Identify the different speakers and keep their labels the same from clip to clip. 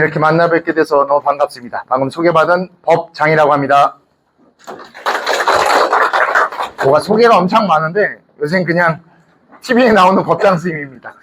Speaker 1: 이렇게 만나 뵙게 돼서 너무 반갑습니다. 방금 소개받은 법장이라고 합니다. 뭐가 소개가 엄청 많은데 요새는 그냥 TV에 나오는 법장 스님입니다.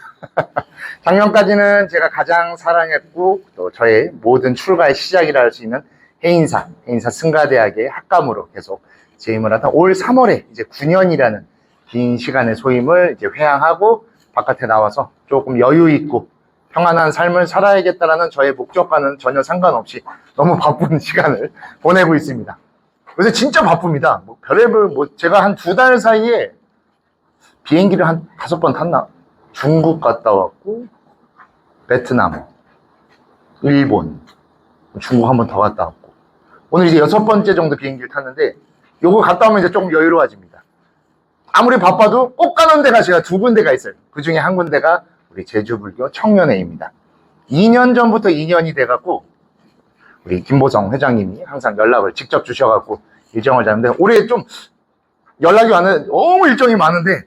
Speaker 1: 작년까지는 제가 가장 사랑했고 또 저의 모든 출가의 시작이라 할 수 있는 해인사 승가대학의 학감으로 계속 재임을 하다 올 3월에 이제 9년이라는 긴 시간의 소임을 이제 회항하고 바깥에 나와서 조금 여유 있고 평안한 삶을 살아야겠다라는 저의 목적과는 전혀 상관없이 너무 바쁜 시간을 보내고 있습니다. 요새 진짜 바쁩니다. 별의별 제가 한 2달 사이에 비행기를 한 5번 탔나? 중국 갔다 왔고 베트남, 일본, 중국 한 번 더 갔다 왔고 오늘 이제 6번째 정도 비행기를 탔는데 요거 갔다 오면 이제 조금 여유로워집니다. 아무리 바빠도 꼭 가는 데가 제가 2군데가 있어요. 그 중에 한 군데가 우리 제주불교 청년회입니다. 2년 전부터 2년이 돼갖고 우리 김보성 회장님이 항상 연락을 직접 주셔갖고 일정을 잡는데 올해 좀 연락이 왔는데 너무 일정이 많은데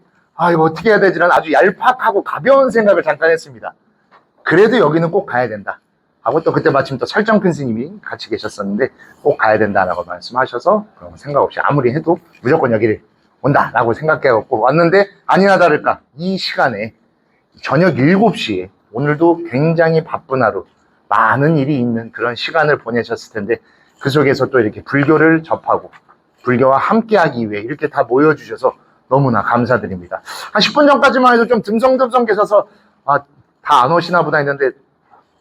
Speaker 1: 이거 어떻게 해야 되지라는 아주 얄팍하고 가벼운 생각을 잠깐 했습니다. 그래도 여기는 꼭 가야 된다 하고 또 그때 마침 또 설정 큰 스님이 같이 계셨었는데 꼭 가야 된다라고 말씀하셔서 그런 생각 없이 아무리 해도 무조건 여기를 온다라고 생각해갖고 왔는데 아니나 다를까 이 시간에 저녁 7시에 오늘도 굉장히 바쁜 하루 많은 일이 있는 그런 시간을 보내셨을 텐데 그 속에서 또 이렇게 불교를 접하고 불교와 함께하기 위해 이렇게 다 모여주셔서 너무나 감사드립니다. 한 10분 전까지만 해도 좀 듬성듬성 계셔서 다 안 오시나 보다 했는데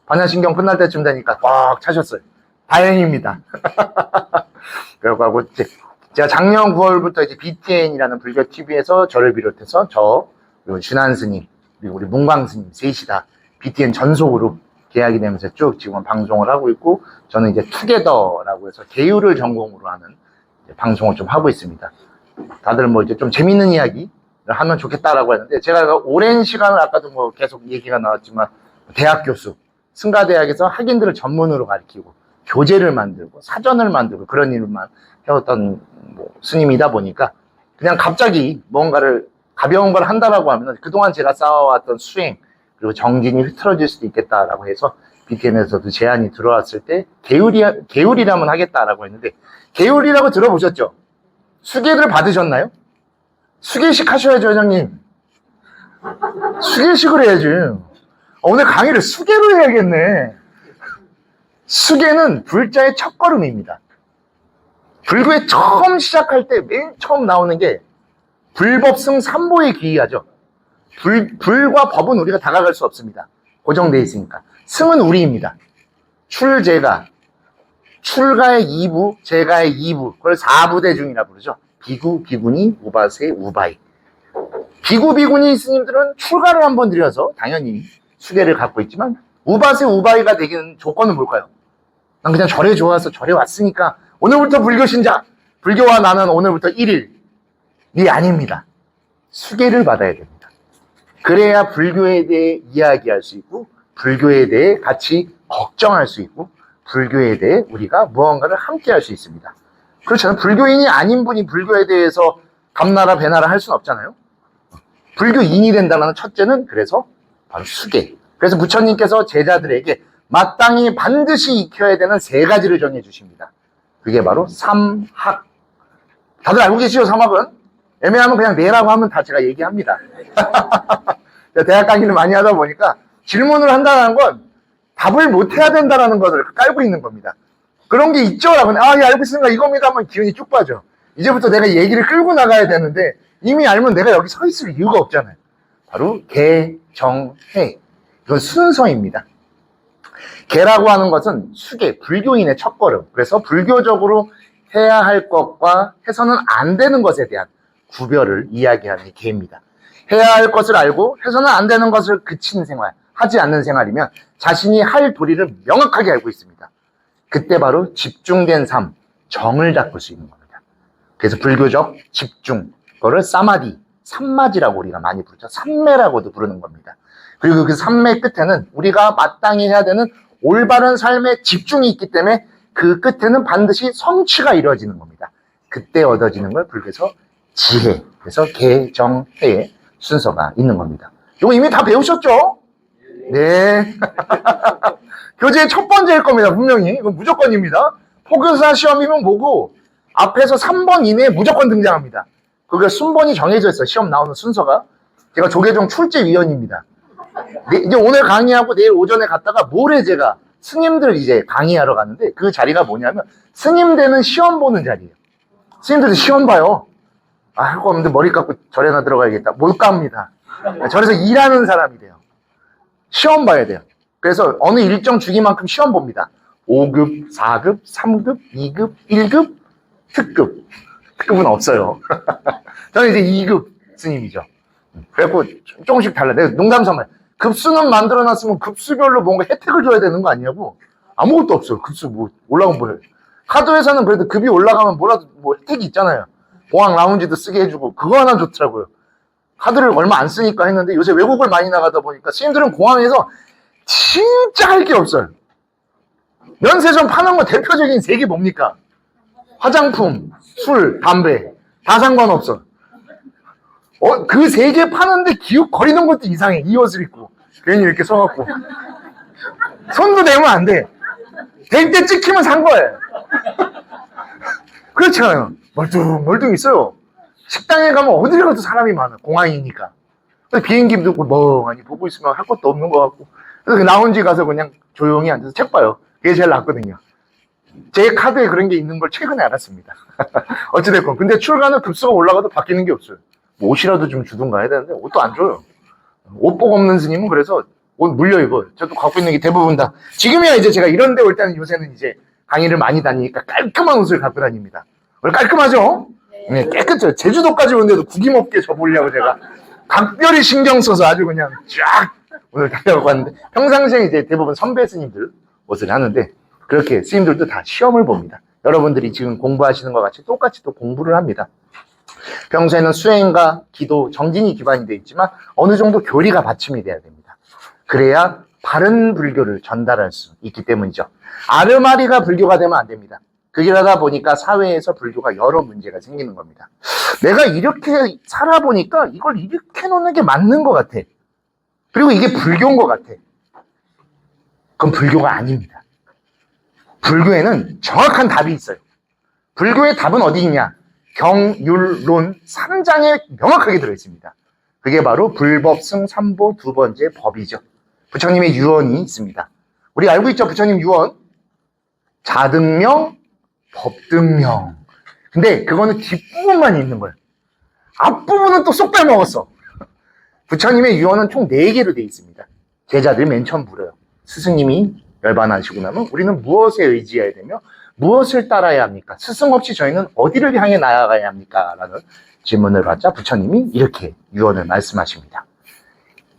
Speaker 1: 반야신경 끝날 때쯤 되니까 꽉 차셨어요. 다행입니다. 그래가지고 제가 작년 9월부터 이제 BTN이라는 불교 TV에서 저를 비롯해서 그리고 준한 스님 그리고 우리 문광 스님 셋이 다 BTN 전속으로 계약이 되면서 쭉 지금 방송을 하고 있고 저는 이제 투게더라고 해서 계율을 전공으로 하는 방송을 좀 하고 있습니다. 다들 이제 좀 재밌는 이야기를 하면 좋겠다라고 했는데 제가 오랜 시간을 아까도 계속 얘기가 나왔지만 대학 교수, 승가대학에서 학인들을 전문으로 가르치고 교재를 만들고 사전을 만들고 그런 일만 해왔던 스님이다 보니까 그냥 갑자기 뭔가를 가벼운 걸 한다라고 하면 그동안 제가 쌓아왔던 수행 그리고 정진이 흐트러질 수도 있겠다라고 해서 BTN에서도 제안이 들어왔을 때 계율이라면 하겠다라고 했는데 계율이라고 들어보셨죠? 수계를 받으셨나요? 수계식 하셔야죠, 회장님. 수계식을 해야지. 오늘 강의를 수계로 해야겠네. 수계는 불자의 첫걸음입니다. 불교에 처음 시작할 때 맨 처음 나오는 게 불법승 삼보에 기이하죠. 불과 법은 우리가 다가갈 수 없습니다. 고정되어 있으니까. 승은 우리입니다. 출제가, 출가의 2부, 제가의 2부, 그걸 4부대중이라 부르죠. 비구, 비구니, 우바세, 우바이. 비구, 비구니 스님들은 출가를 한번 드려서 당연히 수계를 갖고 있지만 우바세, 우바이가 되기는 조건은 뭘까요? 난 그냥 절에 좋아서 절에 왔으니까 오늘부터 불교 신자, 불교와 나는 오늘부터 1일이 아닙니다. 수계를 받아야 됩니다. 그래야 불교에 대해 이야기할 수 있고 불교에 대해 같이 걱정할 수 있고 불교에 대해 우리가 무언가를 함께 할 수 있습니다. 그렇잖아요. 불교인이 아닌 분이 불교에 대해서 감나라 배나라 할 수는 없잖아요. 불교인이 된다는 첫째는 그래서 바로 수계. 그래서 부처님께서 제자들에게 마땅히 반드시 익혀야 되는 3가지를 정해 주십니다. 그게 바로 삼학. 다들 알고 계시죠, 삼학은? 애매하면 그냥 내라고 하면 다 제가 얘기합니다. 대학 강의를 많이 하다 보니까 질문을 한다는 건 답을 못 해야 된다는 것을 깔고 있는 겁니다. 그런 게 있죠? 라고 예, 알고 있으니까 이겁니다 하면 기운이 쭉 빠져. 이제부터 내가 얘기를 끌고 나가야 되는데 이미 알면 내가 여기 서 있을 이유가 없잖아요. 바로 계, 정, 해. 이건 순서입니다. 계라고 하는 것은 수계, 불교인의 첫걸음. 그래서 불교적으로 해야 할 것과 해서는 안 되는 것에 대한 구별을 이야기하는 게 계입니다. 해야 할 것을 알고 해서는 안 되는 것을 그친 생활, 하지 않는 생활이면 자신이 할 도리를 명확하게 알고 있습니다. 그때 바로 집중된 삶, 정을 닦을 수 있는 겁니다. 그래서 불교적 집중, 그거를 사마디, 삼마지라고 우리가 많이 부르죠. 삼매라고도 부르는 겁니다. 그리고 그 삼매 끝에는 우리가 마땅히 해야 되는 올바른 삶의 집중이 있기 때문에 그 끝에는 반드시 성취가 이루어지는 겁니다. 그때 얻어지는 걸 불교에서 지혜, 그래서 계, 정, 해의 순서가 있는 겁니다. 이거 이미 다 배우셨죠? 네. 교재의 첫 번째일 겁니다, 분명히. 이건 무조건입니다. 포교사 시험이면 뭐고, 앞에서 3번 이내에 무조건 등장합니다. 그게 순번이 정해져 있어요, 시험 나오는 순서가. 제가 조계종 출제위원입니다. 이제 오늘 강의하고 내일 오전에 갔다가 모레 제가 스님들 이제 강의하러 갔는데 그 자리가 뭐냐면 스님들은 시험 보는 자리예요. 스님들도 시험 봐요. 아, 할 거 없는데 머리 감고 절에나 들어가야겠다. 못 갑니다. 절에서 일하는 사람이 돼요. 시험 봐야 돼요. 그래서 어느 일정 주기만큼 시험 봅니다. 5급, 4급, 3급, 2급, 1급, 특급. 특급은 없어요. 저는 이제 2급 스님이죠. 그래갖고 조금씩 달라. 내가 농담삼아. 급수는 만들어놨으면 급수별로 뭔가 혜택을 줘야 되는 거 아니냐고. 아무것도 없어요. 급수 뭐 올라가면 뭐해. 카드회사는 그래도 급이 올라가면 뭐라도 뭐 혜택이 있잖아요. 공항 라운지도 쓰게 해주고 그거 하나 좋더라고요. 카드를 얼마 안 쓰니까 했는데 요새 외국을 많이 나가다 보니까 스님들은 공항에서 진짜 할 게 없어요. 면세점 파는 거 대표적인 3개 뭡니까? 화장품, 술, 담배 다 상관없어. 그 3개 파는데 기웃거리는 것도 이상해. 이 옷을 입고 괜히 이렇게 서갖고 손도 대면 안 돼. 될 때 찍히면 산 거예요. 그렇잖아요. 멀뚱 있어요. 식당에 가면 어디를 가도 사람이 많아. 공항이니까. 비행기도 멍하니 보고 있으면 할 것도 없는 것 같고. 그래서 라운지 가서 그냥 조용히 앉아서 책 봐요. 그게 제일 낫거든요. 제 카드에 그런 게 있는 걸 최근에 알았습니다. 어찌됐건. 근데 출가는 급수가 올라가도 바뀌는 게 없어요. 뭐 옷이라도 좀 주든가 해야 되는데 옷도 안 줘요. 옷복 없는 스님은 그래서 옷 물려 입어요. 저도 갖고 있는 게 대부분 다. 지금이야 이제 제가 이런 데 올 때는 요새는 이제 강의를 많이 다니니까 깔끔한 옷을 갖고 다닙니다. 원래 깔끔하죠? 네, 깨끗해요. 제주도까지 오는데도 구김없게 접으려고 제가 각별히 신경 써서 아주 그냥 쫙 오늘 다녀고 왔는데 평상시에 이제 대부분 선배 스님들 옷을 하는데 그렇게 스님들도 다 시험을 봅니다. 여러분들이 지금 공부하시는 것 같이 똑같이 또 공부를 합니다. 평소에는 수행과 기도, 정진이 기반이 되어 있지만 어느 정도 교리가 받침이 돼야 됩니다. 그래야 바른 불교를 전달할 수 있기 때문이죠. 아르마리가 불교가 되면 안 됩니다. 그러다 보니까 사회에서 불교가 여러 문제가 생기는 겁니다. 내가 이렇게 살아보니까 이걸 이렇게 놓는 게 맞는 것 같아. 그리고 이게 불교인 것 같아. 그건 불교가 아닙니다. 불교에는 정확한 답이 있어요. 불교의 답은 어디 있냐? 경율론 3장에 명확하게 들어있습니다. 그게 바로 불법승 삼보 두 번째 법이죠. 부처님의 유언이 있습니다. 우리 알고 있죠? 부처님 유언. 자등명, 법등명. 근데 그거는 뒷부분만 있는 거예요. 앞부분은 또 쏙 빼먹었어. 부처님의 유언은 총 4개로 되어 있습니다. 제자들이 맨 처음 물어요. 스승님이 열반하시고 나면 우리는 무엇에 의지해야 되며 무엇을 따라야 합니까? 스승 없이 저희는 어디를 향해 나아가야 합니까? 라는 질문을 받자 부처님이 이렇게 유언을 말씀하십니다.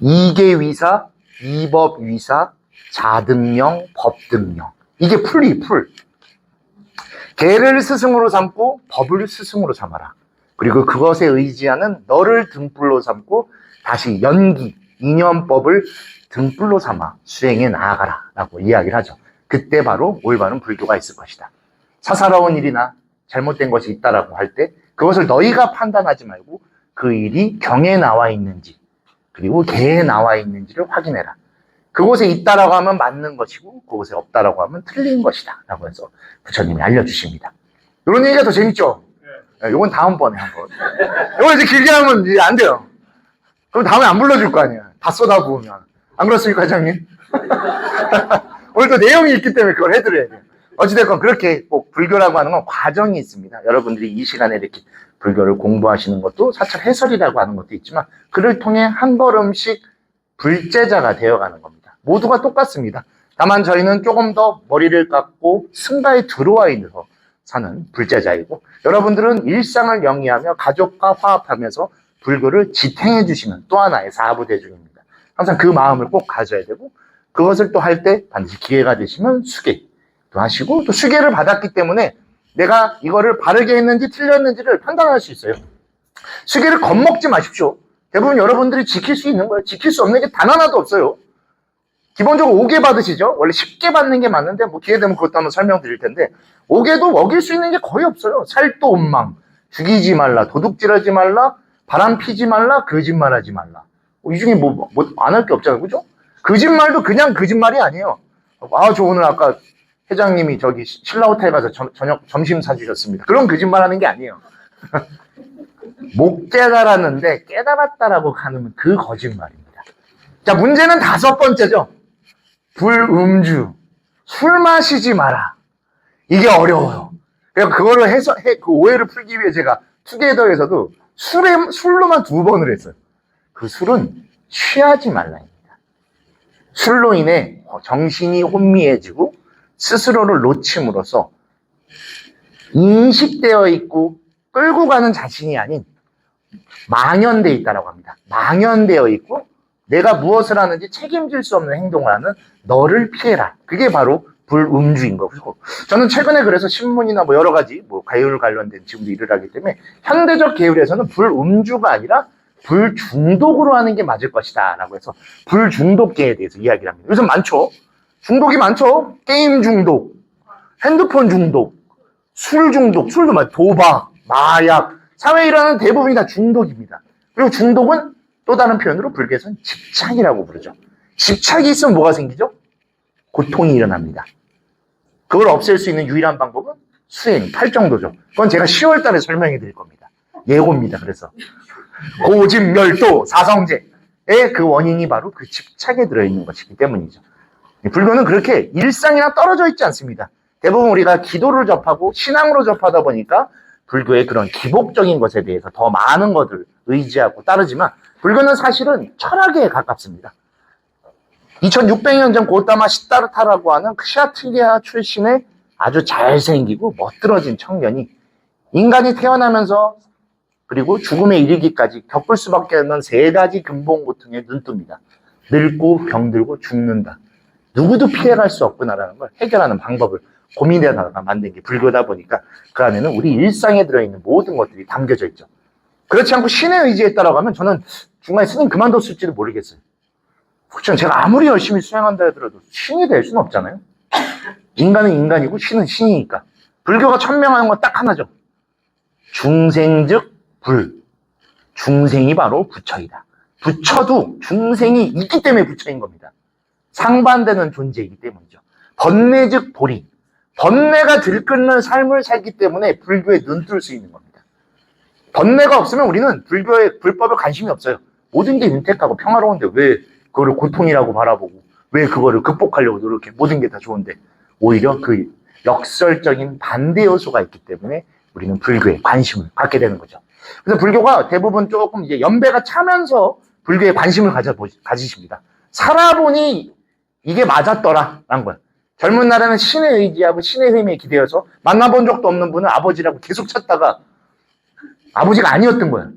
Speaker 1: 이계위사, 이법위사, 자등명, 법등명. 이게 풀이 풀. 계를 스승으로 삼고 법을 스승으로 삼아라. 그리고 그것에 의지하는 너를 등불로 삼고 다시 연기, 인연법을 등불로 삼아 수행에 나아가라 라고 이야기를 하죠. 그때 바로 올바른 불교가 있을 것이다. 사사로운 일이나 잘못된 것이 있다라고 할 때 그것을 너희가 판단하지 말고 그 일이 경에 나와 있는지 그리고 계에 나와 있는지를 확인해라. 그곳에 있다라고 하면 맞는 것이고 그곳에 없다라고 하면 틀린 것이다 라고 해서 부처님이 알려주십니다. 이런 얘기가 더 재밌죠? 이건 다음번에 한번. 이거 이제 길게 하면 이제 안 돼요. 그럼 다음에 안 불러줄 거 아니야. 다 쏟아부으면. 안 그렇습니까, 회장님? 오늘도 내용이 있기 때문에 그걸 해드려야 돼요. 어찌됐건 그렇게 꼭 불교라고 하는 건 과정이 있습니다. 여러분들이 이 시간에 이렇게 불교를 공부하시는 것도 사찰 해설이라고 하는 것도 있지만 그를 통해 한 걸음씩 불제자가 되어가는 겁니다. 모두가 똑같습니다. 다만 저희는 조금 더 머리를 깎고 승가에 들어와 있어서 사는 불제자이고 여러분들은 일상을 영위하며 가족과 화합하면서 불교를 지탱해 주시는 또 하나의 사부대중입니다. 항상 그 마음을 꼭 가져야 되고 그것을 또 할 때 반드시 기회가 되시면 수계도 하시고 또 수계를 받았기 때문에 내가 이거를 바르게 했는지 틀렸는지를 판단할 수 있어요. 수계를 겁먹지 마십시오. 대부분 여러분들이 지킬 수 있는 거예요. 지킬 수 없는 게 단 하나도 없어요. 기본적으로 5개 받으시죠? 원래 10개 받는 게 맞는데 뭐 기회 되면 그것도 한번 설명드릴 텐데 5개도 먹일 수 있는 게 거의 없어요. 살도 온망, 죽이지 말라, 도둑질하지 말라, 바람 피지 말라, 거짓말하지 말라. 이 중에 뭐 안 할 게 없잖아요. 그죠? 거짓말도 그냥 거짓말이 아니에요. 아, 저 오늘 아까 회장님이 저기 신라호텔 가서 저녁 점심 사주셨습니다. 그런 거짓말 하는 게 아니에요. 못 깨달았는데 깨달았다라고 하는 그 거짓말입니다. 자, 문제는 5번째죠. 불음주. 술 마시지 마라. 이게 어려워요. 그래서 그거를 그 오해를 풀기 위해 제가 투게더에서도 술로만 2번을 했어요. 그 술은 취하지 말라입니다. 술로 인해 정신이 혼미해지고 스스로를 놓침으로써 인식되어 있고 끌고 가는 자신이 아닌 망연되어 있다고 합니다. 망연되어 있고 내가 무엇을 하는지 책임질 수 없는 행동을 하는 너를 피해라. 그게 바로 불음주인 거고. 저는 최근에 그래서 신문이나 뭐 여러 가지 가열 관련된 지금도 일을 하기 때문에 현대적 계율에서는 불음주가 아니라 불중독으로 하는 게 맞을 것이다 라고 해서 불중독계에 대해서 이야기를 합니다. 요즘 많죠. 중독이 많죠. 게임 중독, 핸드폰 중독, 술 중독, 술도 막 도박, 마약, 사회에 일어나는 대부분이 다 중독입니다. 그리고 중독은 또 다른 표현으로 불교에서는 집착이라고 부르죠. 집착이 있으면 뭐가 생기죠? 고통이 일어납니다. 그걸 없앨 수 있는 유일한 방법은 수행, 팔정도죠. 그건 제가 10월 달에 설명해 드릴 겁니다. 예고입니다. 그래서 고집멸도 사성제의 그 원인이 바로 그 집착에 들어있는 것이기 때문이죠. 불교는 그렇게 일상이랑 떨어져 있지 않습니다. 대부분 우리가 기도를 접하고 신앙으로 접하다 보니까 불교의 그런 기복적인 것에 대해서 더 많은 것을 의지하고 따르지만 불교는 사실은 철학에 가깝습니다. 2600년 전 고타마 시다르타라고 하는 ksihatriya 출신의 아주 잘생기고 멋들어진 청년이 인간이 태어나면서 그리고 죽음에 이르기까지 겪을 수밖에 없는 3가지 근본 고통에 눈뜹니다. 늙고 병들고 죽는다. 누구도 피해갈 수 없구나라는 걸 해결하는 방법을 고민해다가 만든 게 불교다 보니까 그 안에는 우리 일상에 들어있는 모든 것들이 담겨져 있죠. 그렇지 않고 신의 의지에 따라가면 저는 중간에 스님 그만뒀을지도 모르겠어요. 그렇죠. 제가 아무리 열심히 수행한다 하더라도 신이 될 수는 없잖아요. 인간은 인간이고 신은 신이니까. 불교가 천명하는 건 딱 하나죠. 중생 즉 불. 중생이 바로 부처이다. 부처도 중생이 있기 때문에 부처인 겁니다. 상반되는 존재이기 때문이죠. 번뇌 즉 보리. 번뇌가 들끓는 삶을 살기 때문에 불교에 눈뜰 수 있는 겁니다. 번뇌가 없으면 우리는 불교의 불법에 관심이 없어요. 모든 게 윤택하고 평화로운데 왜 그거를 고통이라고 바라보고 왜 그거를 극복하려고 노력해. 모든 게 다 좋은데 오히려 그 역설적인 반대 요소가 있기 때문에 우리는 불교에 관심을 갖게 되는 거죠. 그래서 불교가 대부분 조금 이제 연배가 차면서 불교에 관심을 가지십니다. 살아보니 이게 맞았더라라는 거예요. 젊은 날에는 신의 의지하고 신의 힘에 기대어서 만나본 적도 없는 분은 아버지라고 계속 찾다가 아버지가 아니었던 거예요.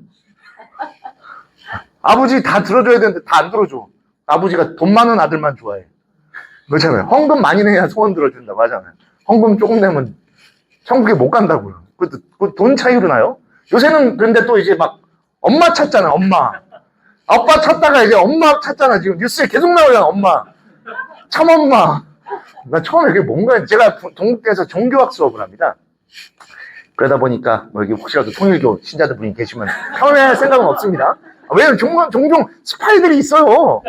Speaker 1: 아버지 다 들어줘야 되는데 다 안 들어줘. 아버지가 돈 많은 아들만 좋아해. 그렇잖아요. 헌금 많이 내야 소원 들어준다고 하잖아요. 헌금 조금 내면 천국에 못 간다고요. 그 돈 차이로 나요? 요새는 그런데 또 이제 막 엄마 찾잖아, 엄마. 아빠 찾다가 이제 엄마 찾잖아. 지금 뉴스에 계속 나오잖아, 엄마. 참엄마. 나 처음에 그게 뭔가, 제가 동국대에서 종교학 수업을 합니다. 그러다 보니까 뭐 여기 혹시라도 통일교 신자들 분이 계시면 편할 생각은 없습니다. 왜냐면 종종 스파이들이 있어요.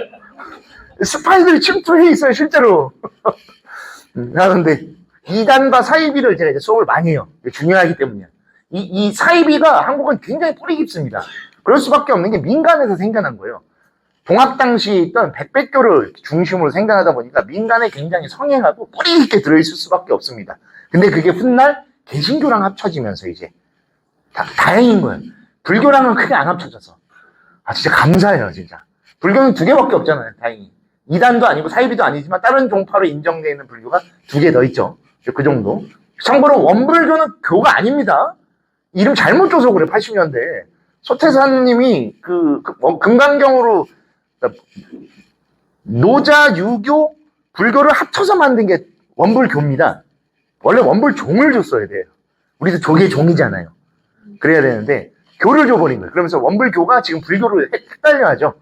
Speaker 1: 스파이들이 침투해 있어요, 실제로. 하는데 이단과 사이비를 제가 이제 수업을 많이 해요. 중요하기 때문이에요. 이 사이비가 한국은 굉장히 뿌리 깊습니다. 그럴 수밖에 없는 게 민간에서 생겨난 거예요. 동학 당시에 있던 백백교를 중심으로 생겨나다 보니까 민간에 굉장히 성행하고 뿌리 깊게 들어있을 수밖에 없습니다. 근데 그게 훗날 개신교랑 합쳐지면서 이제 다행인 거예요. 불교랑은 크게 안 합쳐져서. 아, 진짜 감사해요, 진짜. 불교는 2개밖에 없잖아요, 다행히. 이단도 아니고 사이비도 아니지만 다른 종파로 인정되어 있는 불교가 2개 더 있죠. 그 정도. 참고로 원불교는 교가 아닙니다. 이름 잘못 줘서 그래, 80년대. 소태사님이 금강경으로 노자, 유교, 불교를 합쳐서 만든 게 원불교입니다. 원래 원불종을 줬어야 돼요. 우리도 조계 종이잖아요. 그래야 되는데 교를 줘버린 거예요. 그러면서 원불교가 지금 불교를 헷갈려 하죠.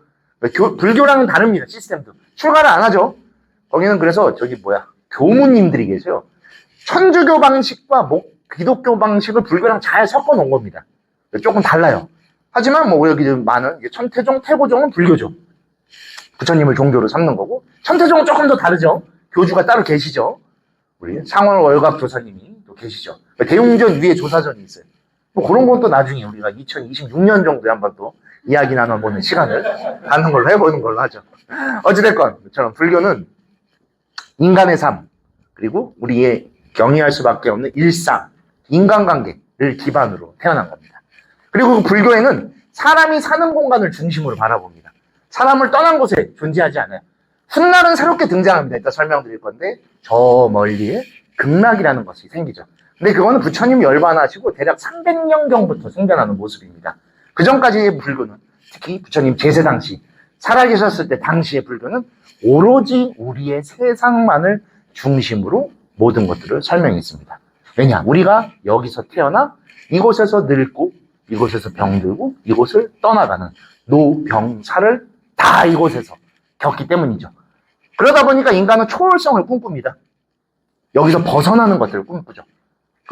Speaker 1: 불교랑은 다릅니다. 시스템도. 출가를 안 하죠. 거기는 그래서 교무님들이 계세요. 천주교 방식과 기독교 방식을 불교랑 잘 섞어 놓은 겁니다. 조금 달라요. 하지만 여기 많은 천태종, 태고종은 불교죠. 부처님을 종교로 삼는 거고, 천태종은 조금 더 다르죠. 교주가 따로 계시죠. 우리 상월 월갑 조사님이 또 계시죠. 대웅전 위에 조사전이 있어요. 뭐 그런 건 또 나중에 우리가 2026년 정도에 한번 또 이야기 나눠보는 시간을 갖는 걸로 해보는 걸로 하죠. 어찌됐건 저는 불교는 인간의 삶 그리고 우리의 경이할 수밖에 없는 일상, 인간관계를 기반으로 태어난 겁니다. 그리고 그 불교에는 사람이 사는 공간을 중심으로 바라봅니다. 사람을 떠난 곳에 존재하지 않아요. 훗날은 새롭게 등장합니다. 이따 설명드릴 건데 저 멀리에 극락이라는 것이 생기죠. 근데 그거는 부처님이 열반하시고 대략 300년경부터 생겨나는 모습입니다. 그 전까지의 불교는 특히 부처님 제세 당시 살아계셨을 때 당시의 불교는 오로지 우리의 세상만을 중심으로 모든 것들을 설명했습니다. 왜냐? 우리가 여기서 태어나 이곳에서 늙고 이곳에서 병들고 이곳을 떠나가는 노병사를 다 이곳에서 겪기 때문이죠. 그러다 보니까 인간은 초월성을 꿈꿉니다. 여기서 벗어나는 것들을 꿈꾸죠.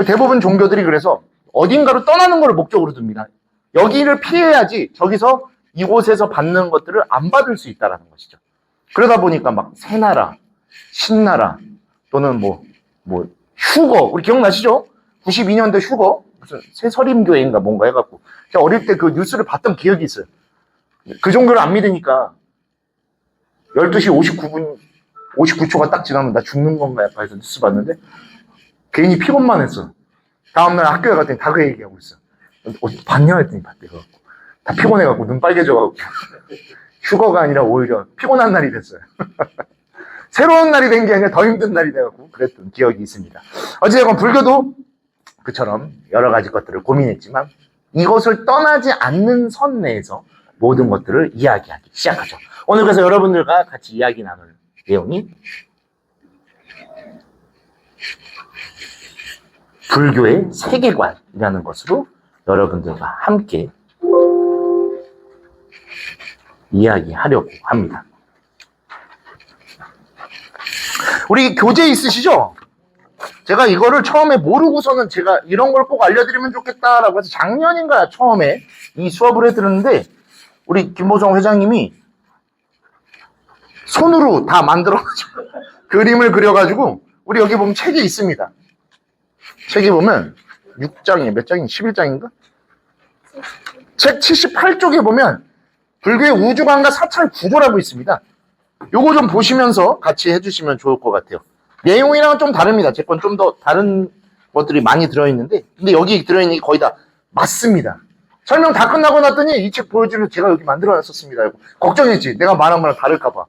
Speaker 1: 대부분 종교들이 그래서 어딘가로 떠나는 걸 목적으로 둡니다. 여기를 피해야지 저기서 이곳에서 받는 것들을 안 받을 수 있다는 것이죠. 그러다 보니까 막 새나라, 신나라 또는 휴거, 우리 기억나시죠? 92년도 휴거, 무슨 새서림교회인가 뭔가 해갖고 제가 어릴 때 그 뉴스를 봤던 기억이 있어요. 그 종교를 안 믿으니까 12시 59초가 딱 지나면 나 죽는 건가 약간 해서 뉴스 봤는데 괜히 피곤만 했어. 다음날 학교에 갔더니 다 그 얘기하고 있어. 봤냐 했더니 봤대. 다 피곤해갖고 눈 빨개져갖고 휴거가 아니라 오히려 피곤한 날이 됐어요. 새로운 날이 된 게 아니라 더 힘든 날이 돼갖고 그랬던 기억이 있습니다. 어찌됐건 불교도 그처럼 여러 가지 것들을 고민했지만 이것을 떠나지 않는 선 내에서 모든 것들을 이야기하기 시작하죠. 오늘 그래서 여러분들과 같이 이야기 나눌 내용이 불교의 세계관이라는 것으로 여러분들과 함께 이야기하려고 합니다. 우리 교재 있으시죠? 제가 이거를 처음에 모르고서는 제가 이런 걸 꼭 알려드리면 좋겠다라고 해서 작년인가 처음에 이 수업을 해드렸는데 우리 김보정 회장님이 손으로 다 만들어가지고 그림을 그려가지고 우리 여기 보면 책이 있습니다. 책이 보면 6장이 몇 장이 11장인가? 책 78쪽에 보면 불교의 우주관과 사찰 구조라고 있습니다. 요거 좀 보시면서 같이 해주시면 좋을 것 같아요. 내용이랑은 좀 다릅니다. 제 건 좀 더 다른 것들이 많이 들어있는데 근데 여기 들어있는 게 거의 다 맞습니다. 설명 다 끝나고 났더니 이 책 보여주면 제가 여기 만들어놨었습니다. 걱정했지. 내가 말한 거랑 다를까봐.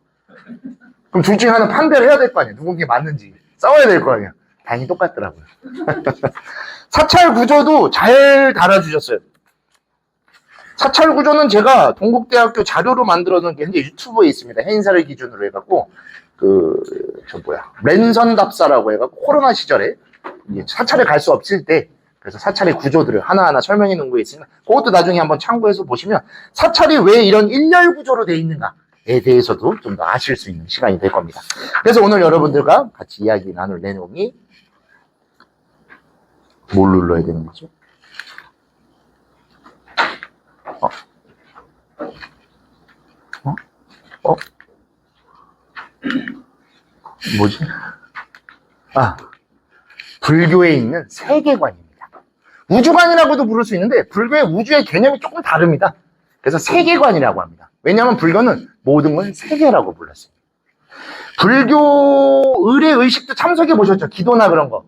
Speaker 1: 그럼 둘 중에 하나 판별을 해야 될 거 아니에요. 누군 게 맞는지 싸워야 될 거 아니에요. 다행히 똑같더라고요. 사찰 구조도 잘 달아주셨어요. 사찰 구조는 제가 동국대학교 자료로 만들어놓은 게 현재 유튜브에 있습니다. 해인사를 기준으로 해갖고 랜선답사라고 해갖고 코로나 시절에 사찰에 갈 수 없을 때 그래서 사찰의 구조들을 하나하나 설명해 놓은 거 있으니까 그것도 나중에 한번 참고해서 보시면 사찰이 왜 이런 일렬 구조로 돼 있는가에 대해서도 좀 더 아실 수 있는 시간이 될 겁니다. 그래서 오늘 여러분들과 같이 이야기 나눌 내용이 뭘 눌러야 되는 거죠? 뭐지? 불교에 있는 세계관입니다. 우주관이라고도 부를 수 있는데 불교의 우주의 개념이 조금 다릅니다. 그래서 세계관이라고 합니다. 왜냐하면 불교는 모든 걸 세계라고 불렀어요. 불교 의례 의식도 참석해 보셨죠? 기도나 그런 거.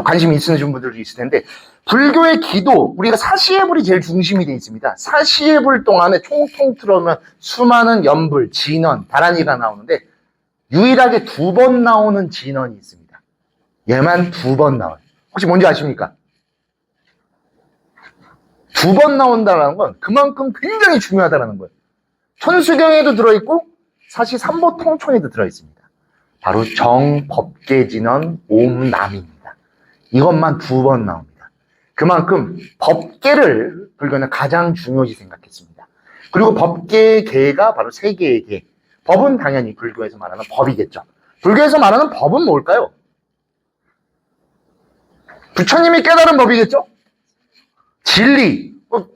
Speaker 1: 관심 있으신 분들도 있을 텐데 불교의 기도, 우리가 사시예불이 제일 중심이 되어 있습니다. 사시예불 동안에 총통 틀어오면 수많은 연불, 진언, 다란이가 나오는데 유일하게 2번 나오는 진언이 있습니다. 얘만 2번 나와요. 혹시 뭔지 아십니까? 2번 나온다는 건 그만큼 굉장히 중요하다는 거예요. 천수경에도 들어있고 사시 삼보통촌에도 들어있습니다. 바로 정법계진언 옴남입니다. 이것만 2번 나옵니다. 그만큼 법계를 불교는 가장 중요시 생각했습니다. 그리고 법계의 계가 바로 세계의 계. 법은 당연히 불교에서 말하는 법이겠죠. 불교에서 말하는 법은 뭘까요? 부처님이 깨달은 법이겠죠? 진리.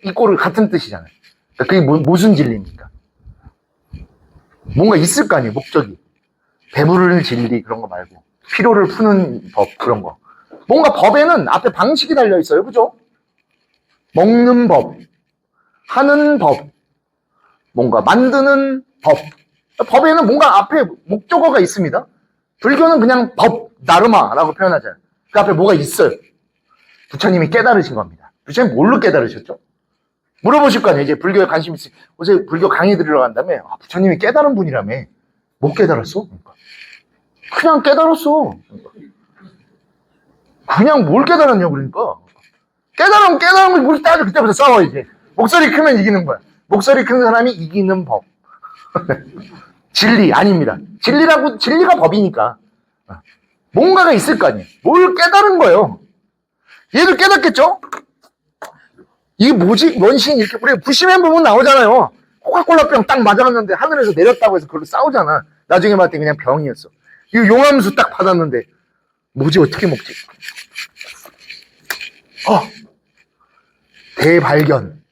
Speaker 1: 이꼴을 같은 뜻이잖아요. 그게 무슨 진리입니까? 뭔가 있을 거 아니에요, 목적이. 배부를 진리 그런 거 말고 피로를 푸는 법 그런 거. 뭔가 법에는 앞에 방식이 달려 있어요. 그죠? 먹는 법, 하는 법, 뭔가 만드는 법. 법에는 뭔가 앞에 목적어가 있습니다. 불교는 그냥 법, 나르마라고 표현하잖아요. 그 앞에 뭐가 있어요. 부처님이 깨달으신 겁니다. 부처님 뭘로 깨달으셨죠? 물어보실 거 아니에요. 이제 불교에 관심 있으면 요새 불교 강의 들으러 간 다음에 부처님이 깨달은 분이라며. 못 깨달았어? 그러니까. 그냥 깨달았어. 그냥 뭘 깨달았냐고 그러니까. 깨달은 걸 우리 따져 그때부터 싸워 이제. 목소리 크면 이기는 거야. 목소리 큰 사람이 이기는 법. 진리 아닙니다. 진리가 법이니까. 뭔가가 있을 거 아니에요. 뭘 깨달은 거예요. 얘도 깨닫겠죠? 이게 뭐지? 원신 이렇게 우리 부시맨 부분 나오잖아요. 코카콜라병 딱 맞아갔는데 하늘에서 내렸다고 해서 그걸로 싸우잖아. 나중에 봤더니 그냥 병이었어. 이거 용암수 딱 받았는데 뭐지? 어떻게 먹지? 대발견.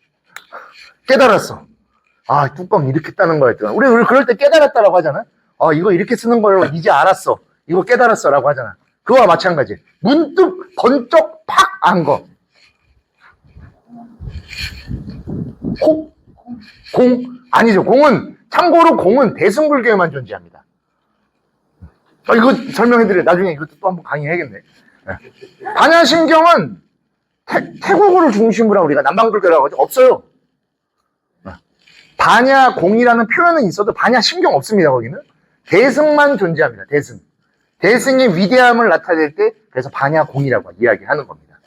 Speaker 1: 깨달았어. 뚜껑 이렇게 따는 거였더라. 우리 그럴 때 깨달았다라고 하잖아. 이거 이렇게 쓰는 걸 이제 알았어. 이거 깨달았어라고 하잖아. 그거와 마찬가지. 문득 번쩍 팍 안 거. 공? 아니죠. 참고로 공은 대승불교에만 존재합니다. 이거 설명해드려요. 나중에 이것도 또 한번 강의해야겠네. 반야심경은 태국어를 중심으로 하고 우리가 남방불교라고 하죠. 없어요. 반야공이라는 표현은 있어도 반야심경 없습니다. 거기는. 대승만 존재합니다. 대승. 대승의 위대함을 나타낼 때 그래서 반야공이라고 이야기하는 겁니다.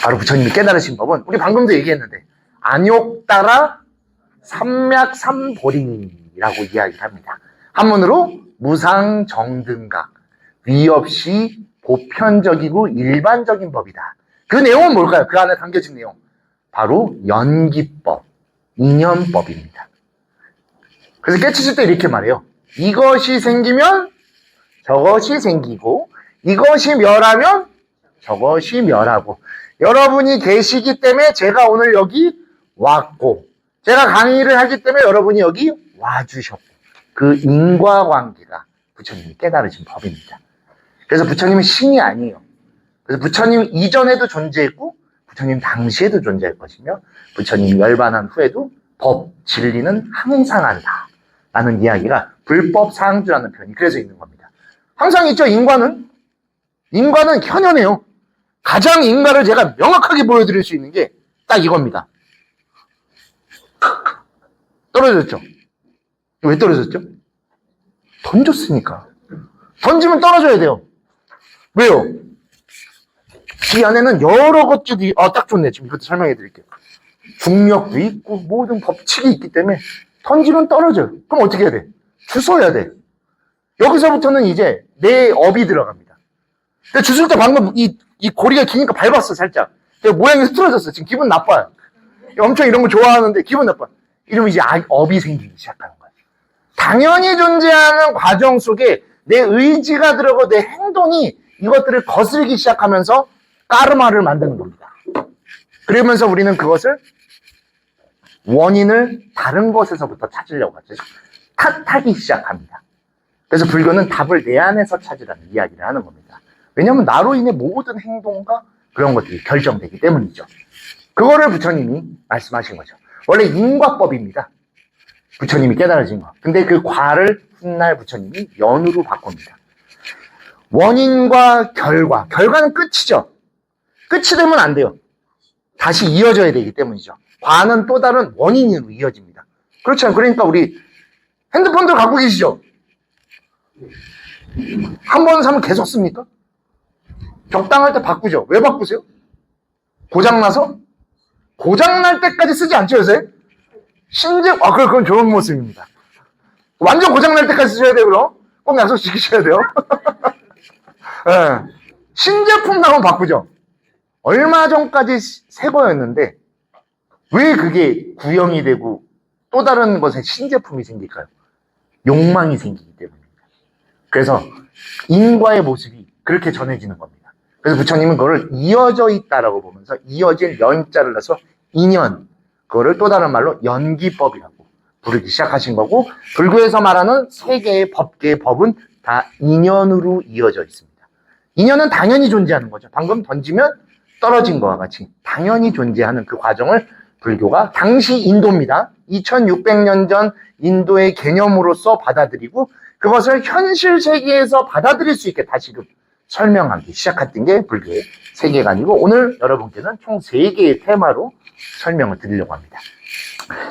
Speaker 1: 바로 부처님이 깨달으신 법은 우리 방금도 얘기했는데 안욕따라 삼맥삼보리라고 이야기합니다. 한문으로 무상정등각, 위 없이 보편적이고 일반적인 법이다. 그 내용은 뭘까요? 그 안에 담겨진 내용. 바로 연기법, 인연법입니다. 그래서 깨치실 때 이렇게 말해요. 이것이 생기면 저것이 생기고 이것이 멸하면 저것이 멸하고 여러분이 계시기 때문에 제가 오늘 여기 왔고 제가 강의를 하기 때문에 여러분이 여기 와주셨고 그 인과관계가 부처님이 깨달으신 법입니다. 그래서 부처님은 신이 아니에요. 그래서 부처님 이전에도 존재했고 부처님 당시에도 존재할 것이며 부처님이 열반한 후에도 법, 진리는 항상 한다 라는 이야기가 불법상주라는 표현이 그래서 있는 겁니다. 항상 있죠. 인과는 현현해요. 가장 인과를 제가 명확하게 보여드릴 수 있는 게 딱 이겁니다. 떨어졌죠? 왜 떨어졌죠? 던졌으니까. 던지면 떨어져야 돼요. 왜요? 이 안에는 여러 것들이 딱 좋네. 지금 이것도 설명해 드릴게요. 중력도 있고 모든 법칙이 있기 때문에 던지면 떨어져요. 그럼 어떻게 해야 돼? 주워야 돼. 여기서부터는 이제 내 업이 들어갑니다. 근데 주술 때 방금 이 고리가 기니까 밟았어, 살짝. 모양이 흐트러졌어. 지금 기분 나빠요. 엄청 이런 거 좋아하는데 기분 나빠. 이러면 이제 업이 생기기 시작하는 거예요. 당연히 존재하는 과정 속에 내 의지가 들어가고 내 행동이 이것들을 거스르기 시작하면서 까르마를 만드는 겁니다. 그러면서 우리는 그것을 원인을 다른 것에서부터 찾으려고 하죠. 탓하기 시작합니다. 그래서 불교는 답을 내 안에서 찾으라는 이야기를 하는 겁니다. 왜냐하면 나로 인해 모든 행동과 그런 것들이 결정되기 때문이죠. 그거를 부처님이 말씀하신 거죠. 원래 인과법입니다. 부처님이 깨달아진 거. 근데 그 과를 훗날 부처님이 연으로 바꿉니다. 원인과 결과는 끝이죠. 끝이 되면 안 돼요. 다시 이어져야 되기 때문이죠. 과는 또 다른 원인으로 이어집니다. 그렇죠. 그러니까 우리 핸드폰들 갖고 계시죠? 한 번 사면 계속 씁니까? 적당할 때 바꾸죠. 왜 바꾸세요? 고장나서? 고장날 때까지 쓰지 않죠, 요새? 그건 좋은 모습입니다. 완전 고장날 때까지 써야 돼요, 그럼? 꼭 약속 지키셔야 돼요. 네. 신제품 나오면 바꾸죠. 얼마 전까지 새 거였는데, 왜 그게 구형이 되고 또 다른 것에 신제품이 생길까요? 욕망이 생기기 때문입니다. 그래서 인과의 모습이 그렇게 전해지는 겁니다. 그래서 부처님은 그거를 이어져 있다라고 보면서 이어질 연자를 넣어서 인연, 그거를 또 다른 말로 연기법이라고 부르기 시작하신 거고, 불교에서 말하는 세 개의 법계의 법은 다 인연으로 이어져 있습니다. 인연은 당연히 존재하는 거죠. 방금 던지면 떨어진 거와 같이 당연히 존재하는 그 과정을 불교가 당시 인도입니다. 2600년 전 인도의 개념으로서 받아들이고 그것을 현실 세계에서 받아들일 수 있게 다시금 설명하기 시작했던 게 불교의 세계관이고, 오늘 여러분께는 총 3개의 테마로 설명을 드리려고 합니다.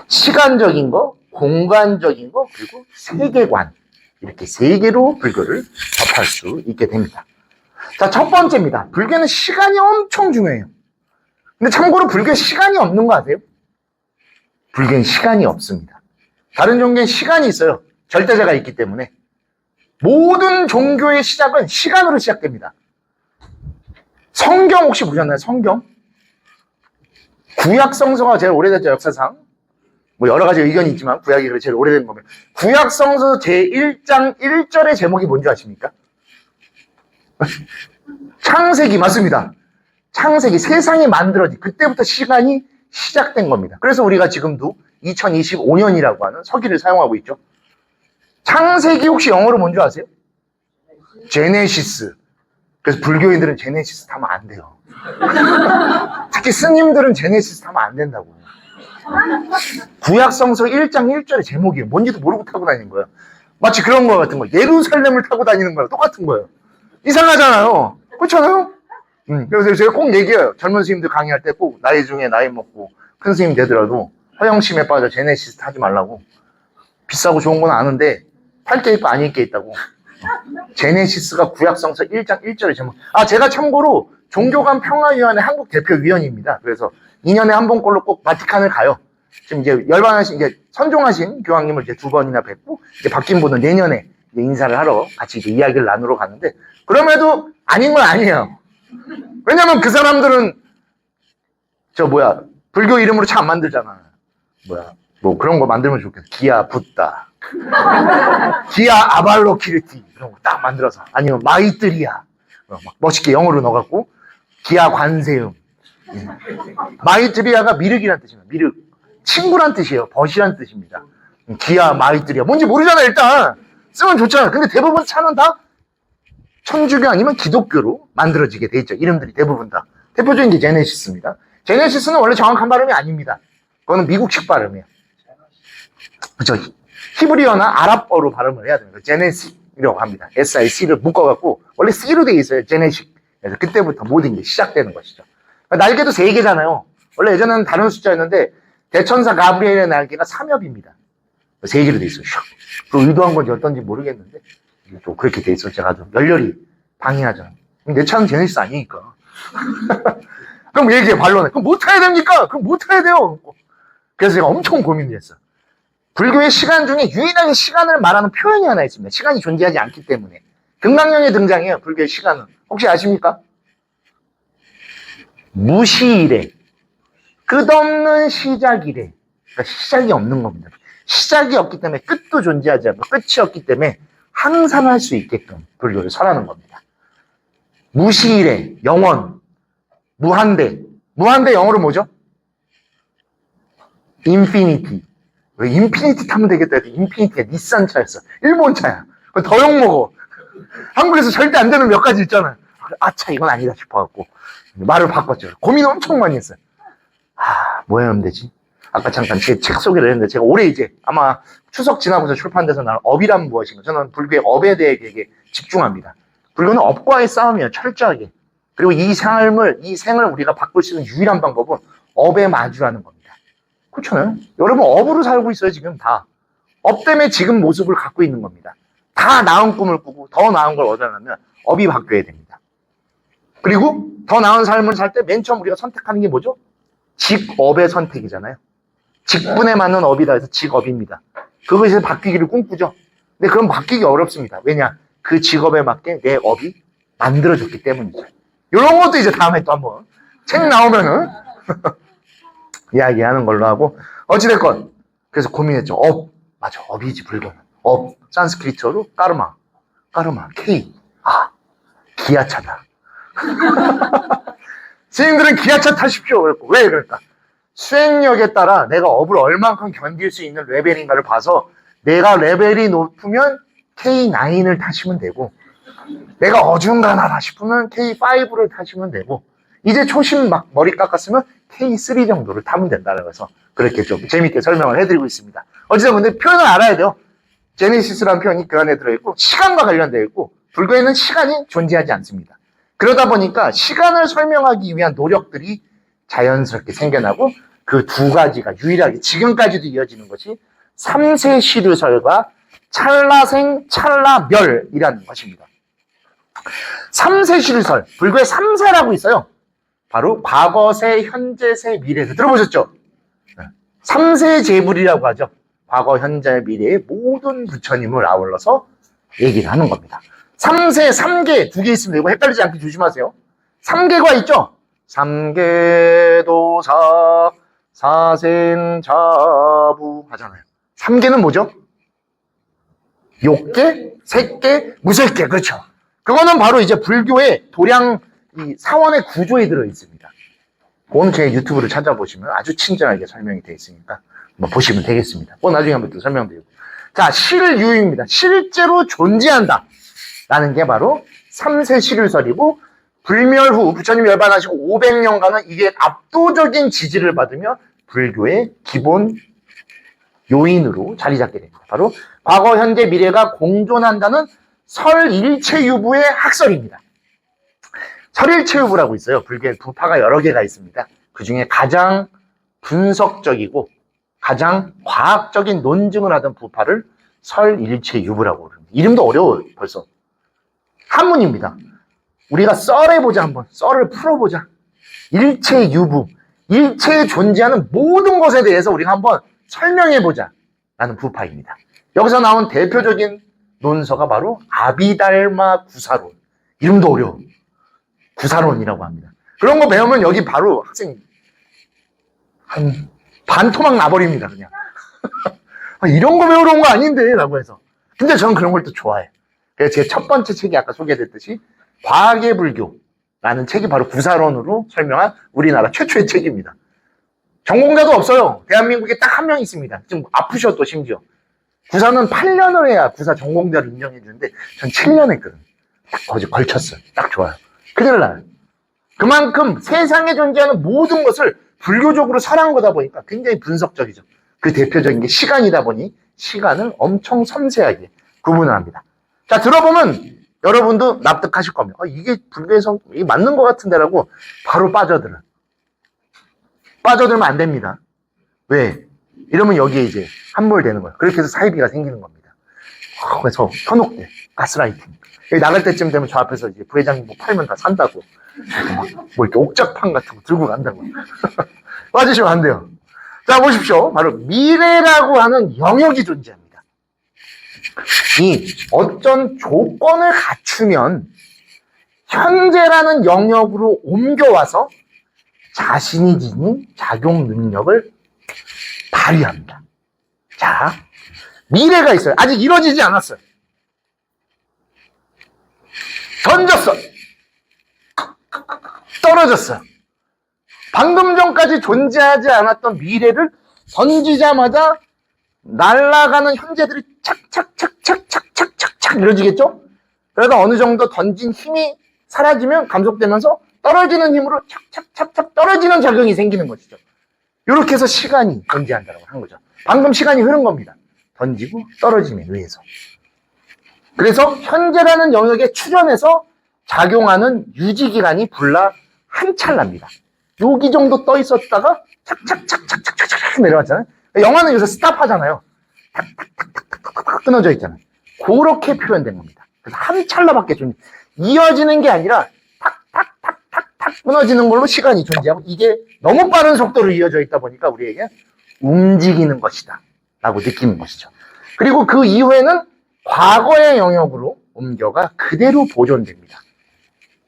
Speaker 1: 시간적인 거, 공간적인 거, 그리고 세계관, 이렇게 3개로 불교를 접할 수 있게 됩니다. 자, 첫 번째입니다. 불교는 시간이 엄청 중요해요. 근데 참고로 불교에 시간이 없는 거 아세요? 불교는 시간이 없습니다. 다른 종교엔 시간이 있어요. 절대자가 있기 때문에. 모든 종교의 시작은 시간으로 시작됩니다. 성경 혹시 보셨나요? 성경? 구약 성서가 제일 오래됐죠, 역사상. 뭐 여러 가지 의견이 있지만 구약이 제일 오래된 거면. 구약 성서 제1장 1절의 제목이 뭔지 아십니까? 창세기, 맞습니다. 창세기, 세상이 만들어진 그때부터 시간이 시작된 겁니다. 그래서 우리가 지금도 2025년이라고 하는 서기를 사용하고 있죠. 창세기 혹시 영어로 뭔지 아세요? 제네시스. 그래서 불교인들은 제네시스 타면 안 돼요. 특히 스님들은 제네시스 타면 안 된다고. 구약성서 1장 1절의 제목이에요. 뭔지도 모르고 타고 다니는 거예요. 마치 그런 거 같은 거예요. 예루살렘을 타고 다니는 거랑 똑같은 거예요. 이상하잖아요. 그렇잖아요? 그래서 제가 꼭 얘기해요. 젊은 스님들 강의할 때 꼭 나이 중에 나이 먹고 큰 스님 되더라도 허영심에 빠져 제네시스 타지 말라고. 비싸고 좋은 건 아는데 탈 게 있고 아닐 게 있다고. 제네시스가 구약성서 1장 1절의 제목. 아, 제가 참고로 종교간 평화위원회 한국 대표위원입니다. 그래서 2년에 한 번꼴로 꼭 바티칸을 가요. 지금 이제 열반하신, 이제 선종하신 교황님을 이제 2번이나 뵙고, 이제 바뀐 분은 내년에 이제 인사를 하러 같이 이제 이야기를 나누러 가는데, 그럼에도 아닌 건 아니에요. 왜냐면 그 사람들은, 불교 이름으로 차 안 만들잖아. 뭐 그런 거 만들면 좋겠어. 기아 붓다. 기아 아발로키르티. 이런 거 딱 만들어서. 아니면 마이뜨리아. 막 멋있게 영어로 넣어갖고, 기아 관세음. 마이뜨리아가 미륵이란 뜻입니다. 미륵. 친구란 뜻이에요. 벗이란 뜻입니다. 기아 마이뜨리아. 뭔지 모르잖아, 일단. 쓰면 좋잖아. 근데 대부분 차는 다 천주교 아니면 기독교로 만들어지게 돼 있죠. 이름들이 대부분 다. 대표적인 게 제네시스입니다. 제네시스는 원래 정확한 발음이 아닙니다. 그거는 미국식 발음이에요. 그렇죠. 히브리어나 아랍어로 발음을 해야 됩니다. 제네식이라고 합니다. SIC를 묶어갖고 원래 C로 돼 있어요. 제네식. 그래서 그때부터 모든 게 시작되는 것이죠. 날개도 3개잖아요. 원래 예전에는 다른 숫자였는데 대천사 가브리엘의 날개가 3엽입니다. 3개로 돼 있어요. 그 의도한 건지 어떤지 모르겠는데 또 그렇게 돼 있어요. 제가 좀 열렬히 방해하죠. 내 차는 제네시스 아니니까. 그럼 얘기해, 반론해. 그럼 뭐 타야 됩니까? 그럼 뭐 타야 돼요? 그래서 제가 엄청 고민을 했어요. 불교의 시간 중에 유일하게 시간을 말하는 표현이 하나 있습니다. 시간이 존재하지 않기 때문에. 금강령에 등장해요. 불교의 시간은. 혹시 아십니까? 무시이래. 끝없는 시작이래. 그러니까 시작이 없는 겁니다. 시작이 없기 때문에 끝도 존재하지 않고 끝이 없기 때문에 항상 할 수 있게끔 불교를 설하는 겁니다. 무시이래. 영원. 무한대. 무한대 영어로 뭐죠? 인피니티. 왜 인피니티 타면 되겠다 해도 인피니티가 닛산 차였어. 일본 차야. 더 욕먹어. 한국에서 절대 안 되는 몇 가지 있잖아요. 아차, 이건 아니다 싶어갖고 말을 바꿨죠. 고민 엄청 많이 했어요. 뭐 하면 되지? 아까 잠깐 제 책 소개를 했는데 제가 올해 이제 아마 추석 지나고서 출판돼서 나는 업이란 무엇인가. 저는 불교의 업에 대해 되게 집중합니다. 불교는 업과의 싸움이에요. 철저하게. 그리고 이 생을 우리가 바꿀 수 있는 유일한 방법은 업에 마주하는 겁니다. 그렇잖아요. 여러분 업으로 살고 있어요. 지금 다. 업 때문에 지금 모습을 갖고 있는 겁니다. 다 나은 꿈을 꾸고 더 나은 걸 얻으려면 업이 바뀌어야 됩니다. 그리고 더 나은 삶을 살 때 맨 처음 우리가 선택하는 게 뭐죠? 직업의 선택이잖아요. 직분에 맞는 업이다 해서 직업입니다. 그것이 바뀌기를 꿈꾸죠. 근데 그건 바뀌기 어렵습니다. 왜냐? 그 직업에 맞게 내 업이 만들어졌기 때문이죠. 이런 것도 이제 다음에 또 한번 책 나오면은 이야기하는 걸로 하고, 어찌됐건 그래서 고민했죠. 업. 맞아, 업이지 불교는. 업. 산스크리트어로 까르마. K. 기아차다. 스님들은 기아차 타십시오. 그랬고. 왜 그럴까? 수행력에 따라 내가 업을 얼만큼 견딜 수 있는 레벨인가를 봐서 내가 레벨이 높으면 K9을 타시면 되고 내가 어중간하다 싶으면 K5를 타시면 되고 이제 초심 막 머리 깎았으면 K3 정도를 타면 된다고 해서 그렇게 좀 재밌게 설명을 해드리고 있습니다. 어쨌든 근데 표현을 알아야 돼요. 제네시스라는 표현이 그 안에 들어있고 시간과 관련되어 있고 불교에는 시간이 존재하지 않습니다. 그러다 보니까 시간을 설명하기 위한 노력들이 자연스럽게 생겨나고 그 두 가지가 유일하게 지금까지도 이어지는 것이 삼세시르설과 찰나생 찰나멸이라는 것입니다. 삼세시르설, 불교에 삼세라고 있어요. 바로 과거세, 현재세, 미래세. 들어보셨죠? 삼세제불이라고 하죠. 과거, 현재, 미래의 모든 부처님을 아울러서 얘기를 하는 겁니다. 삼세, 3개, 2개 있으면 이거 헷갈리지 않게 조심하세요. 3개가 있죠? 삼계도사, 사생자부 하잖아요. 3개는 뭐죠? 욕계, 색계, 무색계. 그렇죠. 그거는 바로 이제 불교의 도량, 이 사원의 구조에 들어 있습니다. 그건 제 유튜브를 찾아보시면 아주 친절하게 설명이 되어 있으니까 뭐 보시면 되겠습니다. 그건 나중에 한번 또 설명드리고. 자, 실유입니다. 실제로 존재한다. 라는 게 바로 삼세실유설이고 불멸 후 부처님 열반하시고 500년간은 이게 압도적인 지지를 받으며 불교의 기본 요인으로 자리 잡게 됩니다. 바로 과거, 현재, 미래가 공존한다는 설일체유부의 학설입니다. 설일체유부라고 있어요. 불교에 부파가 여러 개가 있습니다. 그 중에 가장 분석적이고 가장 과학적인 논증을 하던 부파를 설일체유부라고 그럽니다. 이름도 어려워요, 벌써. 한문입니다. 우리가 썰해보자 한번. 썰을 풀어보자. 일체유부. 일체에 존재하는 모든 것에 대해서 우리가 한번 설명해보자 라는 부파입니다. 여기서 나온 대표적인 논서가 바로 아비달마 구사론. 이름도 어려워. 구사론이라고 합니다. 그런 거 배우면 여기 바로 학생 한 반토막 나버립니다, 그냥. 이런 거 배우러 온 거 아닌데 라고 해서. 근데 저는 그런 걸 또 좋아해요. 그래서 제 첫 번째 책이 아까 소개됐듯이 과학의 불교라는 책이 바로 구사론으로 설명한 우리나라 최초의 책입니다. 전공자도 없어요. 대한민국에 딱 한 명 있습니다. 지금 아프셔도 심지어. 구사는 8년을 해야 구사 전공자를 인정해 주는데 전 7년 했거든요. 딱 거기 걸쳤어요. 딱 좋아요. 큰일 나요. 그만큼 세상에 존재하는 모든 것을 불교적으로 설한 거다 보니까 굉장히 분석적이죠. 그 대표적인 게 시간이다 보니 시간을 엄청 섬세하게 구분을 합니다. 자, 들어보면 여러분도 납득하실 겁니다. 이게 불교에서 이게 맞는 것 같은데라고 바로 빠져들어요. 빠져들면 안 됩니다. 왜? 이러면 여기에 이제 함몰되는 거예요. 그렇게 해서 사이비가 생기는 겁니다. 그래서 현혹돼. 가스라이팅. 여기 나갈 때쯤 되면 저 앞에서 이제 부회장님 뭐 팔면 다 산다고. 뭐 이렇게 옥자판 같은 거 들고 간다고. 빠지시면 안 돼요. 자, 보십시오. 바로 미래라고 하는 영역이 존재합니다. 이 어떤 조건을 갖추면 현재라는 영역으로 옮겨와서 자신이 지닌 작용 능력을 발휘합니다. 자, 미래가 있어요. 아직 이루어지지 않았어요. 던졌어. 떨어졌어. 방금 전까지 존재하지 않았던 미래를 던지자마자 날아가는 현재들이 착착착착착착착착 이루어지겠죠? 그러다 어느 정도 던진 힘이 사라지면 감속되면서 떨어지는 힘으로 착착착착 떨어지는 작용이 생기는 것이죠. 이렇게 해서 시간이 존재한다고 하는 거죠. 방금 시간이 흐른 겁니다. 던지고 떨어짐에 의해서. 그래서 현재라는 영역에 출현해서 작용하는 유지기간이 불과 한 찰나입니다. 여기 정도 떠 있었다가 착착착착착착착 내려왔잖아요. 영화는 여기서 스탑하잖아요. 탁탁탁탁탁탁 끊어져 있잖아요. 그렇게 표현된 겁니다. 그래서 한 찰나밖에 이어지는 게 아니라 탁탁탁탁탁 끊어지는 걸로 시간이 존재하고 이게 너무 빠른 속도로 이어져 있다 보니까 우리에게 움직이는 것이다 라고 느끼는 것이죠. 그리고 그 이후에는 과거의 영역으로 옮겨가 그대로 보존됩니다.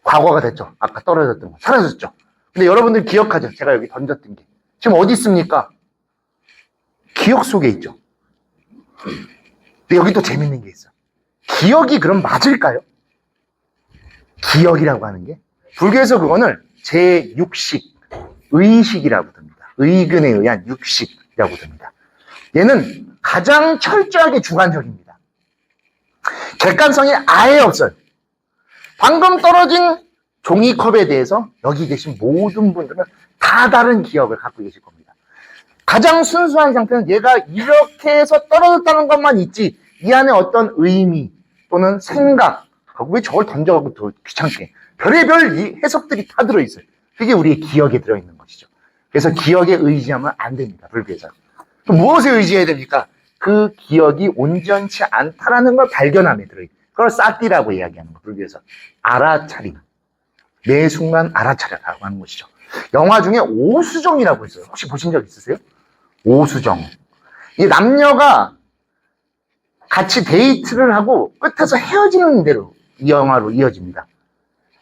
Speaker 1: 과거가 됐죠. 아까 떨어졌던 거 사라졌죠. 근데 여러분들 기억하죠? 제가 여기 던졌던 게 지금 어디 있습니까? 기억 속에 있죠. 근데 여기 또 재밌는 게 있어요. 기억이 그럼 맞을까요? 기억이라고 하는 게 불교에서 그거는 제6식 의식이라고 합니다. 의근에 의한 육식이라고 됩니다. 얘는 가장 철저하게 주관적입니다. 객관성이 아예 없어요. 방금 떨어진 종이컵에 대해서 여기 계신 모든 분들은 다 다른 기억을 갖고 계실 겁니다. 가장 순수한 상태는 얘가 이렇게 해서 떨어졌다는 것만 있지 이 안에 어떤 의미 또는 생각, 왜 저걸 던져가고 더 귀찮게 별의별 이 해석들이 다 들어있어요. 그게 우리의 기억에 들어있는 것이죠. 그래서 기억에 의지하면 안 됩니다. 불교에서. 그럼 무엇에 의지해야 됩니까? 그 기억이 온전치 않다라는 걸 발견함에 들어있어요. 그걸 사띠라고 이야기하는 거, 불교에서. 알아차림. 매 순간 알아차려라고 하는 것이죠. 영화 중에 오수정이라고 있어요. 혹시 보신 적 있으세요? 오수정. 이 남녀가 같이 데이트를 하고 끝에서 헤어지는 대로 이 영화로 이어집니다.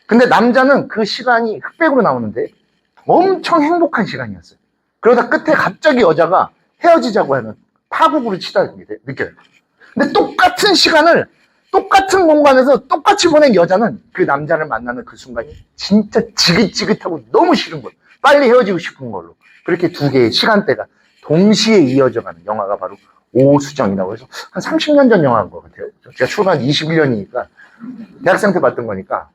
Speaker 1: 근데 남자는 그 시간이 흑백으로 나오는데 엄청 행복한 시간이었어요. 그러다 끝에 갑자기 여자가 헤어지자고 하는 파국으로 치닫게 느껴요. 근데 똑같은 시간을 똑같은 공간에서 똑같이 보낸 여자는 그 남자를 만나는 그 순간이 진짜 지긋지긋하고 너무 싫은 거예요. 빨리 헤어지고 싶은 걸로. 그렇게 두 개의 시간대가 동시에 이어져가는 영화가 바로 오수정이라고 해서 한 30년 전 영화인 것 같아요. 제가 출간 21년이니까 대학생 때 봤던 거니까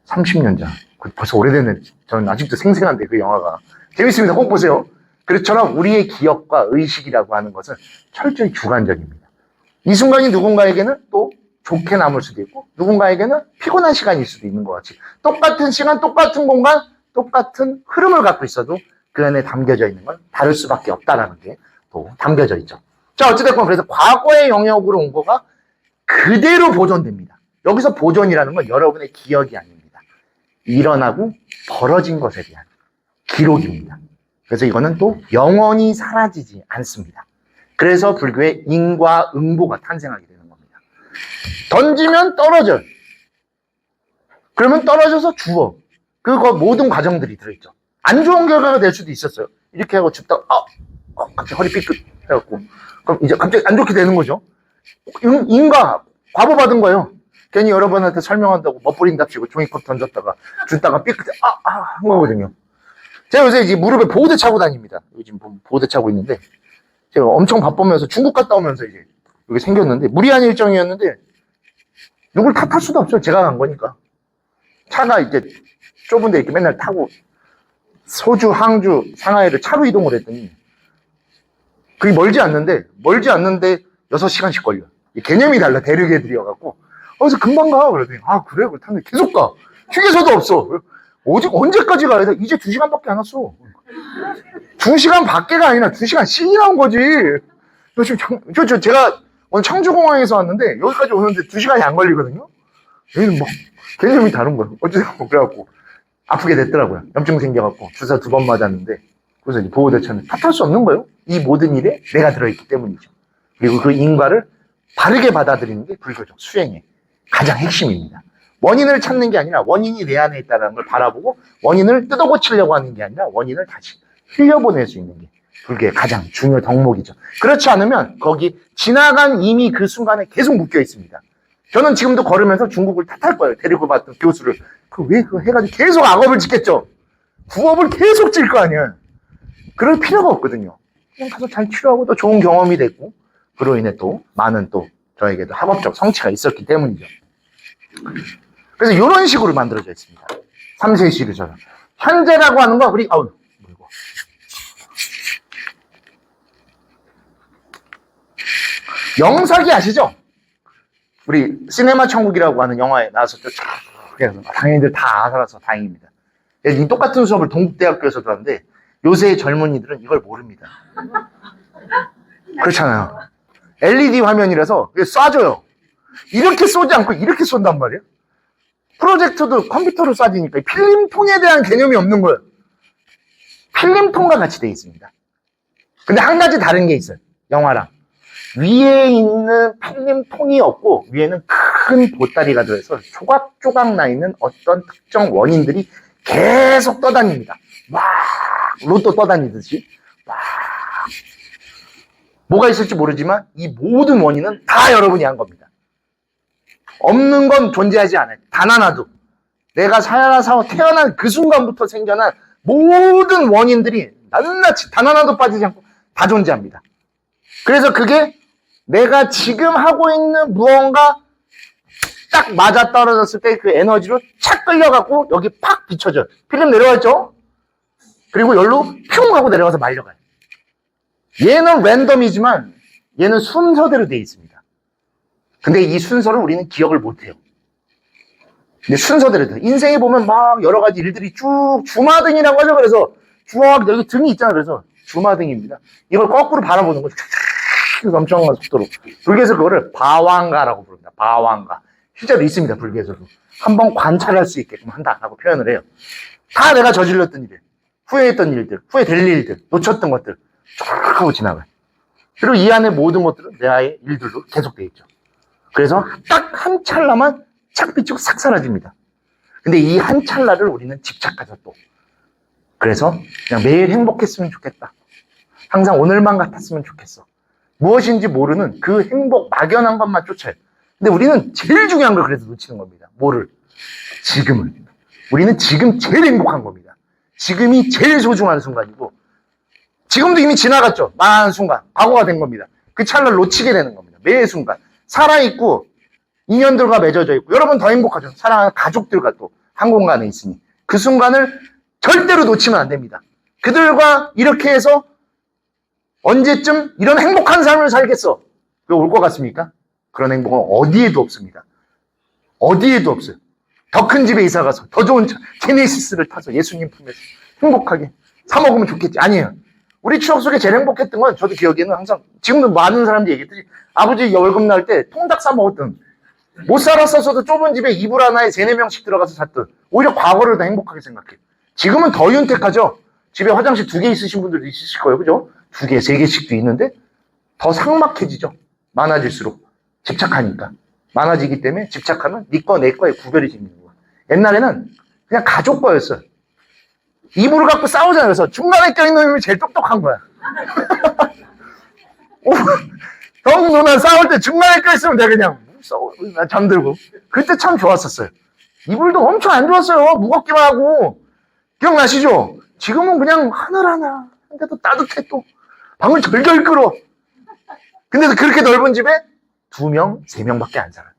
Speaker 1: 30년 전. 벌써 오래됐네. 저는 아직도 생생한데 그 영화가. 재밌습니다. 꼭 보세요. 그처럼 우리의 기억과 의식이라고 하는 것은 철저히 주관적입니다. 이 순간이 누군가에게는 또 좋게 남을 수도 있고 누군가에게는 피곤한 시간일 수도 있는 것 같이 똑같은 시간, 똑같은 공간, 똑같은 흐름을 갖고 있어도 그 안에 담겨져 있는 건 다를 수밖에 없다는 게 또 담겨져 있죠. 자, 어찌됐건 그래서 과거의 영역으로 온 거가 그대로 보존됩니다. 여기서 보존이라는 건 여러분의 기억이 아닙니다. 일어나고 벌어진 것에 대한 기록입니다. 그래서 이거는 또 영원히 사라지지 않습니다. 그래서 불교의 인과응보가 탄생하게 되는 겁니다. 던지면 떨어져. 그러면 떨어져서 주워. 그거 모든 과정들이 들어있죠. 안 좋은 결과가 될 수도 있었어요. 이렇게 하고 줍다가 갑자기 허리 삐끗 해갖고 그럼 이제 갑자기 안 좋게 되는 거죠. 인과 과보 받은 거예요. 괜히 여러분한테 설명한다고 멋부린답시고 종이컵 던졌다가 줬다가 삐끗 한 거거든요. 제가 요새 이제 무릎에 보호대 차고 다닙니다. 요즘 보호대 차고 있는데 제가 엄청 바쁘면서 중국 갔다 오면서 이제 여기 생겼는데 무리한 일정이었는데 누굴 탓할 수도 없죠. 제가 간 거니까. 차가 이제 좁은데 이렇게 맨날 타고 소주, 항주, 상하이를 차로 이동을 했더니 그게 멀지 않는데 6시간씩 걸려. 개념이 달라. 대륙애들이어갖고 그래서 금방 가. 그러더니 그래? 그렇다는데 계속 가. 휴게소도 없어. 언제까지 가야 돼? 이제 2시간밖에 안 왔어. 2시간 밖에가 아니라 2시간 씬이 나온 거지. 지금 제가 오늘 청주공항에서 왔는데 여기까지 오는데 2시간이 안 걸리거든요. 여기는 뭐 개념이 다른 거예요. 어쨌든 그래갖고 아프게 됐더라고요. 염증 생겨갖고 주사 2번 맞았는데 그래서 이제 보호대처는 탓할 수 없는 거예요. 이 모든 일에 내가 들어있기 때문이죠. 그리고 그 인과를 바르게 받아들이는 게 불교적 수행의 가장 핵심입니다. 원인을 찾는 게 아니라 원인이 내 안에 있다는 걸 바라보고 원인을 뜯어고치려고 하는 게 아니라 원인을 다시 흘려보낼 수 있는 게 불교의 가장 중요 덕목이죠. 그렇지 않으면 거기 지나간 이미 그 순간에 계속 묶여 있습니다. 저는 지금도 걸으면서 중국을 탓할 거예요. 데리고 봤던 교수를. 왜 그거 해가지고 계속 악업을 짓겠죠. 구업을 계속 질 거 아니야. 그럴 필요가 없거든요. 그냥 가서 잘 치료하고 또 좋은 경험이 됐고 그로 인해 또 많은 또 저에게도 학업적 성취가 있었기 때문이죠. 그래서 이런 식으로 만들어져 있습니다. 3세 시리즈처럼. 현재라고 하는 거 우리 영석이 아시죠? 우리 시네마 천국이라고 하는 영화에 나왔었죠. 그래서 당연히들 다 살아서 다행입니다. 이 똑같은 수업을 동국대학교에서도 하는데 요새의 젊은이들은 이걸 모릅니다. 그렇잖아요. LED 화면이라서 쏴줘요. 이렇게 쏘지 않고 이렇게 쏜단 말이에요. 프로젝터도 컴퓨터로 쏴지니까 필름통에 대한 개념이 없는 거예요. 필름통과 같이 되어 있습니다. 근데 한 가지 다른 게 있어요. 영화랑. 위에 있는 필름통이 없고 위에는 큰 보따리가 들어서 조각조각 나 있는 어떤 특정 원인들이 계속 떠다닙니다. 막 로또 떠다니듯이 막 뭐가 있을지 모르지만 이 모든 원인은 다 여러분이 한 겁니다. 없는 건 존재하지 않아요. 단 하나도. 내가 태어난 그 순간부터 생겨난 모든 원인들이 낱낱이 단 하나도 빠지지 않고 다 존재합니다. 그래서 그게 내가 지금 하고 있는 무언가 딱 맞아 떨어졌을 때 그 에너지로 착 끌려갖고 여기 팍 비춰져요. 필름 내려왔죠? 그리고 여기로 퓨 하고 내려가서 말려가요. 얘는 랜덤이지만 얘는 순서대로 되어 있습니다. 근데 이 순서를 우리는 기억을 못해요. 근데 순서대로 돼요. 인생에 보면 막 여러 가지 일들이 쭉 주마등이라고 하죠. 그래서 쭉 여기 등이 있잖아요. 그래서 주마등입니다. 이걸 거꾸로 바라보는 거죠. 엄청난 속도로. 불교에서 그거를 바왕가라고 부릅니다. 바왕가. 실제로 있습니다. 불교에서도. 한번 관찰할 수 있게끔 한다라고 표현을 해요. 다 내가 저질렀던 일, 후회했던 일들, 후회될 일들, 놓쳤던 것들 쫙 하고 지나가요. 그리고 이 안에 모든 것들은 내의 일들로 계속되어 있죠. 그래서 딱 한 찰나만 착 비추고 싹 사라집니다. 근데 이 한 찰나를 우리는 집착하죠 또. 그래서 그냥 매일 행복했으면 좋겠다. 항상 오늘만 같았으면 좋겠어. 무엇인지 모르는 그 행복, 막연한 것만 쫓아요. 근데 우리는 제일 중요한 걸 그래서 놓치는 겁니다. 뭐를? 지금을. 우리는 지금 제일 행복한 겁니다. 지금이 제일 소중한 순간이고 지금도 이미 지나갔죠. 많은 순간. 과거가 된 겁니다. 그 찰나를 놓치게 되는 겁니다. 매 순간. 살아있고 인연들과 맺어져 있고 여러분 더 행복하죠. 사랑하는 가족들과 또 한 공간에 있으니 그 순간을 절대로 놓치면 안 됩니다. 그들과 이렇게 해서 언제쯤 이런 행복한 삶을 살겠어? 그거 올 것 같습니까? 그런 행복은 어디에도 없습니다. 어디에도 없어요. 더 큰 집에 이사 가서 더 좋은 제네시스를 타서 예수님 품에서 행복하게 사 먹으면 좋겠지. 아니에요. 우리 추억 속에 제일 행복했던 건 저도 기억에는 항상 지금도 많은 사람들이 얘기했듯이 아버지 월급 날 때 통닭 사 먹었던 못 살았었어도 좁은 집에 이불 하나에 3-4명씩 들어가서 잤던 오히려 과거를 더 행복하게 생각해요. 지금은 더 윤택하죠. 집에 화장실 2개 있으신 분들도 있으실 거예요. 그죠? 2개, 3개씩도 있는데 더 삭막해지죠. 많아질수록. 집착하니까. 많아지기 때문에 집착하면 네 거, 내 거에 구별이 생기는 거야. 옛날에는 그냥 가족 거였어요. 이불을 갖고 싸우잖아요. 그래서 중간에 껴있는 놈이 제일 똑똑한 거야. 형 누나 싸울 때 중간에 껴있으면 내가 그냥 나 잠들고. 그때 참 좋았었어요. 이불도 엄청 안 좋았어요. 무겁기만 하고. 기억나시죠? 지금은 그냥 하늘 하나. 근데도 따뜻해 또. 방을 절절 끌어. 근데도 그렇게 넓은 집에 2명, 3명밖에 안 살아요.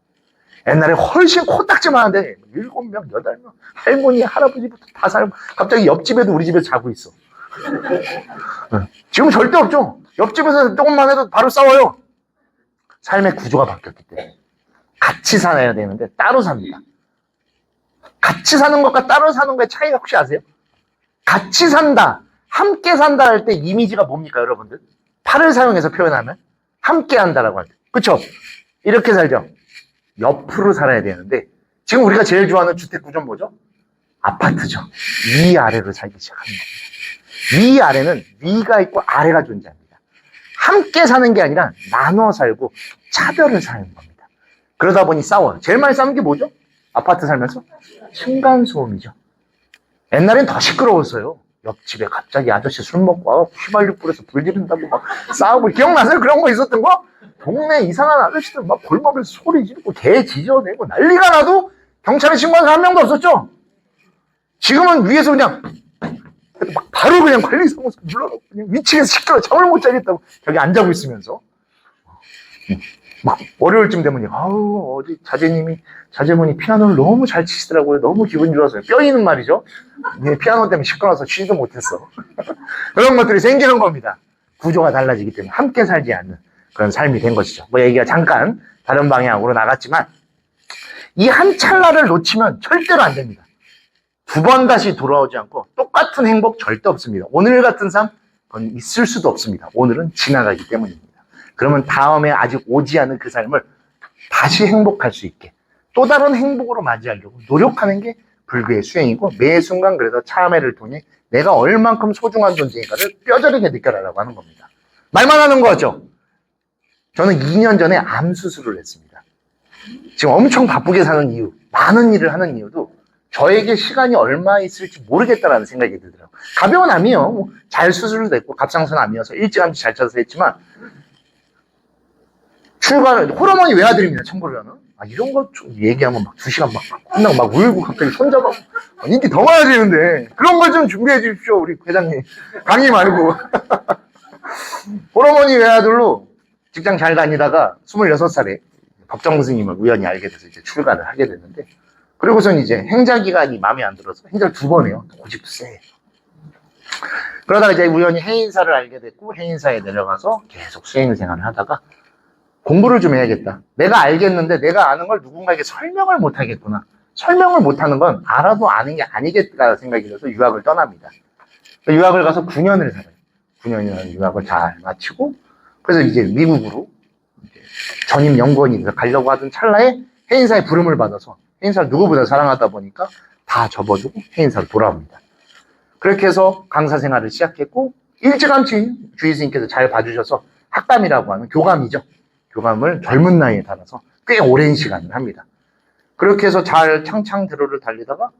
Speaker 1: 옛날에 훨씬 코딱지만 한데 7명, 8명, 할머니, 할아버지부터 다 살고 갑자기 옆집에도 우리 집에서 자고 있어. 지금 절대 없죠. 옆집에서 조금만 해도 바로 싸워요. 삶의 구조가 바뀌었기 때문에. 같이 살아야 되는데 따로 삽니다. 같이 사는 것과 따로 사는 거의 차이 혹시 아세요? 같이 산다, 함께 산다 할 때 이미지가 뭡니까 여러분들? 팔을 사용해서 표현하면 함께 한다라고 할 때. 그쵸? 이렇게 살죠. 옆으로 살아야 되는데 지금 우리가 제일 좋아하는 주택 구조는 뭐죠? 아파트죠. 위아래로 살기 시작하는 겁니다. 위아래는 위가 있고 아래가 존재합니다. 함께 사는 게 아니라 나눠 살고 차별을 사는 겁니다. 그러다 보니 싸워요. 제일 많이 싸우는 게 뭐죠? 아파트 살면서? 층간소음이죠. 옛날엔 더 시끄러웠어요. 옆집에 갑자기 아저씨 술 먹고 와서 휘발유 뿌려서 불 지른다고 막 싸우고 기억나세요? 그런 거 있었던 거? 동네 이상한 아저씨들 막 골목에서 소리 지르고 개 지져내고 난리가 나도 경찰에 신고한 사람 한 명도 없었죠? 지금은 위에서 그냥 막 바로 그냥 관리사무소 눌러놓고 그냥 미치겠어 시끄러워 잠을 못 자겠다고 저기 안 자고 있으면서 막 월요일쯤 되면 아우 어디 자제분이 피아노를 너무 잘 치시더라고요. 너무 기분 좋았어요. 뼈이는 말이죠. 피아노 때문에 시끄러워서 쉬지도 못했어. 그런 것들이 생기는 겁니다. 구조가 달라지기 때문에 함께 살지 않는 그런 삶이 된 것이죠. 뭐 얘기가 잠깐 다른 방향으로 나갔지만 이 한 찰나를 놓치면 절대로 안 됩니다. 2번 다시 돌아오지 않고 똑같은 행복 절대 없습니다. 오늘 같은 삶 그건 있을 수도 없습니다. 오늘은 지나가기 때문입니다. 그러면 다음에 아직 오지 않은 그 삶을 다시 행복할 수 있게 또 다른 행복으로 맞이하려고 노력하는 게 불교의 수행이고 매 순간 그래서 참회를 통해 내가 얼만큼 소중한 존재인가를 뼈저리게 느껴라라고 하는 겁니다. 말만 하는 거죠. 저는 2년 전에 암 수술을 했습니다. 지금 엄청 바쁘게 사는 이유, 많은 일을 하는 이유도 저에게 시간이 얼마 있을지 모르겠다라는 생각이 들더라고요. 가벼운 암이요. 뭐 잘 수술도 했고 갑상선 암이어서 일찌감치 잘 찾아서 했지만 호르몬이 외아들입니다. 참고로는 이런 거 좀 얘기하면 막 2시간 막 끝나고 막 울고 갑자기 손잡아고 인기 더 많아지는데 그런 걸 좀 준비해 주십시오, 우리 회장님. 강의 말고. 호르몬이 외아들로 직장 잘 다니다가 26살에 법정 스님을 우연히 알게 돼서 이제 출가를 하게 됐는데, 그리고선 이제 행자 기간이 마음에 안 들어서 행자를 2번 해요. 고집도 세. 그러다가 이제 우연히 해인사를 알게 됐고, 해인사에 내려가서 계속 수행 생활을 하다가 공부를 좀 해야겠다. 내가 알겠는데 내가 아는 걸 누군가에게 설명을 못 하겠구나. 설명을 못 하는 건 알아도 아는 게 아니겠다 생각이 들어서 유학을 떠납니다. 유학을 가서 9년을 살아요. 9년이라는 유학을 잘 마치고, 그래서 이제 미국으로 전임 연구원이 가려고 하던 찰나에 해인사의 부름을 받아서 해인사를 누구보다 사랑하다 보니까 다 접어두고 해인사로 돌아옵니다. 그렇게 해서 강사 생활을 시작했고, 일찌감치 주의 스님께서 잘 봐주셔서 학감이라고 하는 교감이죠. 교감을 젊은 나이에 달아서 꽤 오랜 시간을 합니다. 그렇게 해서 잘 창창대로를 달리다가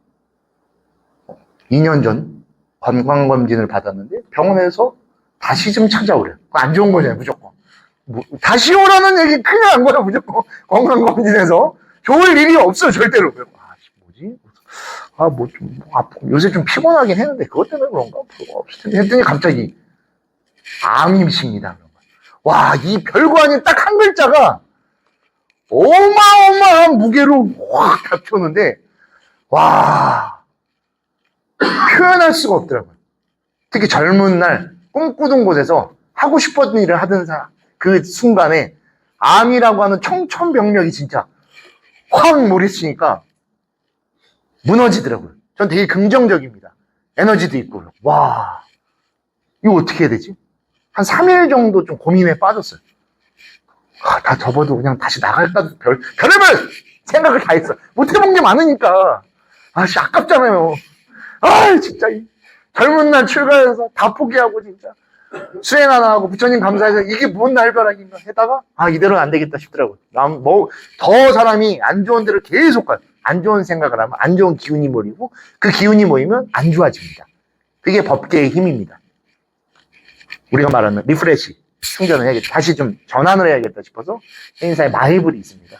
Speaker 1: 2년 전 건강검진을 받았는데 병원에서 다시 좀 찾아오래요. 안 좋은 거잖아요, 무조건. 다시 오라는 얘기 큰일 난 거야, 무조건. 건강검진에서. 좋을 일이 없어요, 절대로. 뭐지? 요새 좀 피곤하긴 했는데, 그것 때문에 그런가? 했더니 갑자기, 암이십니다. 와, 이 별거 아닌 딱 한 글자가 어마어마한 무게로 확 닥쳤는데, 와, 표현할 수가 없더라고요. 특히 젊은 날, 꿈꾸던 곳에서 하고 싶었던 일을 하던 그 순간에 암이라고 하는 청천벽력이 진짜 확 몰입치니까 무너지더라고요. 전 되게 긍정적입니다. 에너지도 있고. 와, 이거 어떻게 해야 되지? 한 3일 정도 좀 고민에 빠졌어요. 다 접어도 그냥 다시 나갈까? 별의별 생각을 다 했어. 못 해본 게 많으니까. 아깝잖아요. 진짜. 젊은 날 출가해서 다 포기하고 진짜. 수행 하나 하고 부처님 감사해서 이게 뭔 날벼락인가 하다가 이대로는 안 되겠다 싶더라고요. 더 사람이 안 좋은 데를 계속 가요. 안 좋은 생각을 하면 안 좋은 기운이 모이고 그 기운이 모이면 안 좋아집니다. 그게 법계의 힘입니다. 우리가 말하는 리프레시, 충전을 해야겠다. 다시 좀 전환을 해야겠다 싶어서 해인사에 마이불이 있습니다.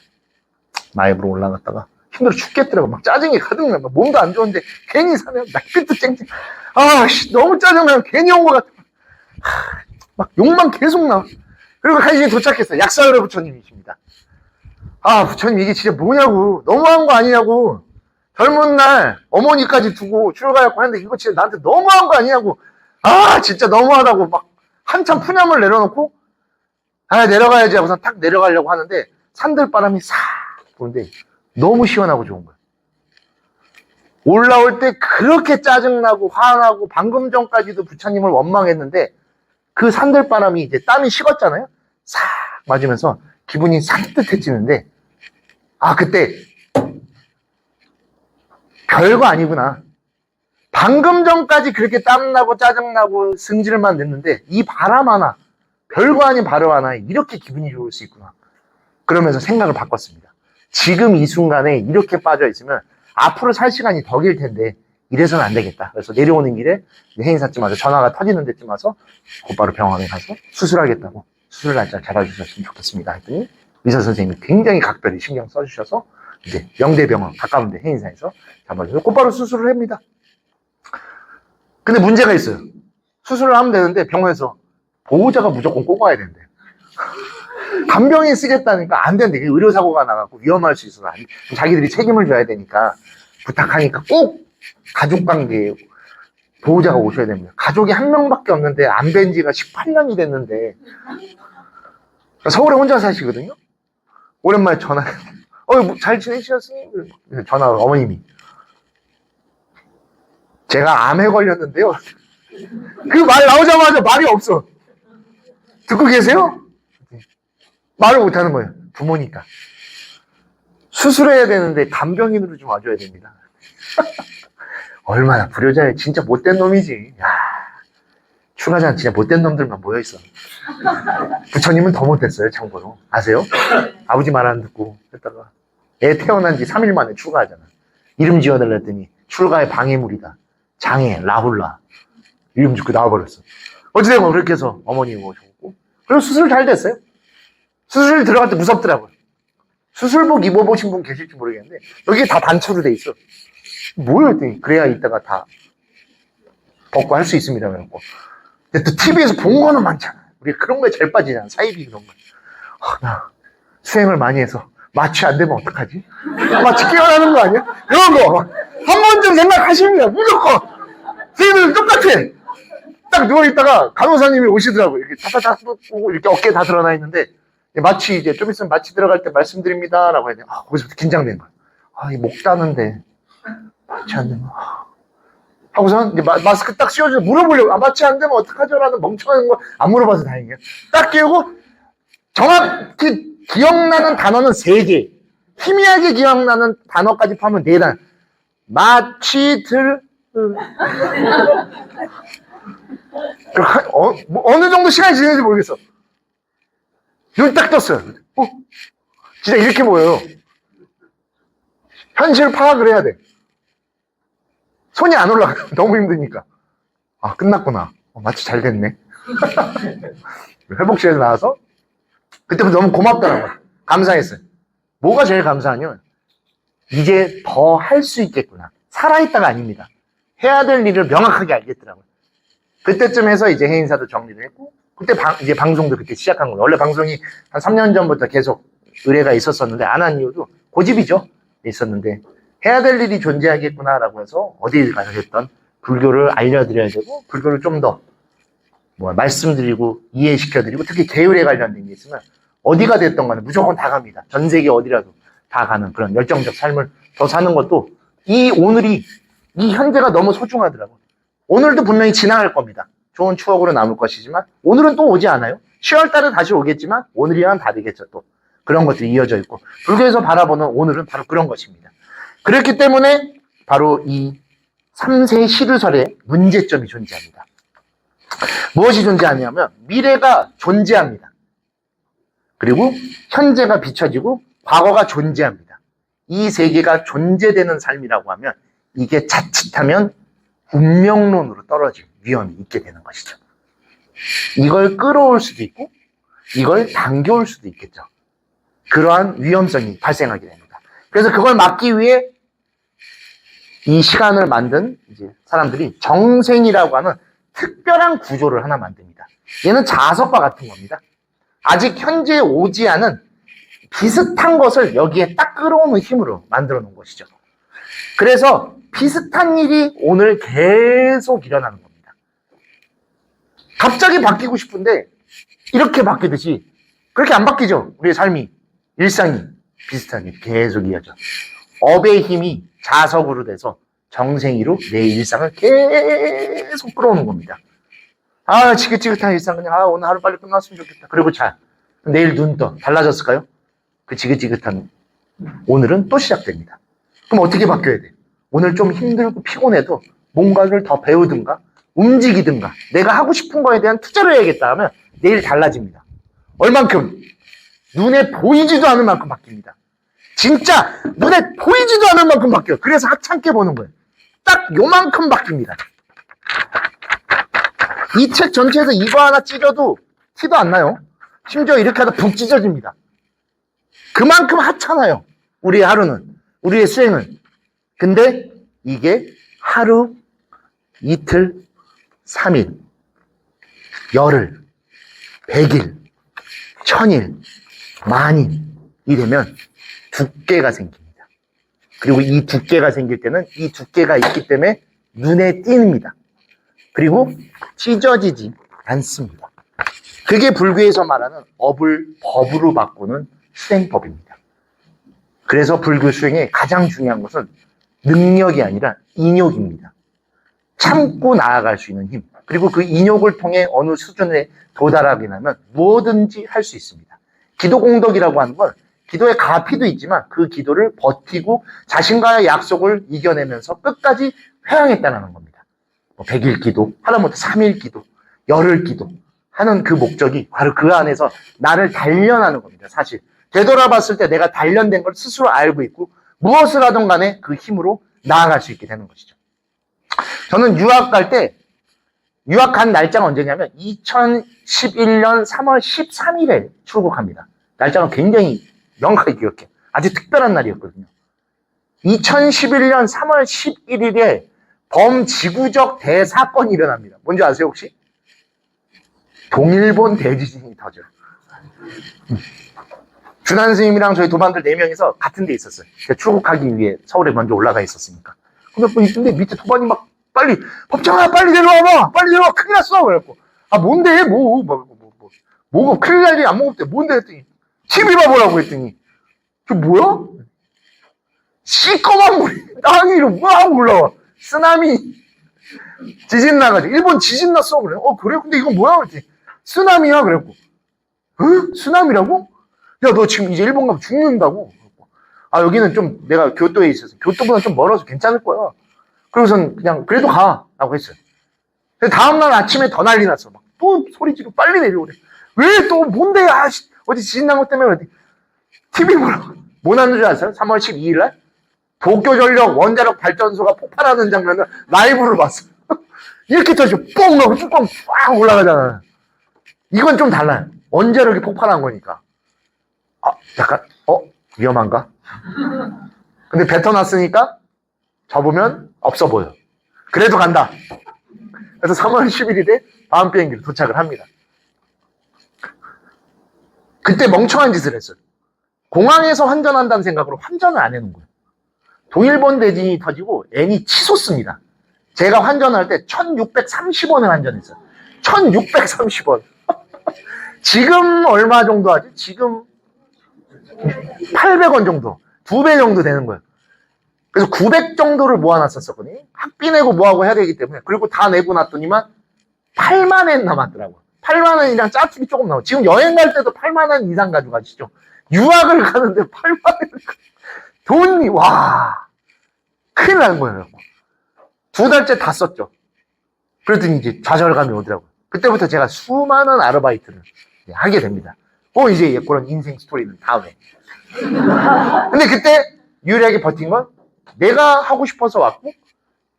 Speaker 1: 마이불로 올라갔다가 힘들어 죽겠더라고. 막 짜증이 가득 나. 몸도 안 좋은데 괜히 사면 낙빛도 쨍쨍. 너무 짜증나면 괜히 온 것 같아. 막 욕만 계속 나와. 그리고 간신히 도착했어요. 약사을의 부처님이십니다. 부처님 이게 진짜 뭐냐고. 너무한 거 아니냐고. 젊은 날 어머니까지 두고 출가했고 하는데 이거 진짜 나한테 너무한 거 아니냐고. 진짜 너무하다고 막 한참 푸념을 내려놓고 내려가야지 하고서 탁 내려가려고 하는데 산들바람이 싹 부는데 너무 시원하고 좋은 거예요. 올라올 때 그렇게 짜증나고 화나고 방금 전까지도 부처님을 원망했는데 그 산들바람이 이제 땀이 식었잖아요. 싹 맞으면서 기분이 산뜻해지는데 그때 별거 아니구나. 방금 전까지 그렇게 땀나고 짜증나고 승질만 냈는데 이 바람 하나, 별거 아닌 바람 하나에 이렇게 기분이 좋을 수 있구나. 그러면서 생각을 바꿨습니다. 지금 이 순간에 이렇게 빠져 있으면 앞으로 살 시간이 더 길 텐데 이래서는 안 되겠다. 그래서 내려오는 길에 해인사쯤 와서 전화가 터지는 데쯤 와서 곧바로 병원에 가서 수술하겠다고 수술 날짜 잡아주셨으면 좋겠습니다 했더니 의사 선생님이 굉장히 각별히 신경 써주셔서 이제 영대병원 가까운데 해인사에서 잡아줘서 곧바로 수술을 합니다. 근데 문제가 있어요. 수술을 하면 되는데 병원에서 보호자가 무조건 꼭 와야 된대. 간병인 쓰겠다니까 안 된대. 의료사고가 나갖고 위험할 수 있어서 자기들이 책임을 져야 되니까 부탁하니까 꼭 가족관계 보호자가 오셔야 됩니다. 가족이 한 명밖에 없는데 안 뵌 지가 18년이 됐는데 서울에 혼자 사시거든요. 오랜만에 전화 잘 지내셨으니? 전화 어머님이 제가 암에 걸렸는데요. 그 말 나오자마자 말이 없어. 듣고 계세요? 말을 못하는 거예요. 부모니까. 수술해야 되는데 간병인으로 좀 와줘야 됩니다. 얼마나 불효자예요. 진짜 못된 놈이지. 출가자는 진짜 못된 놈들만 모여있어. 부처님은 더 못됐어요, 참고로. 아세요? 아버지 말 안 듣고 했다가 애 태어난 지 3일 만에 출가하잖아. 이름 지어달라 했더니 출가의 방해물이다. 장애, 라훌라. 이름 짓고 나와버렸어. 어찌되건 그렇게 해서 어머니 모셨고. 그리고 수술 잘 됐어요. 수술 들어갈 때 무섭더라고요. 수술복 입어보신 분 계실지 모르겠는데 여기 다 단추로 돼 있어. 뭐예요? 그래야 이따가 다 벗고 할 수 있습니다. 그래갖고. 근데 또 TV에서 본 거는 많잖아. 우리가 그런 거에 잘 빠지잖아. 사이비 그런 거. 나 수행을 많이 해서 마취 안 되면 어떡하지? 마취 깨어나는 거 아니야? 이런 거. 한 번쯤 생각하십니다. 무조건. 선생님들 똑같아. 딱 누워있다가 간호사님이 오시더라고요. 이렇게 타타타 보고 이렇게 어깨 다 드러나 있는데 마취 이제 좀 있으면 마취 들어갈 때 말씀드립니다. 라고 해야 돼. 거기서부터 긴장된 거야. 이 목 따는데 마취 안 되면. 하고선 이제 마스크 딱 씌워줘서 물어보려고. 마취 안 되면 어떡하죠? 라는 멍청한 거 안 물어봐서 다행이에요. 딱 끼우고 정확히 기억나는 단어는 3개. 희미하게 기억나는 단어까지 포함하면 4단. 마취 들 어느 정도 시간이 지났는지 모르겠어. 눈 딱 떴어요. 진짜 이렇게 보여요. 현실 파악을 해야 돼. 손이 안 올라가요. 너무 힘드니까. 끝났구나. 마취 잘 됐네. 회복실에서 나와서 그때부터 너무 고맙더라고요. 감사했어요. 뭐가 제일 감사하냐면 이제 더 할 수 있겠구나. 살아있다가 아닙니다. 해야 될 일을 명확하게 알겠더라고요. 그때쯤 해서 이제 해인사도 정리를 했고 그때 이제 방송도 그때 시작한 거예요. 원래 방송이 한 3년 전부터 계속 의뢰가 있었었는데 안 한 이유도 고집이죠. 있었는데 해야 될 일이 존재하겠구나라고 해서 어디를 가서 했던 불교를 알려드려야 되고 불교를 좀 더 말씀드리고 이해시켜드리고 특히 계율에 관련된 게 있으면 어디가 됐던 간에 무조건 다 갑니다. 전 세계 어디라도 다 가는 그런 열정적 삶을 더 사는 것도 이 오늘이 이 현재가 너무 소중하더라고요. 오늘도 분명히 지나갈 겁니다. 좋은 추억으로 남을 것이지만 오늘은 또 오지 않아요. 10월 달에 다시 오겠지만 오늘이랑 다르겠죠. 또 그런 것들이 이어져 있고 불교에서 바라보는 오늘은 바로 그런 것입니다. 그렇기 때문에 바로 이 3세 시르설의 문제점이 존재합니다. 무엇이 존재하냐면 미래가 존재합니다. 그리고 현재가 비춰지고 과거가 존재합니다. 이 세계가 존재되는 삶이라고 하면 이게 자칫하면 운명론으로 떨어질 위험이 있게 되는 것이죠. 이걸 끌어올 수도 있고 이걸 당겨올 수도 있겠죠. 그러한 위험성이 발생하게 됩니다. 그래서 그걸 막기 위해 이 시간을 만든 이제 사람들이 정생이라고 하는 특별한 구조를 하나 만듭니다. 얘는 자석과 같은 겁니다. 아직 현재에 오지 않은 비슷한 것을 여기에 딱 끌어오는 힘으로 만들어 놓은 것이죠. 그래서 비슷한 일이 오늘 계속 일어나는 겁니다. 갑자기 바뀌고 싶은데 이렇게 바뀌듯이 그렇게 안 바뀌죠. 우리의 삶이, 일상이 비슷하게 계속 이어져. 업의 힘이 자석으로 돼서 정생이로 내 일상을 계속 끌어오는 겁니다. 지긋지긋한 일상 그냥 오늘 하루 빨리 끝났으면 좋겠다. 그리고 자, 내일 눈 떠. 달라졌을까요? 그 지긋지긋한 오늘은 또 시작됩니다. 그럼 어떻게 바뀌어야 돼? 오늘 좀 힘들고 피곤해도 뭔가를 더 배우든가 움직이든가 내가 하고 싶은 거에 대한 투자를 해야겠다 하면 내일 달라집니다. 얼만큼? 눈에 보이지도 않을 만큼 바뀝니다. 진짜 눈에 보이지도 않을 만큼 바뀌어요. 그래서 하찮게 보는 거예요. 딱 요만큼 바뀝니다. 이 책 전체에서 이거 하나 찢어도 티도 안 나요. 심지어 이렇게 하다 푹 찢어집니다. 그만큼 하찮아요. 우리의 하루는, 우리의 수행은. 근데 이게 하루, 이틀, 3일, 열흘, 100일, 1000일, 만일이 되면 두께가 생깁니다. 그리고 이 두께가 생길 때는 이 두께가 있기 때문에 눈에 띄입니다. 그리고 찢어지지 않습니다. 그게 불교에서 말하는 업을 법으로 바꾸는 수행법입니다. 그래서 불교 수행의 가장 중요한 것은 능력이 아니라 인욕입니다. 참고 나아갈 수 있는 힘. 그리고 그 인욕을 통해 어느 수준에 도달하게 되면 무엇든지 할 수 있습니다. 기도 공덕이라고 하는 건 기도의 가피도 있지만 그 기도를 버티고 자신과의 약속을 이겨내면서 끝까지 회항했다는 겁니다. 100일 기도, 하다못해 3일 기도, 열흘 기도 하는 그 목적이 바로 그 안에서 나를 단련하는 겁니다. 사실 되돌아봤을 때 내가 단련된 걸 스스로 알고 있고 무엇을 하든 간에 그 힘으로 나아갈 수 있게 되는 것이죠. 저는 유학 갈 때 유학 간 날짜가 언제냐면 2011년 3월 13일에 출국합니다. 날짜는 굉장히 명확하게 기억해. 아주 특별한 날이었거든요. 2011년 3월 11일에 범지구적 대사건이 일어납니다. 뭔지 아세요, 혹시? 동일본 대지진이 터져요. 준한 선생님이랑 저희 도반들 4명이서 같은 데 있었어요. 출국하기 위해 서울에 먼저 올라가 있었으니까. 근데 밑에 도반이 막 빨리, 법정아, 빨리 내려와봐! 빨리 내려와! 큰일 났어! 그래갖고, 아, 뭔데? 뭐가 큰일 날 일이 안 먹었대. 뭔데? 했더니, TV 봐보라고 했더니, 저 뭐야? 시꺼먼 물이 땅 위로 막 올라와. 쓰나미. 지진 나가지고. 일본 지진 났어. 그래. 그래? 근데 이건 뭐야? 그랬지. 쓰나미야. 그래갖고. 쓰나미라고? 야, 너 지금 이제 일본 가면 죽는다고. 아, 여기는 좀 내가 교토에 있어서. 교토보다 좀 멀어서 괜찮을 거야. 그러고선 그냥, 그래도 가. 라고 했어요. 근데 다음날 아침에 더 난리 났어. 막 또 소리 지르고 빨리 내려오래. 왜 또 뭔데? 아, 어디 지진 난 것 때문에 그래. TV 보라고. 뭐 났는 줄 아세요? 3월 12일 날? 도쿄전력 원자력 발전소가 폭발하는 장면을 라이브로 봤어요. 이렇게 터지고 뽕 하고 뚜껑 빡 올라가잖아요. 이건 좀 달라요. 원자력이 폭발한 거니까. 약간 위험한가? 근데 뱉어놨으니까 접으면 없어 보여. 그래도 간다. 그래서 3월 11일에 다음 비행기로 도착을 합니다. 그때 멍청한 짓을 했어요. 공항에서 환전한다는 생각으로 환전을 안 해놓은 거예요. 동일본 대진이 터지고 N이 치솟습니다. 제가 환전할 때 1630원을 환전했어요. 1630원. 지금 얼마 정도 하지? 지금 800원 정도. 2배 정도 되는 거예요. 그래서 900 정도를 모아놨었거든요. 학비 내고 뭐하고 해야 되기 때문에. 그리고 다 내고 났더니만 8만 원 남았더라고요. 8만 원이랑 짜투리 조금 나오고. 지금 여행 갈 때도 8만 원 이상 가져가시죠. 유학을 가는데 8만 원. 돈이, 와. 큰일 난 거예요. 2달째 다 썼죠. 그랬더니 이제 좌절감이 오더라고요. 그때부터 제가 수많은 아르바이트를 하게 됩니다. 이제 그런 인생 스토리는 다음에. 근데 그때 유일하게 버틴 건 내가 하고 싶어서 왔고,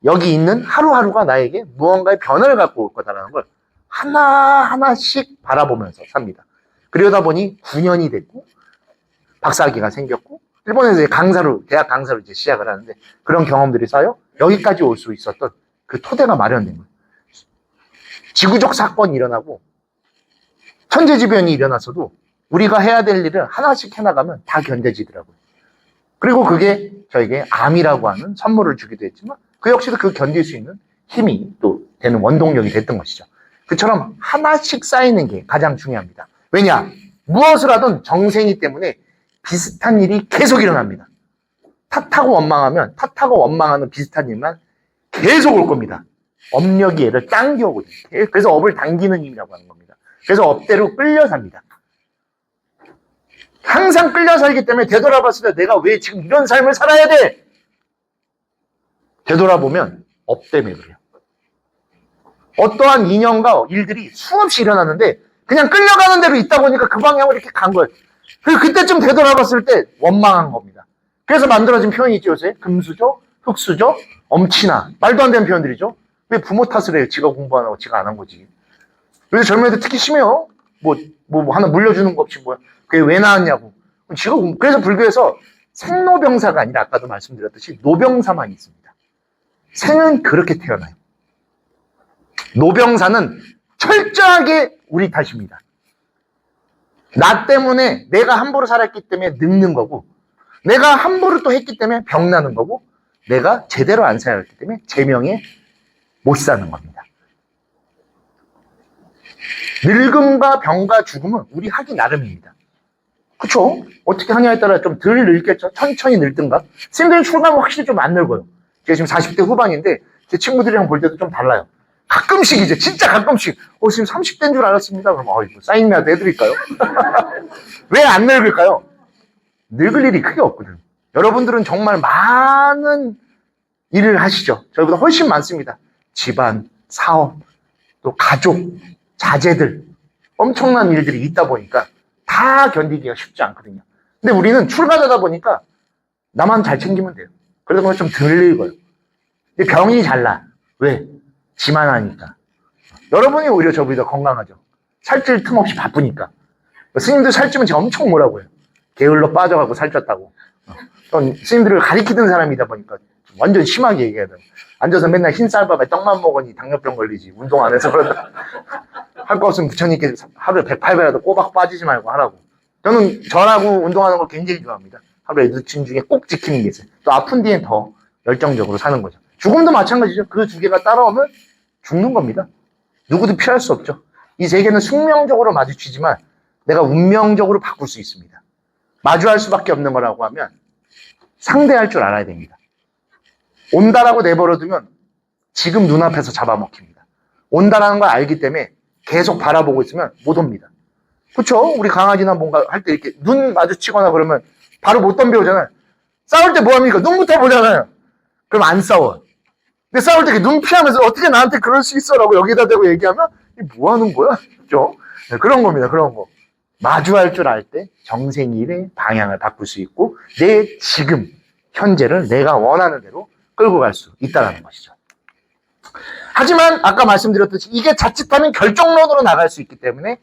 Speaker 1: 여기 있는 하루하루가 나에게 무언가의 변화를 갖고 올 거다라는 걸 하나하나씩 바라보면서 삽니다. 그러다 보니 9년이 됐고, 박사학위가 생겼고, 일본에서 대학 강사로 이제 시작을 하는데, 그런 경험들이 쌓여 여기까지 올 수 있었던 그 토대가 마련된 거예요. 지구적 사건이 일어나고, 천재지변이 일어났어도 우리가 해야 될 일을 하나씩 해나가면 다 견뎌지더라고요. 그리고 그게 저에게 암이라고 하는 선물을 주기도 했지만, 그 역시도 그 견딜 수 있는 힘이 또 되는 원동력이 됐던 것이죠. 그처럼 하나씩 쌓이는 게 가장 중요합니다. 왜냐? 무엇을 하든 정생이기 때문에 비슷한 일이 계속 일어납니다. 탓하고 원망하면 탓하고 원망하는 비슷한 일만 계속 올 겁니다. 업력이 얘를 당겨오거든요. 그래서 업을 당기는 힘이라고 하는 겁니다. 그래서 업대로 끌려 삽니다. 항상 끌려 살기 때문에 되돌아봤을 때 내가 왜 지금 이런 삶을 살아야 돼? 되돌아보면 업 때문에 그래요. 어떠한 인연과 일들이 수없이 일어났는데 그냥 끌려가는 대로 있다 보니까 그 방향으로 이렇게 간 거예요. 그리고 그때쯤 되돌아봤을 때 원망한 겁니다. 그래서 만들어진 표현이 있죠, 요새. 금수저, 흙수저, 엄친아. 말도 안 되는 표현들이죠. 왜 부모 탓을 해요? 지가 공부 안 하고 지가 안 한 거지. 요새 젊은 애들 특히 심해요. 하나 물려주는 거 없이 뭐야. 그게 왜 나왔냐고. 그래서 불교에서 생로병사가 아니라 아까도 말씀드렸듯이 노병사만 있습니다. 생은 그렇게 태어나요. 노병사는 철저하게 우리 탓입니다. 나 때문에 내가 함부로 살았기 때문에 늙는 거고, 내가 함부로 또 했기 때문에 병나는 거고, 내가 제대로 안 살았기 때문에 제명에 못 사는 겁니다. 늙음과 병과 죽음은 우리 하기 나름입니다. 그쵸? 어떻게 하냐에 따라 좀 덜 늙겠죠? 천천히 늙든가? 선생님들 출가하면 확실히 좀 안 늙어요. 제가 지금 40대 후반인데 제 친구들이랑 볼 때도 좀 달라요. 가끔씩 이제 진짜 가끔씩 지금 30대인 줄 알았습니다. 그럼 사인이라도 해드릴까요? 왜 안 늙을까요? 늙을 일이 크게 없거든. 여러분들은 정말 많은 일을 하시죠. 저희보다 훨씬 많습니다. 집안, 사업, 또 가족, 자제들 엄청난 일들이 있다 보니까 다 견디기가 쉽지 않거든요. 근데 우리는 출가자다 보니까 나만 잘 챙기면 돼요. 그러다 보면 좀 덜 늙어요. 근데 병이 잘 나. 왜? 지만 하니까. 여러분이 오히려 저보다 건강하죠. 살찔 틈 없이 바쁘니까. 스님들 살찌면 제가 엄청 뭐라고 해요. 게을러 빠져가고 살쪘다고. 전 스님들을 가리키던 사람이다 보니까 완전 심하게 얘기해야 돼요. 앉아서 맨날 흰쌀밥에 떡만 먹으니 당뇨병 걸리지. 운동 안 해서 그런다. 할 거 없으면 부처님께 하루에 108배라도 꼬박 빠지지 말고 하라고. 저는 절하고 운동하는 걸 굉장히 좋아합니다. 하루에 루틴 중에 꼭 지키는 게 있어요. 또 아픈 뒤엔 더 열정적으로 사는 거죠. 죽음도 마찬가지죠. 그 두 개가 따라오면 죽는 겁니다. 누구도 피할 수 없죠. 이 세계는 숙명적으로 마주치지만 내가 운명적으로 바꿀 수 있습니다. 마주할 수밖에 없는 거라고 하면 상대할 줄 알아야 됩니다. 온다라고 내버려두면 지금 눈앞에서 잡아먹힙니다. 온다라는 걸 알기 때문에 계속 바라보고 있으면 못 옵니다. 그렇죠? 우리 강아지나 뭔가 할 때 이렇게 눈 마주치거나 그러면 바로 못 덤벼오잖아요. 싸울 때 뭐합니까? 눈부터 보잖아요. 그럼 안 싸워. 근데 싸울 때 눈 피하면서 어떻게 나한테 그럴 수 있어라고 여기다 대고 얘기하면 뭐 하는 거야? 그렇죠? 네, 그런 겁니다. 그런 거. 마주할 줄 알 때 정생일의 방향을 바꿀 수 있고 내 지금 현재를 내가 원하는 대로 끌고 갈 수 있다는 것이죠. 하지만 아까 말씀드렸듯이 이게 자칫하면 결정론으로 나갈 수 있기 때문에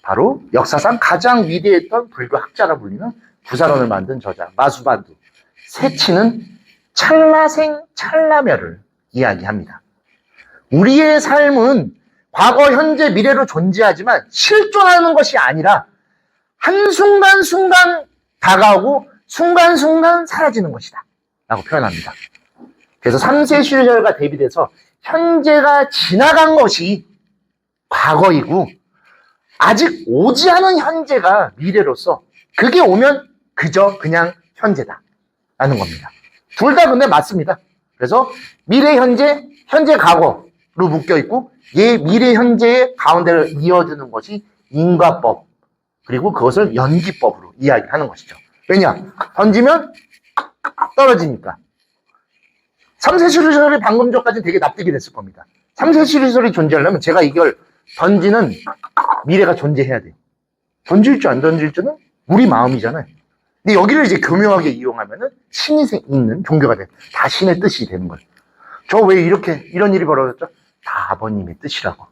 Speaker 1: 바로 역사상 가장 위대했던 불교 학자라 불리는 부사론을 만든 저자 마수반두 세치는 찰나생 찰나멸을 이야기합니다. 우리의 삶은 과거, 현재, 미래로 존재하지만 실존하는 것이 아니라 한순간순간 다가오고 순간순간 사라지는 것이다 라고 표현합니다. 그래서 3세 시절과 대비돼서 현재가 지나간 것이 과거이고 아직 오지 않은 현재가 미래로서 그게 오면 그저 그냥 현재다 라는 겁니다. 둘 다 근데 맞습니다. 그래서 미래 현재, 현재 과거로 묶여 있고 미래 현재의 가운데를 이어주는 것이 인과법 그리고 그것을 연기법으로 이야기하는 것이죠. 왜냐? 던지면 떨어지니까. 3세 시리설이 방금 전까지 되게 납득이 됐을 겁니다. 3세 시리설이 존재하려면 제가 이걸 던지는 미래가 존재해야 돼요. 던질지 안 던질지는 우리 마음이잖아요. 근데 여기를 이제 교묘하게 이용하면은 신이 있는 종교가 돼. 다 신의 뜻이 되는 거예요. 저 왜 이런 일이 벌어졌죠? 다 아버님의 뜻이라고.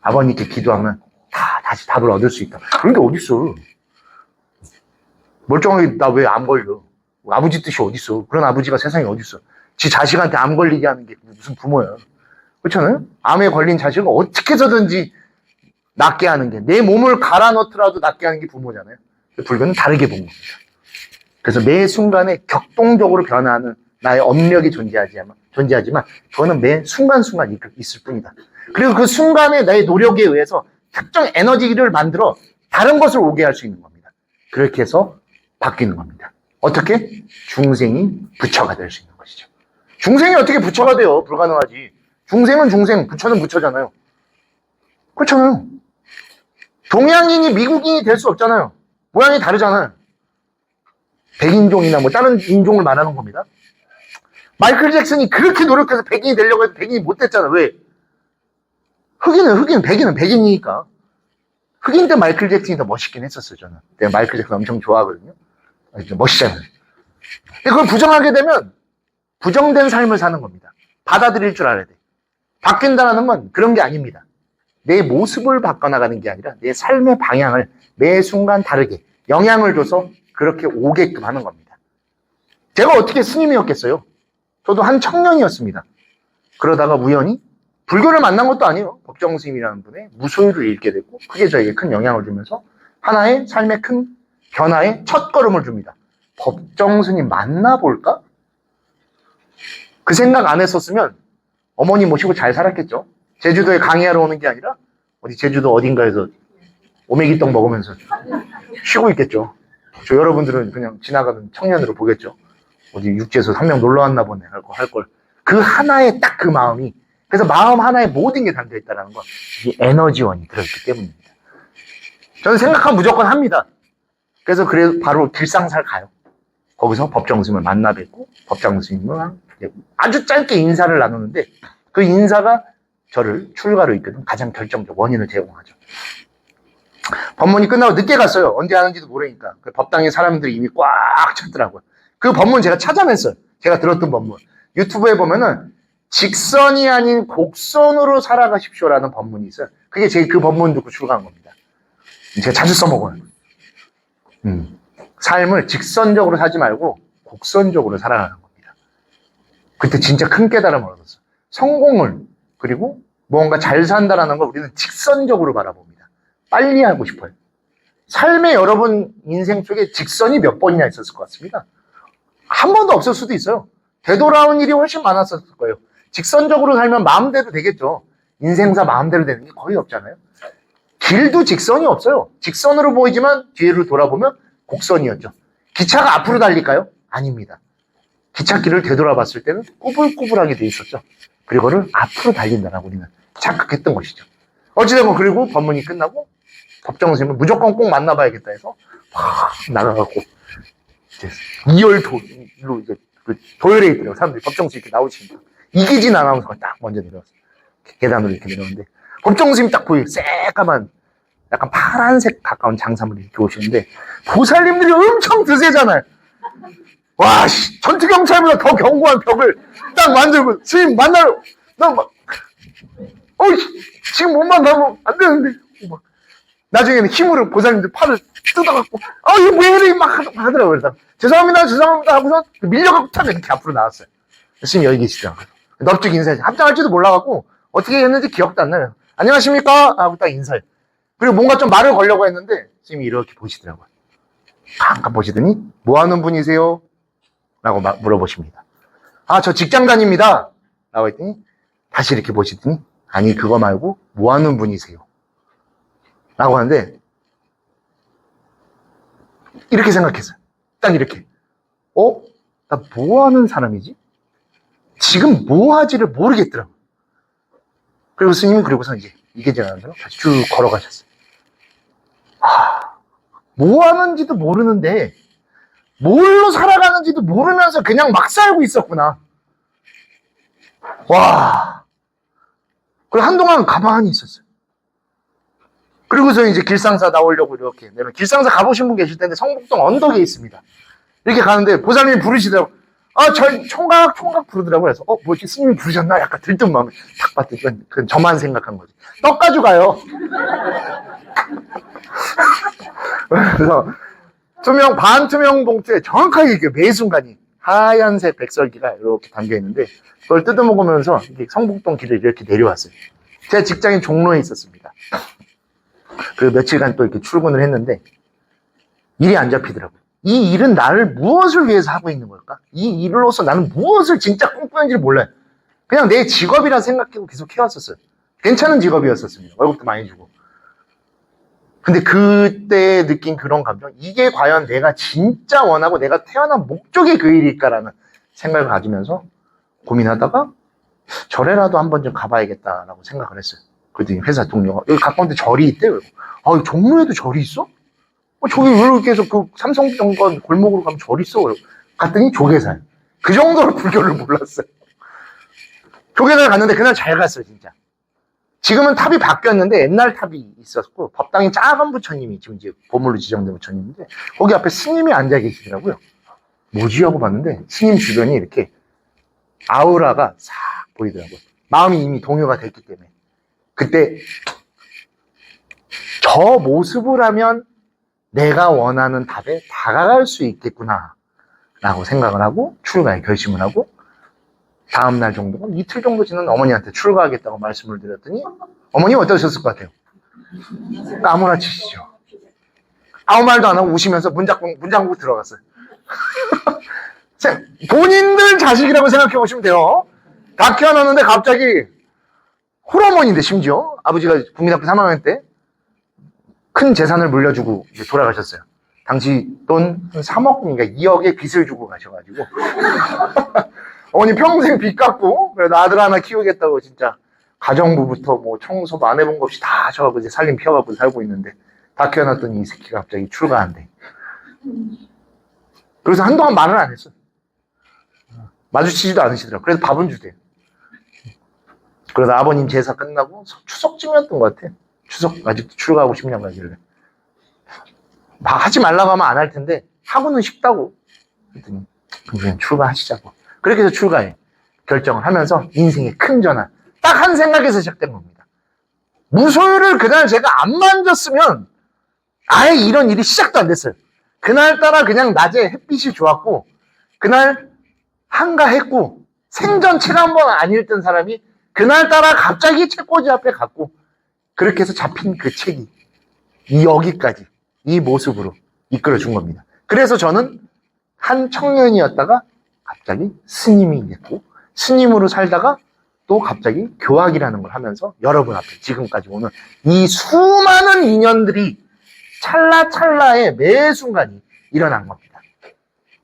Speaker 1: 아버님께 기도하면 다시 답을 얻을 수 있다. 그런 게 어딨어. 멀쩡하게 나 왜 암 걸려. 아버지 뜻이 어딨어. 그런 아버지가 세상에 어딨어. 지 자식한테 암 걸리게 하는 게 무슨 부모야. 그렇잖아요? 암에 걸린 자식을 어떻게 해서든지 낫게 하는 게, 내 몸을 갈아 넣더라도 낫게 하는 게 부모잖아요. 불교는 다르게 본 겁니다. 그래서 매 순간에 격동적으로 변화하는 나의 업력이 존재하지만 그거는 매 순간순간 있을 뿐이다. 그리고 그 순간에 나의 노력에 의해서 특정 에너지를 만들어 다른 것을 오게 할 수 있는 겁니다. 그렇게 해서 바뀌는 겁니다. 어떻게? 중생이 부처가 될 수 있는 것이죠. 중생이 어떻게 부처가 돼요? 불가능하지. 중생은 중생, 부처는 부처잖아요. 그렇잖아요. 동양인이 미국인이 될 수 없잖아요. 모양이 다르잖아요. 백인종이나 뭐 다른 인종을 말하는 겁니다. 마이클 잭슨이 그렇게 노력해서 백인이 되려고 해도 백인이 못 됐잖아. 왜? 백인은 백인이니까. 흑인 때 마이클 잭슨이 더 멋있긴 했었어요, 저는. 내가 마이클 잭슨 엄청 좋아하거든요. 멋있잖아요. 근데 그걸 부정하게 되면 부정된 삶을 사는 겁니다. 받아들일 줄 알아야 돼. 바뀐다는 건 그런 게 아닙니다. 내 모습을 바꿔나가는 게 아니라 내 삶의 방향을 매 순간 다르게 영향을 줘서 그렇게 오게끔 하는 겁니다. 제가 어떻게 스님이었겠어요? 저도 한 청년이었습니다. 그러다가 우연히 불교를 만난 것도 아니에요. 법정 스님이라는 분의 무소유를 읽게 됐고 그게 저에게 큰 영향을 주면서 하나의 삶의 큰 변화의 첫 걸음을 줍니다. 법정 스님 만나볼까? 그 생각 안 했었으면 어머니 모시고 잘 살았겠죠. 제주도에 강의하러 오는 게 아니라 어디 제주도 어딘가에서 오메기떡 먹으면서 쉬고 있겠죠. 저 여러분들은 그냥 지나가는 청년으로 보겠죠. 어디 육지에서 한 명 놀러 왔나 보네 할 걸. 그 하나의 딱 그 마음이, 그래서 마음 하나에 모든 게 담겨있다는 건 이 에너지원이 들어있기 때문입니다. 저는 생각하면 무조건 합니다. 그래서 바로 길상살 가요. 거기서 법정 스님을 만나 뵙고 법정 스님과 아주 짧게 인사를 나누는데 그 인사가 저를 출가로 이끄는 가장 결정적 원인을 제공하죠. 법문이 끝나고 늦게 갔어요. 언제 하는지도 모르니까. 그 법당에 사람들이 이미 꽉 찼더라고요. 그 법문 제가 찾아냈어요. 제가 들었던 법문. 유튜브에 보면은 직선이 아닌 곡선으로 살아가십시오라는 법문이 있어요. 그게 그 법문 듣고 출가한 겁니다. 제가 자주 써먹어요. 삶을 직선적으로 사지 말고 곡선적으로 살아가는 겁니다. 그때 진짜 큰 깨달음을 얻었어요. 성공을, 그리고 무언가 잘 산다라는 걸 우리는 직선적으로 바라봅니다. 빨리 하고 싶어요. 삶의 여러분 인생 속에 직선이 몇 번이나 있었을 것 같습니다. 한 번도 없을 수도 있어요. 되돌아온 일이 훨씬 많았을 거예요. 직선적으로 살면 마음대로 되겠죠. 인생사 마음대로 되는 게 거의 없잖아요. 길도 직선이 없어요. 직선으로 보이지만 뒤로 돌아보면 곡선이었죠. 기차가 앞으로 달릴까요? 아닙니다. 기찻길을 되돌아봤을 때는 꾸불꾸불하게 돼 있었죠. 그리고를 앞으로 달린다라고 우리는 착각했던 것이죠. 어찌되건 그리고 법문이 끝나고 법정 선생님을 무조건 꼭 만나봐야겠다 해서 막 나가갖고 이제 2열 이제 그 도열에 있더라고요. 사람들이 법정 선생님 이렇게 나오시니까 이기진 아나운서가 딱 먼저 내려왔어요. 계단으로 이렇게 내려오는데 법정 선생님 딱 보이고 새까만 약간 파란색 가까운 장사물이 이렇게 오시는데 보살님들이 엄청 드세잖아요. 와, 전투경찰보다 더 견고한 벽을 딱 만들고 스님 만나러 나 지금 못 만나면 안 되는데 막. 나중에는 힘으로 보살님들 팔을 뜯어갖고 이거 왜 이래 막 하더라고요. 그래서 죄송합니다 하고서 밀려갖고 탁 이렇게 앞으로 나왔어요. 스님 여기 계시더라고요. 넙죽 인사해. 합장할지도 몰라갖고 어떻게 했는지 기억도 안 나요. 안녕하십니까 하고 딱 인사해. 그리고 뭔가 좀 말을 걸려고 했는데 스님이 이렇게 보시더라고요. 잠깐 보시더니 뭐 하는 분이세요? 라고 물어보십니다. 저 직장 다닙니다. 라고 했더니 다시 이렇게 보시더니 아니 그거 말고 뭐 하는 분이세요? 라고 하는데 이렇게 생각했어요. 딱 이렇게 나 뭐 하는 사람이지? 지금 뭐 하지를 모르겠더라고. 그리고 스님은 그리고서 이제 이게 지나면서 다시 쭉 걸어가셨어요. 뭐 하는지도 모르는데 뭘로 살아가는지도 모르면서 그냥 막 살고 있었구나. 와. 그리고 한동안 가만히 있었어요. 그리고서 이제 길상사 나오려고 이렇게 내면 길상사 가보신 분 계실 텐데 성북동 언덕에 있습니다. 이렇게 가는데 보살님이 부르시더라고요. 저 총각 부르더라고요. 그래서 뭐지 스님이 부르셨나? 약간 들뜬 마음에 탁 봤더니 그건 저만 생각한 거지. 떡 가져가요. 그래서 반투명 봉투에 정확하게 매 순간이 하얀색 백설기가 이렇게 담겨 있는데 그걸 뜯어먹으면서 성북동 길을 이렇게 내려왔어요. 제 직장인 종로에 있었습니다. 그 며칠간 또 이렇게 출근을 했는데 일이 안 잡히더라고요. 이 일은 나를 무엇을 위해서 하고 있는 걸까? 이 일로서 나는 무엇을 진짜 꿈꾸는지 몰라요. 그냥 내 직업이라 생각하고 계속 해왔었어요. 괜찮은 직업이었었습니다. 월급도 많이 주고. 근데 그때 느낀 그런 감정, 이게 과연 내가 진짜 원하고 내가 태어난 목적이 그 일일까라는 생각을 가지면서 고민하다가 절에라도 한번 좀 가봐야겠다라고 생각을 했어요. 그랬더니 회사 동료가 여기 가까운데 절이 있대요. 종로에도 절이 있어? 저기 왜 이렇게 해서 그 삼성병원 골목으로 가면 절이 있어? 갔더니 조계사예요. 그 정도로 불교를 몰랐어요. 조계사를 갔는데 그날 잘 갔어요, 진짜. 지금은 탑이 바뀌었는데 옛날 탑이 있었고 법당에 작은 부처님이 지금 이제 보물로 지정된 부처님인데 거기 앞에 스님이 앉아 계시더라고요. 뭐지 하고 봤는데 스님 주변이 이렇게 아우라가 싹 보이더라고요. 마음이 이미 동요가 됐기 때문에 그때 저 모습을 하면 내가 원하는 답에 다가갈 수 있겠구나 라고 생각을 하고 출가에 결심을 하고 다음날 정도, 이틀 정도 지난 어머니한테 출가하겠다고 말씀을 드렸더니 어머니 어떠셨을 것 같아요? 까무라치시죠. 아무 말도 안 하고 우시면서 문 잠그고 들어갔어요. 본인들 자식이라고 생각해 보시면 돼요. 다 키워놨는데 갑자기 홀어머니인데 심지어 아버지가 국민학교 3학년 때 큰 재산을 물려주고 이제 돌아가셨어요. 당시 돈 3억인가 2억의 빚을 주고 가셔가지고 어머니 평생 빚 갚고 그래도 아들 하나 키우겠다고 진짜 가정부부터 뭐 청소도 안 해본 거 없이 다 하셔가지고 이제 살림 피워가지고 살고 있는데 다 키워놨더니 이 새끼가 갑자기 출가한대. 그래서 한동안 말을 안 했어요. 마주치지도 않으시더라고요. 그래서 밥은 주대요. 그래서 아버님 제사 끝나고 추석쯤이었던 것 같아요. 추석 아직도 출가하고 싶냐고 하길래 하지 말라고 하면 안 할 텐데 하고는 싶다고 그랬더니 그냥 출가하시자고. 그렇게 해서 출가해 결정을 하면서 인생의 큰 전환 딱 한 생각에서 시작된 겁니다. 무소유를 그날 제가 안 만졌으면 아예 이런 일이 시작도 안 됐어요. 그날따라 그냥 낮에 햇빛이 좋았고 그날 한가했고 생전 책 한 번 안 읽던 사람이 그날따라 갑자기 책꽂이 앞에 갔고 그렇게 해서 잡힌 그 책이 여기까지 이 모습으로 이끌어준 겁니다. 그래서 저는 한 청년이었다가 갑자기 스님이 됐고 스님으로 살다가 또 갑자기 교학이라는 걸 하면서 여러분 앞에 지금까지 오는 이 수많은 인연들이 찰나찰나의 매 순간이 일어난 겁니다.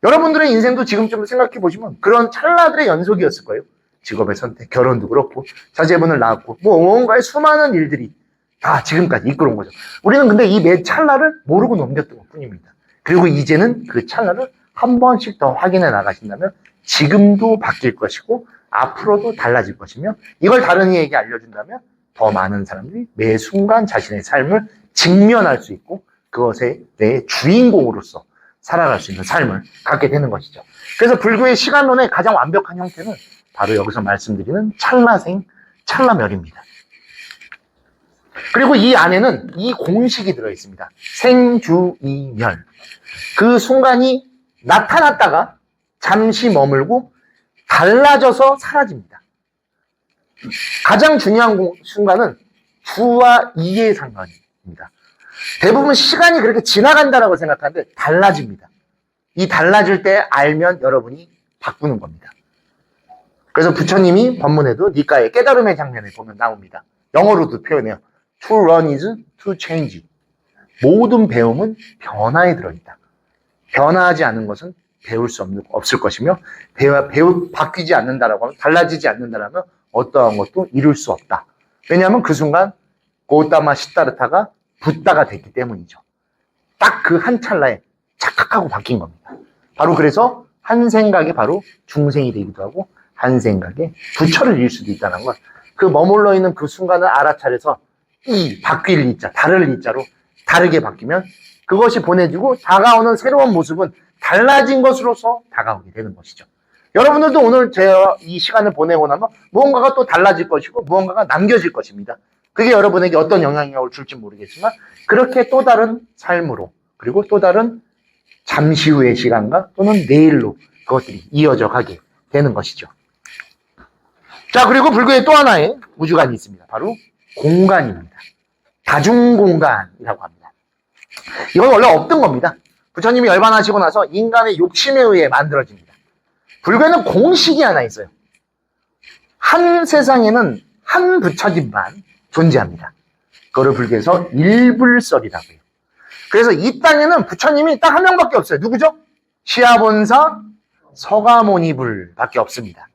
Speaker 1: 여러분들의 인생도 지금 좀 생각해 보시면 그런 찰나들의 연속이었을 거예요. 직업의 선택, 결혼도 그렇고 자제분을 낳았고 뭐 뭔가의 수많은 일들이 다 지금까지 이끌어온 거죠. 우리는 근데 이 매 찰나를 모르고 넘겼던 것 뿐입니다. 그리고 이제는 그 찰나를 한 번씩 더 확인해 나가신다면 지금도 바뀔 것이고 앞으로도 달라질 것이며 이걸 다른 이에게 알려준다면 더 많은 사람들이 매 순간 자신의 삶을 직면할 수 있고 그것의 내 주인공으로서 살아갈 수 있는 삶을 갖게 되는 것이죠. 그래서 불교의 시간론의 가장 완벽한 형태는 바로 여기서 말씀드리는 찰나생, 찰나멸입니다. 그리고 이 안에는 이 공식이 들어있습니다. 생주이멸. 그 순간이 나타났다가 잠시 머물고 달라져서 사라집니다. 가장 중요한 순간은 주와 이의 상관입니다. 대부분 시간이 그렇게 지나간다라고 생각하는데 달라집니다. 이 달라질 때 알면 여러분이 바꾸는 겁니다. 그래서 부처님이 법문에도 니까의 깨달음의 장면에 보면 나옵니다. 영어로도 표현해요. To learn is to change. 모든 배움은 변화에 들어있다. 변화하지 않는 것은 배울 수 없을 것이며 바뀌지 않는다라고 하면 달라지지 않는다라면 어떠한 것도 이룰 수 없다. 왜냐하면 그 순간 고타마 시타르타가 붓다가 됐기 때문이죠. 딱 그 한 찰나에 착각하고 바뀐 겁니다. 바로 그래서 한 생각에 바로 중생이 되기도 하고 한 생각에 부처를 잃을 수도 있다는 것. 그 머물러 있는 그 순간을 알아차려서 바뀔 이자, 다를 이자로 다르게 바뀌면 그것이 보내주고 다가오는 새로운 모습은 달라진 것으로서 다가오게 되는 것이죠. 여러분들도 오늘 제가 이 시간을 보내고 나면 무언가가 또 달라질 것이고 무언가가 남겨질 것입니다. 그게 여러분에게 어떤 영향력을 줄지 모르겠지만 그렇게 또 다른 삶으로 그리고 또 다른 잠시 후의 시간과 또는 내일로 그것들이 이어져 가게 되는 것이죠. 자, 그리고 불교에 또 하나의 우주관이 있습니다. 바로 공간입니다. 다중공간이라고 합니다. 이건 원래 없던 겁니다. 부처님이 열반하시고 나서 인간의 욕심에 의해 만들어집니다. 불교에는 공식이 하나 있어요. 한 세상에는 한 부처님만 존재합니다. 그거를 불교에서 일불설이라고 해요. 그래서 이 땅에는 부처님이 딱 한 명밖에 없어요. 누구죠? 시아본사 서가모니불밖에 없습니다.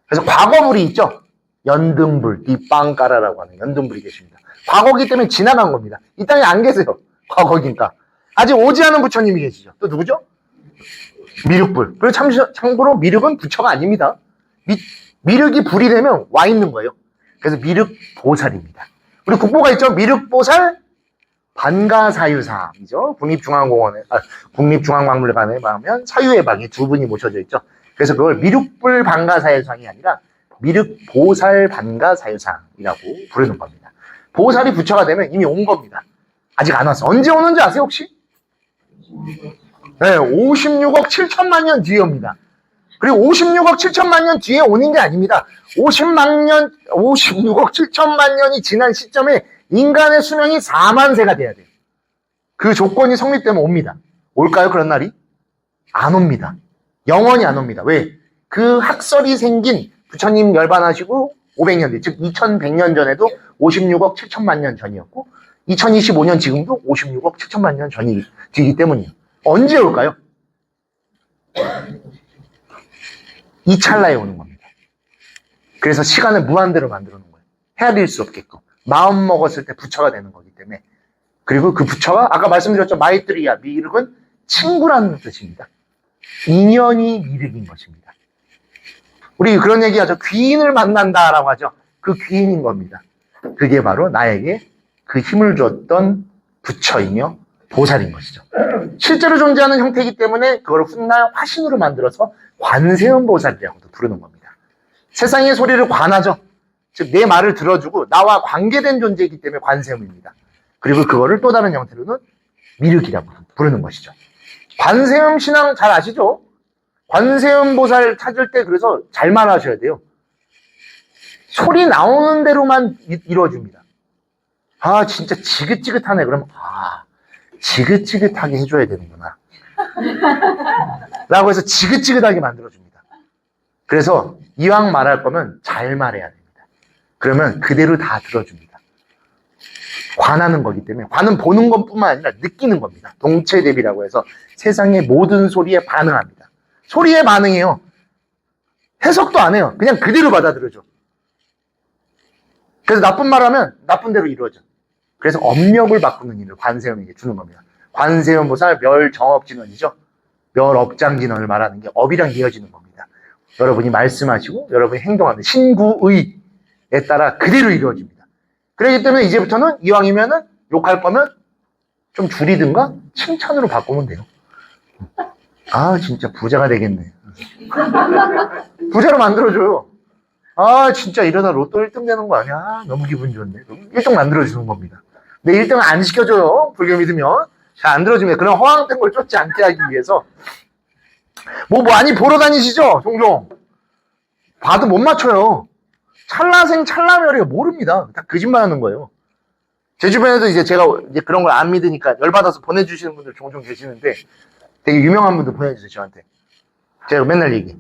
Speaker 1: 그래서 과거불이 있죠. 연등불, 뒷방가라라고 하는 연등불이 계십니다. 과거기 때문에 지나간 겁니다. 이 땅에 안 계세요. 과거니까. 아직 오지 않은 부처님이 계시죠. 또 누구죠? 미륵불. 그리고 참고로 미륵은 부처가 아닙니다. 미륵이 불이 되면 와 있는 거예요. 그래서 미륵보살입니다. 우리 국보가 있죠. 미륵보살 반가사유사이죠. 국립중앙박물관에 가면 사유의 방에 두 분이 모셔져 있죠. 그래서 그걸 미륵불 반가사유상이 아니라 미륵보살 반가사유상이라고 부르는 겁니다. 보살이 부처가 되면 이미 온 겁니다. 아직 안 왔어. 언제 오는지 아세요 혹시? 네, 56억 7천만 년 뒤에 옵니다. 그리고 56억 7천만 년 뒤에 오는 게 아닙니다. 56억 7천만 년이 지난 시점에 인간의 수명이 4만 세가 돼야 돼요. 그 조건이 성립되면 옵니다. 올까요, 그런 날이? 안 옵니다. 영원히 안 옵니다. 왜? 그 학설이 생긴 부처님 열반하시고 500년 뒤, 즉 2100년 전에도 56억 7천만 년 전이었고 2025년 지금도 56억 7천만 년 전이 뒤이기 때문이에요. 언제 올까요? 이 찰나에 오는 겁니다. 그래서 시간을 무한대로 만들어 놓은 거예요. 헤아릴 수 없게끔. 마음 먹었을 때 부처가 되는 거기 때문에. 그리고 그 부처가 아까 말씀드렸죠. 마이트리야, 미륵은 친구라는 뜻입니다. 인연이 미륵인 것입니다. 우리 그런 얘기하죠. 귀인을 만난다라고 하죠. 그 귀인인 겁니다. 그게 바로 나에게 그 힘을 줬던 부처이며 보살인 것이죠. 실제로 존재하는 형태이기 때문에 그걸 훗날 화신으로 만들어서 관세음보살이라고도 부르는 겁니다. 세상의 소리를 관하죠. 즉 내 말을 들어주고 나와 관계된 존재이기 때문에 관세음입니다. 그리고 그거를 또 다른 형태로는 미륵이라고 부르는 것이죠. 관세음 신앙 잘 아시죠? 관세음 보살 찾을 때 그래서 잘 말하셔야 돼요. 소리 나오는 대로만 이루어집니다. 아, 진짜 지긋지긋하네. 그러면, 아, 지긋지긋하게 해줘야 되는구나. 라고 해서 지긋지긋하게 만들어줍니다. 그래서 이왕 말할 거면 잘 말해야 됩니다. 그러면 그대로 다 들어줍니다. 관하는 거기 때문에, 관은 보는 것뿐만 아니라 느끼는 겁니다. 동체대비라고 해서 세상의 모든 소리에 반응합니다. 소리에 반응해요. 해석도 안 해요. 그냥 그대로 받아들여줘. 그래서 나쁜 말 하면 나쁜 대로 이루어져. 그래서 업력을 바꾸는 일을 관세음에게 주는 겁니다. 관세음 보살 멸정업진언이죠. 멸업장진언을 말하는 게 업이랑 이어지는 겁니다. 여러분이 말씀하시고 여러분이 행동하는 신구의에 따라 그대로 이루어집니다. 그렇기 때문에 이제부터는 이왕이면은 욕할 거면 좀 줄이든가 칭찬으로 바꾸면 돼요. 아, 진짜 부자가 되겠네. 부자로 만들어줘요. 아, 진짜 이러다 로또 1등 되는 거 아니야? 아, 너무 기분 좋네. 1등 만들어주는 겁니다. 근데 1등은 안 시켜줘요. 불교 믿으면. 잘 안 들어줍니다. 그런 허황된 걸 쫓지 않게 하기 위해서. 뭐 많이 보러 다니시죠? 종종. 봐도 못 맞춰요. 찰나생 찰나멸이가 모릅니다. 다 거짓말 하는 거예요. 제 주변에도 이제 제가 이제 그런 걸 안 믿으니까 열받아서 보내주시는 분들 종종 계시는데 되게 유명한 분들 보내주세요, 저한테. 제가 맨날 얘기해.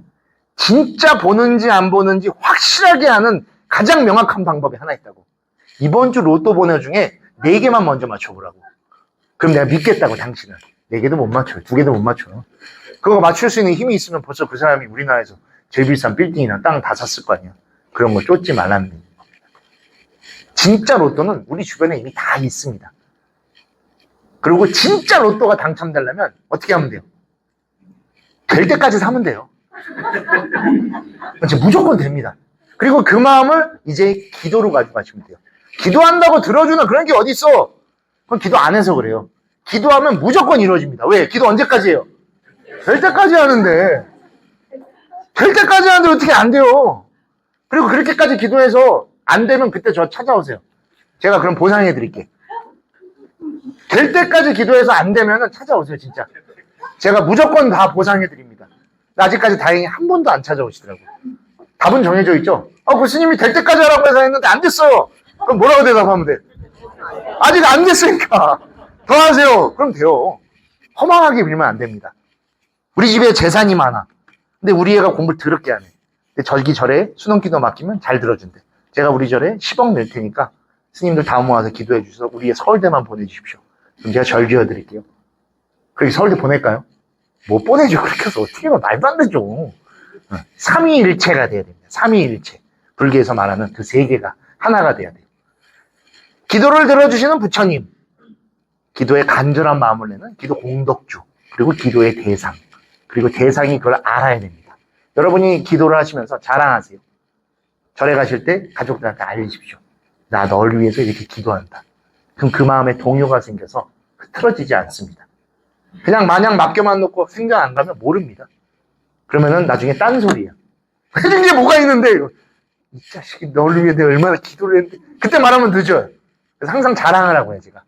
Speaker 1: 진짜 보는지 안 보는지 확실하게 아는 가장 명확한 방법이 하나 있다고. 이번 주 로또 번호 중에 4개만 먼저 맞춰보라고. 그럼 내가 믿겠다고, 당신은. 4개도 못 맞춰요. 2개도 못 맞춰요. 그거 맞출 수 있는 힘이 있으면 벌써 그 사람이 우리나라에서 제일 비싼 빌딩이나 땅 다 샀을 거 아니야. 그런 거 쫓지 말라는 겁니다. 진짜 로또는 우리 주변에 이미 다 있습니다. 그리고 진짜 로또가 당첨되려면 어떻게 하면 돼요? 될 때까지 사면 돼요. 무조건 됩니다. 그리고 그 마음을 이제 기도로 가져가시면 돼요. 기도한다고 들어주는 그런 게 어디 있어? 그건 기도 안 해서 그래요. 기도하면 무조건 이루어집니다. 왜? 기도 언제까지 해요? 될 때까지 하는데. 될 때까지 하는데 어떻게 안 돼요? 그리고 그렇게까지 기도해서 안 되면 그때 저 찾아오세요. 제가 그럼 보상해 드릴게. 될 때까지 기도해서 안 되면 찾아오세요, 진짜. 제가 무조건 다 보상해 드립니다. 아직까지 다행히 한 번도 안 찾아오시더라고요. 답은 정해져 있죠? 그 스님이 될 때까지 하라고 해서 했는데 안 됐어요. 그럼 뭐라고 대답하면 돼? 아직 안 됐으니까 더 하세요. 그럼 돼요. 허망하게 빌면 안 됩니다. 우리 집에 재산이 많아. 근데 우리 애가 공부를 더럽게 하네. 근데 절기절에 수능기도 맡기면 잘 들어준대. 제가 우리 절에 10억 낼 테니까 스님들 다 모아서 기도해 주셔서 우리 애 서울대만 보내주십시오. 그럼 제가 절 지어드릴게요. 그렇게 서울대 보낼까요? 못 보내죠. 그렇게 해서 어떻게 하면 말도 안 되죠. 삼위일체가 돼야 됩니다. 삼위일체. 불교에서 말하는 그 세 개가 하나가 돼야 돼요. 기도를 들어주시는 부처님. 기도에 간절한 마음을 내는 기도 공덕주. 그리고 기도의 대상. 그리고 대상이 그걸 알아야 됩니다. 여러분이 기도를 하시면서 자랑하세요. 절에 가실 때 가족들한테 알리십시오. 나 널 위해서 이렇게 기도한다. 그럼 그 마음에 동요가 생겨서 흐트러지지 않습니다. 그냥 마냥 맡겨만 놓고 생전 안 가면 모릅니다. 그러면은 나중에 딴소리예요. 해준 게 뭐가 있는데 이 자식이 너를 위해 내가 얼마나 기도를 했는데 그때 말하면 늦어요. 그래서 항상 자랑하라고 해요, 제가.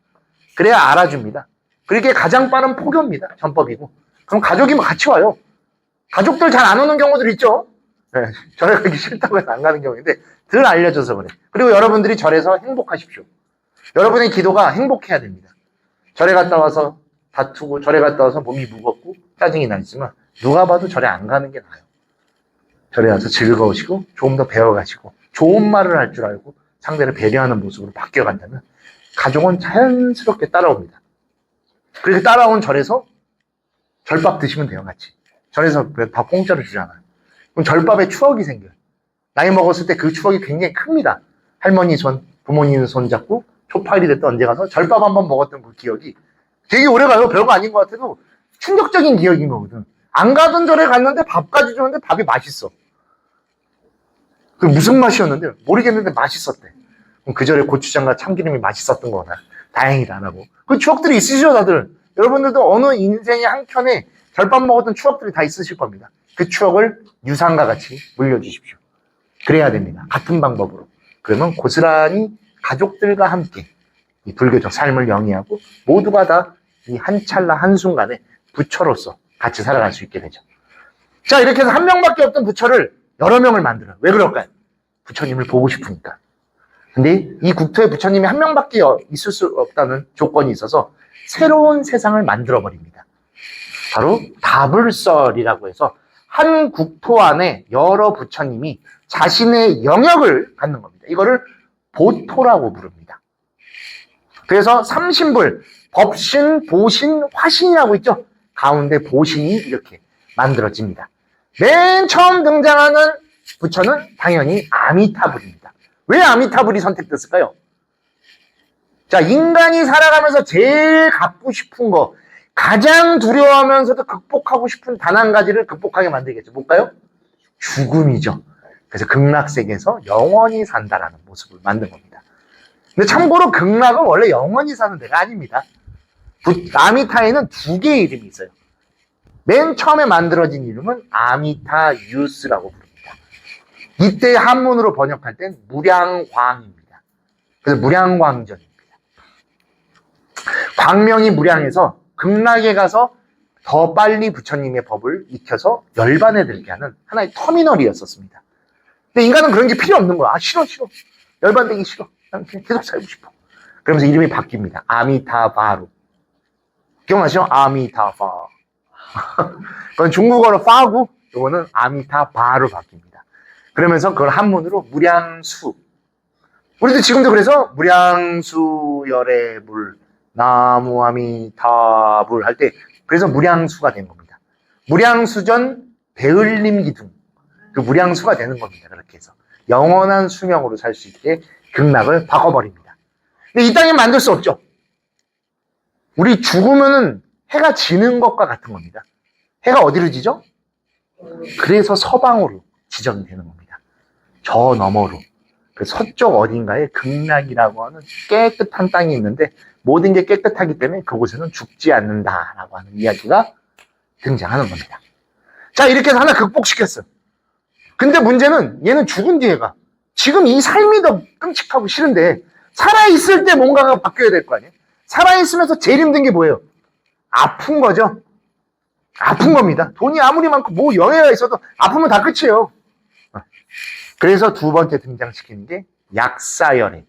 Speaker 1: 그래야 알아줍니다. 그게 가장 빠른 포교입니다. 전법이고. 그럼 가족이 같이 와요. 가족들 잘 안 오는 경우들 있죠. 네, 절에 가기 싫다고 해서 안 가는 경우인데 늘 알려줘서 그래. 그리고 여러분들이 절에서 행복하십시오. 여러분의 기도가 행복해야 됩니다. 절에 갔다 와서 다투고 절에 갔다 와서 몸이 무겁고 짜증이 나 있으면 누가 봐도 절에 안 가는 게 나아요. 절에 와서 즐거우시고 조금 더 배워가시고 좋은 말을 할 줄 알고 상대를 배려하는 모습으로 바뀌어간다면 가족은 자연스럽게 따라옵니다. 그렇게 따라온 절에서 절밥 드시면 돼요, 같이. 절에서 밥 공짜로 주잖아요. 그럼 절밥에 추억이 생겨요. 나이 먹었을 때 그 추억이 굉장히 큽니다. 할머니 손, 부모님 손 잡고 초파일이 됐던 언제 가서 절밥 한번 먹었던 그 기억이 되게 오래가요. 별거 아닌 것 같아도 충격적인 기억인 거거든. 안 가던 절에 갔는데 밥까지 주는데 밥이 맛있어. 그 무슨 맛이었는데 모르겠는데 맛있었대. 그럼 그 절에 고추장과 참기름이 맛있었던 거나 다행이다라고. 그 추억들이 있으시죠, 다들. 여러분들도 어느 인생의 한켠에 절밥 먹었던 추억들이 다 있으실 겁니다. 그 추억을 유산과 같이 물려주십시오. 그래야 됩니다. 같은 방법으로. 그러면 고스란히 가족들과 함께 이 불교적 삶을 영위하고 모두가 다 이 한 찰나 한순간에 부처로서 같이 살아갈 수 있게 되죠. 자, 이렇게 해서 한 명밖에 없던 부처를 여러 명을 만들어요. 왜 그럴까요? 부처님을 보고 싶으니까. 근데 이 국토에 부처님이 한 명밖에 있을 수 없다는 조건이 있어서 새로운 세상을 만들어 버립니다. 바로 다불설이라고 해서 한 국토 안에 여러 부처님이 자신의 영역을 갖는 겁니다. 이거를 보토라고 부릅니다. 그래서 삼신불, 법신, 보신, 화신이라고 있죠. 가운데 보신이 이렇게 만들어집니다. 맨 처음 등장하는 부처는 당연히 아미타불입니다. 왜 아미타불이 선택됐을까요? 자, 인간이 살아가면서 제일 갖고 싶은 거, 가장 두려워하면서도 극복하고 싶은 단 한 가지를 극복하게 만들겠죠. 뭘까요? 죽음이죠. 그래서 극락세계에서 영원히 산다라는 모습을 만든 겁니다. 근데 참고로 극락은 원래 영원히 사는 데가 아닙니다. 아미타에는 두 개의 이름이 있어요. 맨 처음에 만들어진 이름은 아미타유스라고 부릅니다. 이때 한문으로 번역할 땐 무량광입니다. 그래서 무량광전입니다. 광명이 무량해서 극락에 가서 더 빨리 부처님의 법을 익혀서 열반에 들게 하는 하나의 터미널이었었습니다. 근데 인간은 그런 게 필요 없는 거야. 아, 싫어. 열반되기 싫어. 난 그냥 계속 살고 싶어. 그러면서 이름이 바뀝니다. 아미타바로. 기억나시죠? 아미타바. 그건 중국어로 파고, 이거는 아미타바로 바뀝니다. 그러면서 그걸 한문으로 무량수. 우리도 지금도 그래서 무량수 열애물, 나무 아미타불 할 때, 그래서 무량수가 된 겁니다. 무량수전 배을림 기둥. 그 무량수가 되는 겁니다. 그렇게 해서. 영원한 수명으로 살 수 있게 극락을 바꿔버립니다. 근데 이 땅에 만들 수 없죠. 우리 죽으면은 해가 지는 것과 같은 겁니다. 해가 어디로 지죠? 그래서 서방으로 지정이 되는 겁니다. 저 너머로. 그 서쪽 어딘가에 극락이라고 하는 깨끗한 땅이 있는데 모든 게 깨끗하기 때문에 그곳에는 죽지 않는다라고 하는 이야기가 등장하는 겁니다. 자, 이렇게 해서 하나 극복시켰어요. 근데 문제는 얘는 죽은 뒤에가 지금 이 삶이 더 끔찍하고 싫은데 살아있을 때 뭔가가 바뀌어야 될 거 아니에요? 살아있으면서 제일 힘든 게 뭐예요? 아픈 거죠. 아픈 겁니다. 돈이 아무리 많고 뭐 영예가 있어도 아프면 다 끝이에요. 그래서 두 번째 등장시키는 게 약사열애.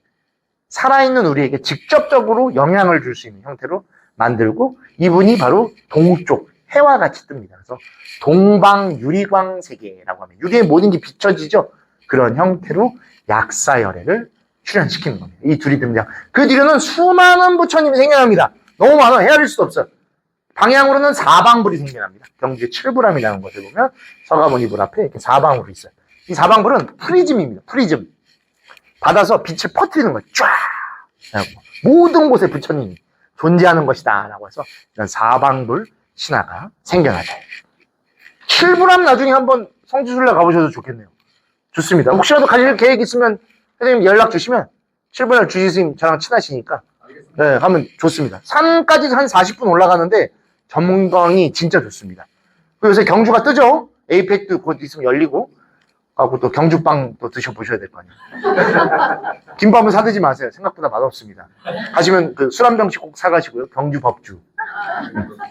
Speaker 1: 살아있는 우리에게 직접적으로 영향을 줄 수 있는 형태로 만들고 이분이 바로 동쪽 해와 같이 뜹니다. 그래서 동방유리광 세계라고 하면 유리의 모든 게 비춰지죠. 그런 형태로 약사열애를 출현시키는 겁니다. 이 둘이 등장. 그 뒤로는 수많은 부처님이 생겨납니다. 너무 많아. 헤아릴 수도 없어요. 방향으로는 사방불이 생겨납니다. 경주의 칠불암이라는 것을 보면 서가모니불 앞에 이렇게 사방불이 있어요. 이 사방불은 프리즘입니다. 프리즘. 받아서 빛을 퍼뜨리는 거예요. 쫙! 모든 곳에 부처님이 존재하는 것이다. 라고 해서 이런 사방불 신화가 생겨나죠. 칠불암 나중에 한번 성지순례 가보셔도 좋겠네요. 좋습니다. 혹시라도 가실 계획 있으면 선생님 연락 주시면 칠불암 주지스님 저랑 친하시니까 네, 가면 좋습니다. 산까지 한 40분 올라가는데 전문강이 진짜 좋습니다. 그리고 요새 경주가 뜨죠? 에이펙도 곧 있으면 열리고 하고 또 경주빵 또 드셔보셔야 될 거 아니에요. 김밥은 사드지 마세요. 생각보다 맛없습니다. 가시면 그 술 한 병씩 꼭 사가시고요. 경주 법주.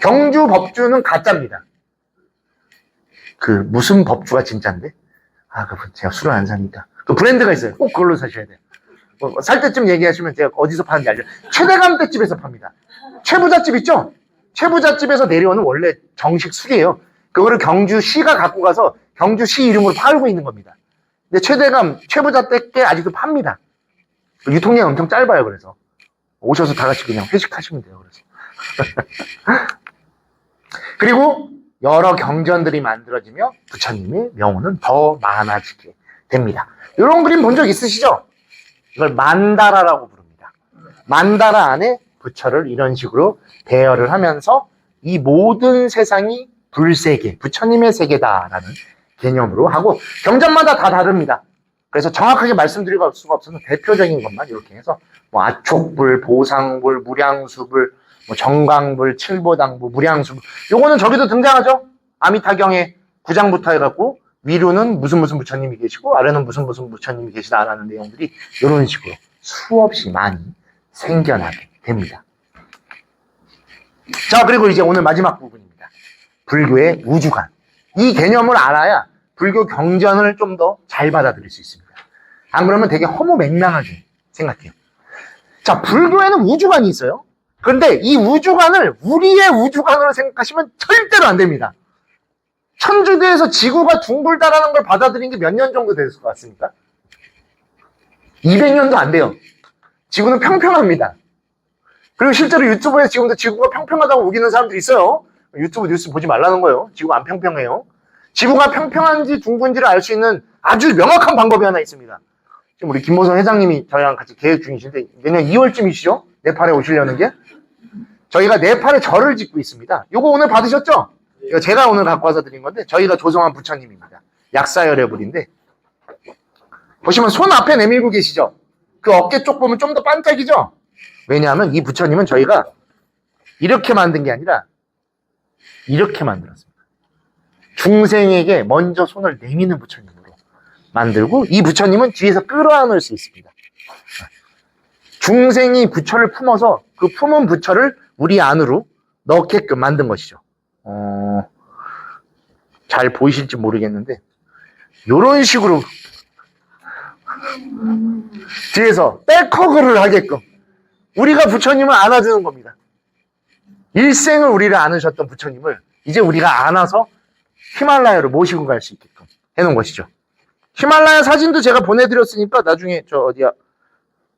Speaker 1: 경주 법주는 가짜입니다. 그 무슨 법주가 진짜인데? 아, 그 제가 술을 안 사니까. 그 브랜드가 있어요. 꼭 그걸로 사셔야 돼요. 살 때쯤 얘기하시면 제가 어디서 파는지 알죠. 최대감댁집에서 팝니다. 최부잣집 있죠? 최부잣집에서 내려오는 원래 정식 술이에요. 그거를 경주시가 갖고 가서 경주시 이름으로 팔고 있는 겁니다. 근데 최대감, 최부잣댁께 아직도 팝니다. 유통기한 엄청 짧아요. 그래서 오셔서 다 같이 그냥 회식하시면 돼요. 그래서 그리고 여러 경전들이 만들어지며 부처님의 명호는 더 많아지게 됩니다. 이런 그림 본 적 있으시죠? 이걸 만다라라고 부릅니다. 만다라 안에 부처를 이런 식으로 대여를 하면서 이 모든 세상이 불세계, 부처님의 세계다라는 개념으로 하고 경전마다 다 다릅니다. 그래서 정확하게 말씀드릴 수가 없어서 대표적인 것만 이렇게 해서 뭐 아촉불, 보상불, 무량수불, 뭐 정광불, 칠보당부, 무량수불 요거는 저기도 등장하죠. 아미타경에 9장부터 해갖고 위로는 무슨 부처님이 계시고 아래는 무슨 부처님이 계시다라는 내용들이 이런 식으로 수없이 많이 생겨나게 됩니다. 자, 그리고 이제 오늘 마지막 부분입니다. 불교의 우주관. 이 개념을 알아야 불교 경전을 좀 더 잘 받아들일 수 있습니다. 안 그러면 되게 허무맹랑하게 생각해요. 자, 불교에는 우주관이 있어요. 그런데 이 우주관을 우리의 우주관으로 생각하시면 절대로 안 됩니다. 천주교에서 지구가 둥글다라는 걸 받아들인 게 몇 년 정도 됐을 것 같습니까? 200년도 안 돼요. 지구는 평평합니다. 그리고 실제로 유튜브에 지금도 지구가 평평하다고 우기는 사람들이 있어요. 유튜브 뉴스 보지 말라는 거예요. 지구가 안 평평해요. 지구가 평평한지 둥근지를 알 수 있는 아주 명확한 방법이 하나 있습니다. 지금 우리 김모성 회장님이 저희랑 같이 계획 중이신데 내년 2월쯤이시죠? 네팔에 오시려는 게. 저희가 네팔에 절을 짓고 있습니다. 요거 오늘 받으셨죠? 이거 제가 오늘 갖고 와서 드린 건데 저희가 조성한 부처님입니다. 약사열애불인데 보시면 손 앞에 내밀고 계시죠? 그 어깨 쪽 보면 좀 더 반짝이죠? 왜냐하면 이 부처님은 저희가 이렇게 만든 게 아니라 이렇게 만들었습니다. 중생에게 먼저 손을 내미는 부처님으로 만들고 이 부처님은 뒤에서 끌어안을 수 있습니다. 중생이 부처를 품어서 그 품은 부처를 우리 안으로 넣게끔 만든 것이죠. 잘 보이실지 모르겠는데 이런 식으로 뒤에서 백허그를 하게끔 우리가 부처님을 안아주는 겁니다. 일생을 우리를 안으셨던 부처님을 이제 우리가 안아서 히말라야로 모시고 갈 수 있게끔 해놓은 것이죠. 히말라야 사진도 제가 보내드렸으니까 나중에 저 어디야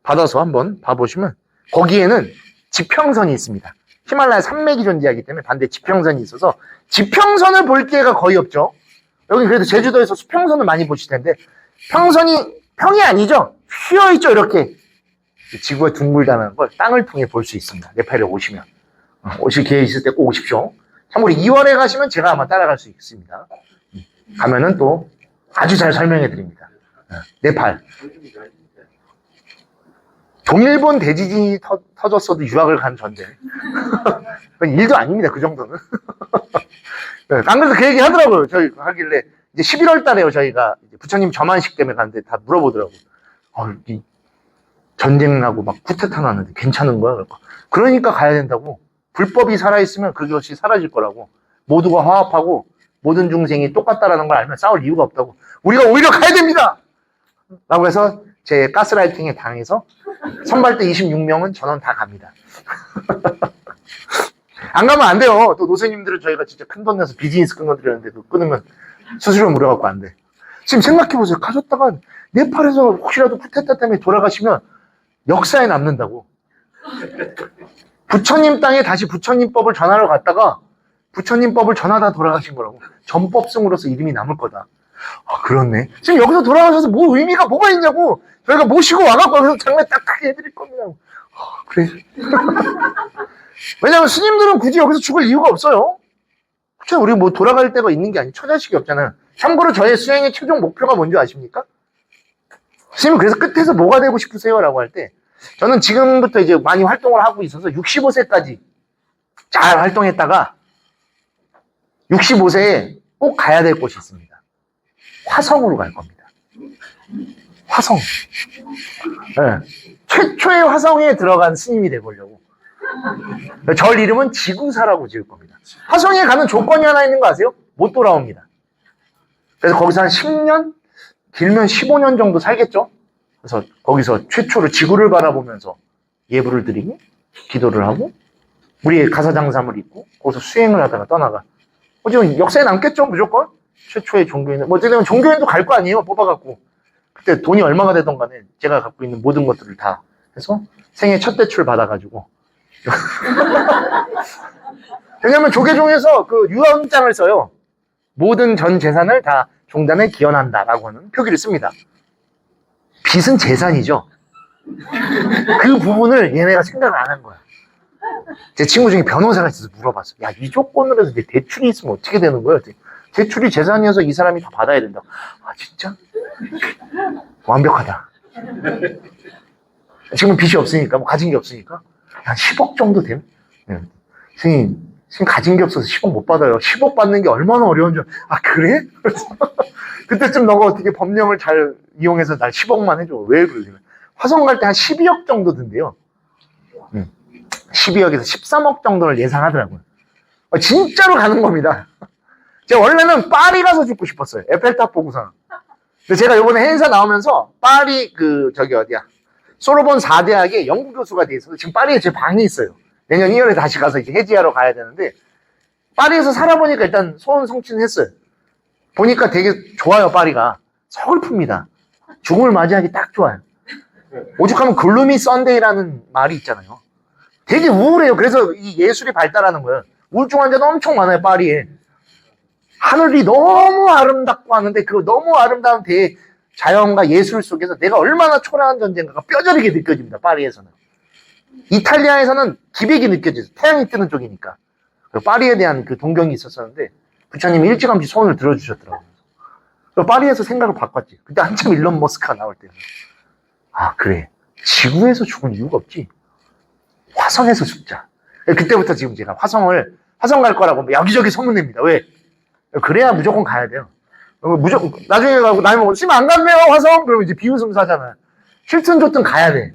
Speaker 1: 받아서 한번 봐보시면 거기에는 지평선이 있습니다. 히말라야 산맥이 존재하기 때문에 반대 지평선이 있어서 지평선을 볼 기회가 거의 없죠. 여기 그래도 제주도에서 수평선을 많이 보실 텐데 평선이 평이 아니죠. 휘어있죠. 이렇게 지구가 둥글다는 걸 땅을 통해 볼 수 있습니다. 네팔에 오시면 오실 기회 있을 때 꼭 오십시오. 참고로 2월에 가시면 제가 아마 따라갈 수 있습니다. 가면은 또 아주 잘 설명해 드립니다. 네팔. 동일본 대지진이 터졌어도 유학을 간 전데. 일도 아닙니다. 그 정도는. 안 그래도 그 얘기 하더라고요. 저희 하길래. 이제 11월 달에요. 저희가 부처님 점안식 때문에 갔는데 다 물어보더라고요. 이 전쟁 나고 막 쿠데타 나는데 괜찮은 거야? 그러니까 가야 된다고. 불법이 살아있으면 그것이 사라질 거라고. 모두가 화합하고 모든 중생이 똑같다라는 걸 알면 싸울 이유가 없다고. 우리가 오히려 가야 됩니다! 라고 해서 제 가스라이팅에 당해서 선발대 26명은 전원 다 갑니다. 안 가면 안 돼요. 또 노세님들은 저희가 진짜 큰 돈 내서 비즈니스 끊어드렸는데 그거 끊으면 수수료 물어갖고 안 돼. 지금 생각해보세요. 가셨다가 네팔에서 혹시라도 쿠데타 때문에 돌아가시면 역사에 남는다고. 부처님 땅에 다시 부처님법을 전하러 갔다가 부처님법을 전하다 돌아가신 거라고. 전법승으로서 이름이 남을 거다. 아, 그렇네. 지금 여기서 돌아가셔서 뭐 의미가 뭐가 있냐고. 저희가 모시고 와갖고 여기서 장례 딱 크게 해드릴 겁니다. 아, 그래. 왜냐면 스님들은 굳이 여기서 죽을 이유가 없어요. 그쵸? 우리 뭐 돌아갈 데가 있는 게 아니고 처자식이 없잖아요. 참고로 저의 수행의 최종 목표가 뭔지 아십니까? 스님은 그래서 끝에서 뭐가 되고 싶으세요? 라고 할 때 저는 지금부터 이제 많이 활동을 하고 있어서 65세까지 잘 활동했다가 65세에 꼭 가야 될 곳이 있습니다. 화성으로 갈 겁니다. 화성. 네. 최초의 화성에 들어간 스님이 되보려고. 절 이름은 지구사라고 지을 겁니다. 화성에 가는 조건이 하나 있는 거 아세요? 못 돌아옵니다. 그래서 거기서 한 10년? 길면 15년 정도 살겠죠? 그래서 거기서 최초로 지구를 바라보면서 예불을 드리고 기도를 하고 우리의 가사장삼을 입고 거기서 수행을 하다가 떠나가. 어쨌든 역사에 남겠죠, 무조건? 최초의 종교인은. 뭐 어쨌든 종교인도 갈 거 아니에요, 뽑아갖고. 그때 돈이 얼마가 되던 간에 제가 갖고 있는 모든 것들을 다 해서 생애 첫 대출 받아가지고. 왜냐면 조계종에서 그 유언장을 써요. 모든 전 재산을 다 종단에 기원한다라고 하는 표기를 씁니다. 빚은 재산이죠. 그 부분을 얘네가 생각을 안 한 거야. 제 친구 중에 변호사가 있어서 물어봤어. 야, 이 조건으로 해서 대출이 있으면 어떻게 되는 거야? 대출이 재산이어서 이 사람이 다 받아야 된다고. 아, 진짜? 완벽하다. 지금 빚이 없으니까, 뭐 가진 게 없으니까 한 10억 정도 되면. 선생님 가진 게 없어서 10억 못 받아요. 10억 받는 게 얼마나 어려운 줄. 아, 그래? 그때쯤 너가 어떻게 법령을 잘 이용해서 날 10억만 해줘. 왜 그러지? 화성 갈 때 한 12억 정도 든대요. 12억에서 13억 정도를 예상하더라고요. 진짜로 가는 겁니다. 제가 원래는 파리 가서 죽고 싶었어요. 에펠탑 보고서. 근데 제가 이번에 행사 나오면서 파리 소르본 4대학에 연구 교수가 돼 있어서 지금 파리에 제 방이 있어요. 내년 2월에 다시 가서 이제 해지하러 가야 되는데 파리에서 살아보니까 일단 소원 성취했어요. 보니까 되게 좋아요. 파리가 서글픕니다. 죽음을 맞이하기 딱 좋아요. 오죽하면 글루미 썬데이라는 말이 있잖아요. 되게 우울해요. 그래서 이 예술이 발달하는 거예요. 우울증 환자도 엄청 많아요. 파리에. 하늘이 너무 아름답고 하는데 그 너무 아름다운 자연과 예술 속에서 내가 얼마나 초라한 존재인가가 뼈저리게 느껴집니다. 파리에서는. 이탈리아에서는 기백이 느껴져요. 태양이 뜨는 쪽이니까. 파리에 대한 그 동경이 있었었는데 부처님이 일찌감치 손을 들어주셨더라고요. 파리에서 생각을 바꿨지. 그때 한참 일론 머스크가 나올 때는. 아, 그래. 지구에서 죽을 이유가 없지. 화성에서 죽자. 그때부터 지금 제가 화성 갈 거라고 여기저기 소문냅니다. 왜? 그래야 무조건 가야 돼요. 무조건, 나중에 가고, 나이 먹고, 지금 안 갔네요, 화성? 그러면 이제 비웃음 사잖아요. 싫든 좋든 가야 돼.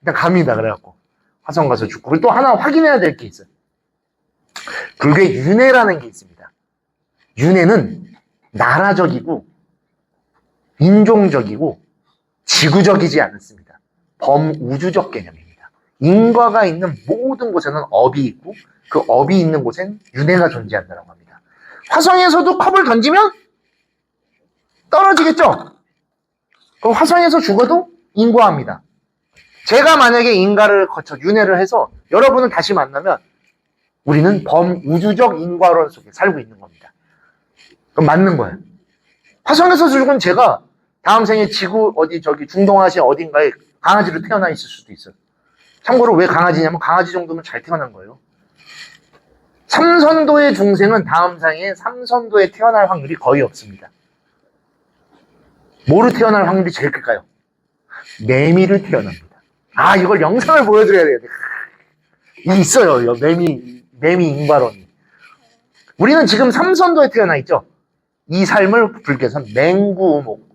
Speaker 1: 일단 갑니다, 그래갖고. 화성 가서 죽고. 그리고 또 하나 확인해야 될 게 있어요. 불교의 윤회라는 게 있습니다. 윤회는 나라적이고, 인종적이고, 지구적이지 않습니다. 범우주적 개념입니다. 인과가 있는 모든 곳에는 업이 있고, 그 업이 있는 곳엔 윤회가 존재한다고 합니다. 화성에서도 컵을 던지면 떨어지겠죠? 그럼 화성에서 죽어도 인과합니다. 제가 만약에 인가를 거쳐 윤회를 해서 여러분을 다시 만나면 우리는 범우주적 인과론 속에 살고 있는 겁니다. 그럼 맞는 거예요. 화성에서 죽은 제가 다음 생에 중동아시아 어딘가에 강아지로 태어나 있을 수도 있어요. 참고로 왜 강아지냐면 강아지 정도면 잘 태어난 거예요. 삼선도의 중생은 다음 생에 삼선도에 태어날 확률이 거의 없습니다. 뭐로 태어날 확률이 제일 클까요? 매미를 태어납니다. 아, 이걸 영상을 보여드려야 돼요. 이게 있어요. 매미 인과론이. 우리는 지금 삼선도에 태어나 있죠. 이 삶을 불교에서는 맹구우목.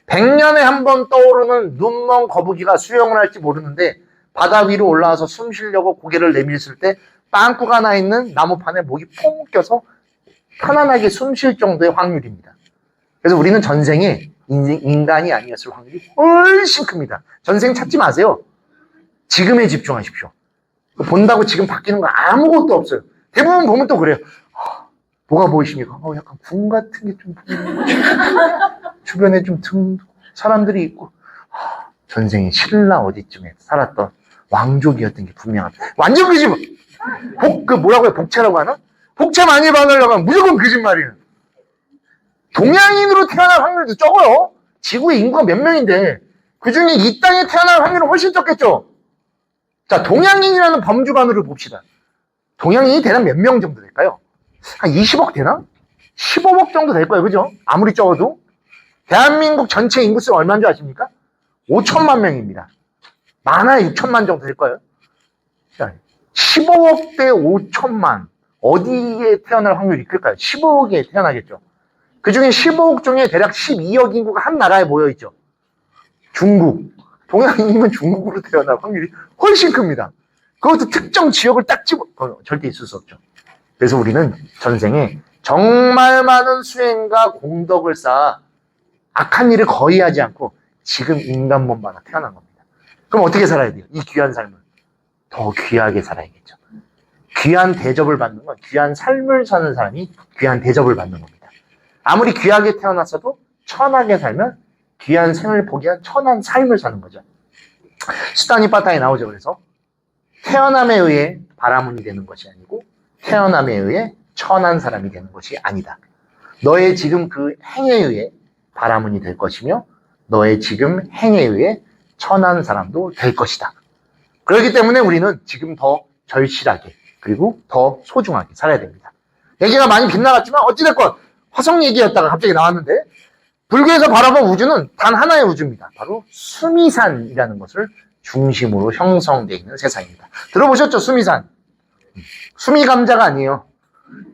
Speaker 1: 100년에 한 번 떠오르는 눈먼 거북이가 수영을 할지 모르는데 바다 위로 올라와서 숨 쉬려고 고개를 내밀었을 때 빵꾸가 나 있는 나무판에 목이 퐁 껴서 편안하게 숨 쉴 정도의 확률입니다. 그래서 우리는 전생에 인간이 아니었을 확률이 훨씬 큽니다. 전생 찾지 마세요. 지금에 집중하십시오. 본다고 지금 바뀌는 거 아무것도 없어요. 대부분 보면 또 그래요. 뭐가 보이십니까? 약간 궁 같은 게 좀 주변에 좀 사람들이 있고 전생에 신라 어디쯤에 살았던 왕족이었던 게 분명합니다. 완전 거짓말. 뭐라고요? 복채라고 하나? 복채 많이 받으려고 하면 무조건 거짓말이에요. 동양인으로 태어날 확률도 적어요. 지구의 인구가 몇 명인데 그 중에 이 땅에 태어날 확률은 훨씬 적겠죠. 자, 동양인이라는 범주관으로 봅시다. 동양인이 대략 몇 명 정도 될까요? 한 20억 되나? 15억 정도 될 거예요. 그죠? 아무리 적어도. 대한민국 전체 인구수 얼마인 줄 아십니까? 5천만 명입니다. 많아야 6천만 정도 될 거예요. 자, 15억 대 5천만. 어디에 태어날 확률이 클까요? 15억에 태어나겠죠. 그 중에 15억 중에 대략 12억 인구가 한 나라에 모여있죠. 중국. 동양인이면 중국으로 태어날 확률이 훨씬 큽니다. 그것도 특정 지역을 딱 절대 있을 수 없죠. 그래서 우리는 전생에 정말 많은 수행과 공덕을 쌓아 악한 일을 거의 하지 않고 지금 인간 몸 하나 태어난 겁니다. 그럼 어떻게 살아야 돼요? 이 귀한 삶을 더 귀하게 살아야겠죠. 귀한 대접을 받는 건 귀한 삶을 사는 사람이 귀한 대접을 받는 겁니다. 아무리 귀하게 태어났어도 천하게 살면 귀한 생을 포기한 천한 삶을 사는 거죠. 수다니 빠따에 나오죠. 그래서 태어남에 의해 바라문이 되는 것이 아니고 태어남에 의해 천한 사람이 되는 것이 아니다. 너의 지금 그 행에 의해 바라문이 될 것이며 너의 지금 행에 의해 천한 사람도 될 것이다. 그렇기 때문에 우리는 지금 더 절실하게 그리고 더 소중하게 살아야 됩니다. 얘기가 많이 빗나갔지만 어찌됐건 화성 얘기였다가 갑자기 나왔는데 불교에서 바라본 우주는 단 하나의 우주입니다. 바로 수미산이라는 것을 중심으로 형성되어 있는 세상입니다. 들어보셨죠? 수미산. 수미감자가 아니에요.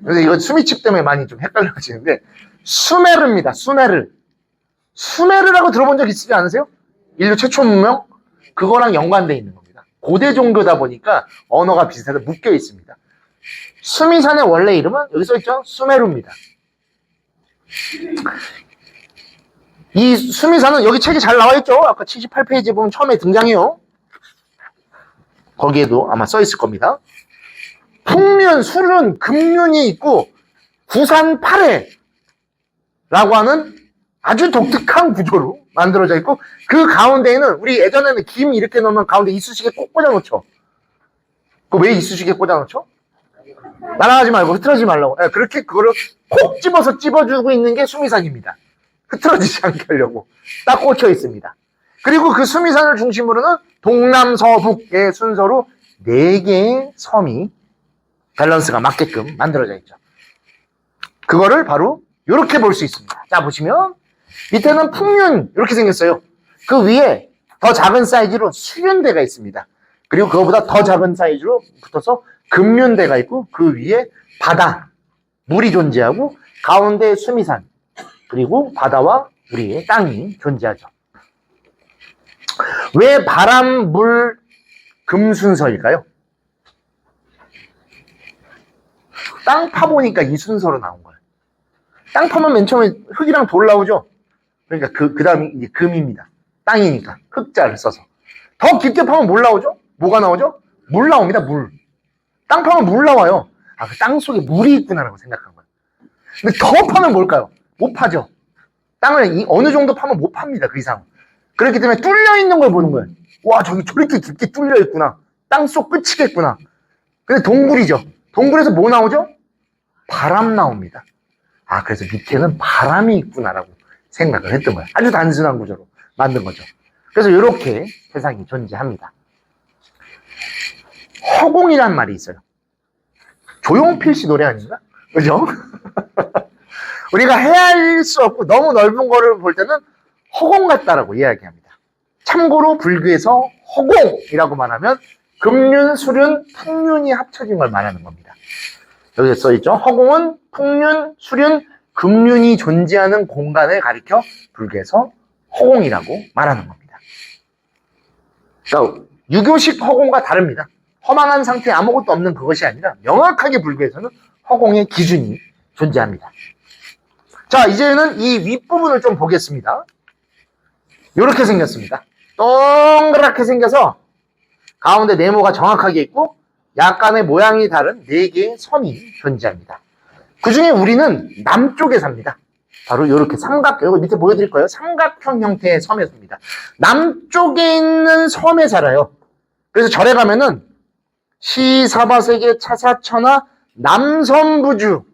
Speaker 1: 그래서 이거 수미칩 때문에 많이 좀 헷갈려지는데 수메르입니다. 수메르. 수메르라고 들어본 적 있지 않으세요? 인류 최초 문명? 그거랑 연관되어 있는 겁니다. 고대 종교다 보니까 언어가 비슷해서 묶여 있습니다. 수미산의 원래 이름은 여기 써있죠? 수메루입니다. 이 수미산은 여기 책이 잘 나와있죠? 아까 78페이지에 보면 처음에 등장해요. 거기에도 아마 써있을 겁니다. 풍륜, 수륜, 금륜이 있고 구산팔해라고 하는 아주 독특한 구조로 만들어져 있고 그 가운데에는 우리 예전에는 김 이렇게 넣으면 가운데 이쑤시개 꼭 꽂아 놓죠. 그 왜 이쑤시개 꽂아 놓죠? 날아가지 말고 흐트러지지 말라고. 그렇게 그거를 콕 집어서 찝어주고 있는 게 수미산입니다. 흐트러지지 않게 하려고 딱 꽂혀 있습니다. 그리고 그 수미산을 중심으로는 동남서북의 순서로 4개의 섬이 밸런스가 맞게끔 만들어져 있죠. 그거를 바로 이렇게 볼 수 있습니다. 자, 보시면 밑에는 풍륜 이렇게 생겼어요. 그 위에 더 작은 사이즈로 수륜대가 있습니다. 그리고 그거보다 더 작은 사이즈로 붙어서 금륜대가 있고 그 위에 바다, 물이 존재하고 가운데 수미산 그리고 바다와 우리의 땅이 존재하죠. 왜 바람, 물, 금 순서일까요? 땅 파보니까 이 순서로 나온 거예요. 땅 파면 맨 처음에 흙이랑 돌 나오죠? 그러니까 그 다음이 이제 금입니다. 땅이니까. 흙자를 써서. 더 깊게 파면 뭘 나오죠? 뭐가 나오죠? 물 나옵니다, 물. 땅 파면 물 나와요. 아, 그 땅 속에 물이 있구나라고 생각한 거예요. 근데 더 파면 뭘까요? 못 파죠. 땅을 어느 정도 파면 못 팝니다, 그 이상. 그렇기 때문에 뚫려 있는 걸 보는 거예요. 와, 저기 저렇게 깊게 뚫려 있구나. 땅 속 끝이겠구나. 근데 동굴이죠. 동굴에서 뭐 나오죠? 바람 나옵니다. 아, 그래서 밑에는 바람이 있구나라고 생각을 했던 거예요. 아주 단순한 구조로 만든 거죠. 그래서 이렇게 세상이 존재합니다. 허공이란 말이 있어요. 조용필 씨 노래 아닌가? 그죠? 우리가 헤아릴 수 없고 너무 넓은 거를 볼 때는 허공 같다라고 이야기합니다. 참고로 불교에서 허공이라고 말하면 금륜, 수륜, 풍륜이 합쳐진 걸 말하는 겁니다. 여기에 써있죠. 허공은 풍륜, 수륜, 금륜이 존재하는 공간을 가리켜 불교에서 허공이라고 말하는 겁니다. 그러니까 유교식 허공과 다릅니다. 허망한 상태에 아무것도 없는 그것이 아니라 명확하게 불교에서는 허공의 기준이 존재합니다. 자, 이제는 이 윗부분을 좀 보겠습니다. 이렇게 생겼습니다. 동그랗게 생겨서 가운데 네모가 정확하게 있고 약간의 모양이 다른 4개의 섬이 존재합니다. 그 중에 우리는 남쪽에 삽니다. 바로 이렇게 삼각형, 밑에 보여드릴 거예요. 삼각형 형태의 섬에 삽니다. 남쪽에 있는 섬에 살아요. 그래서 절에 가면은 시사바세계 차사천하 남섬부주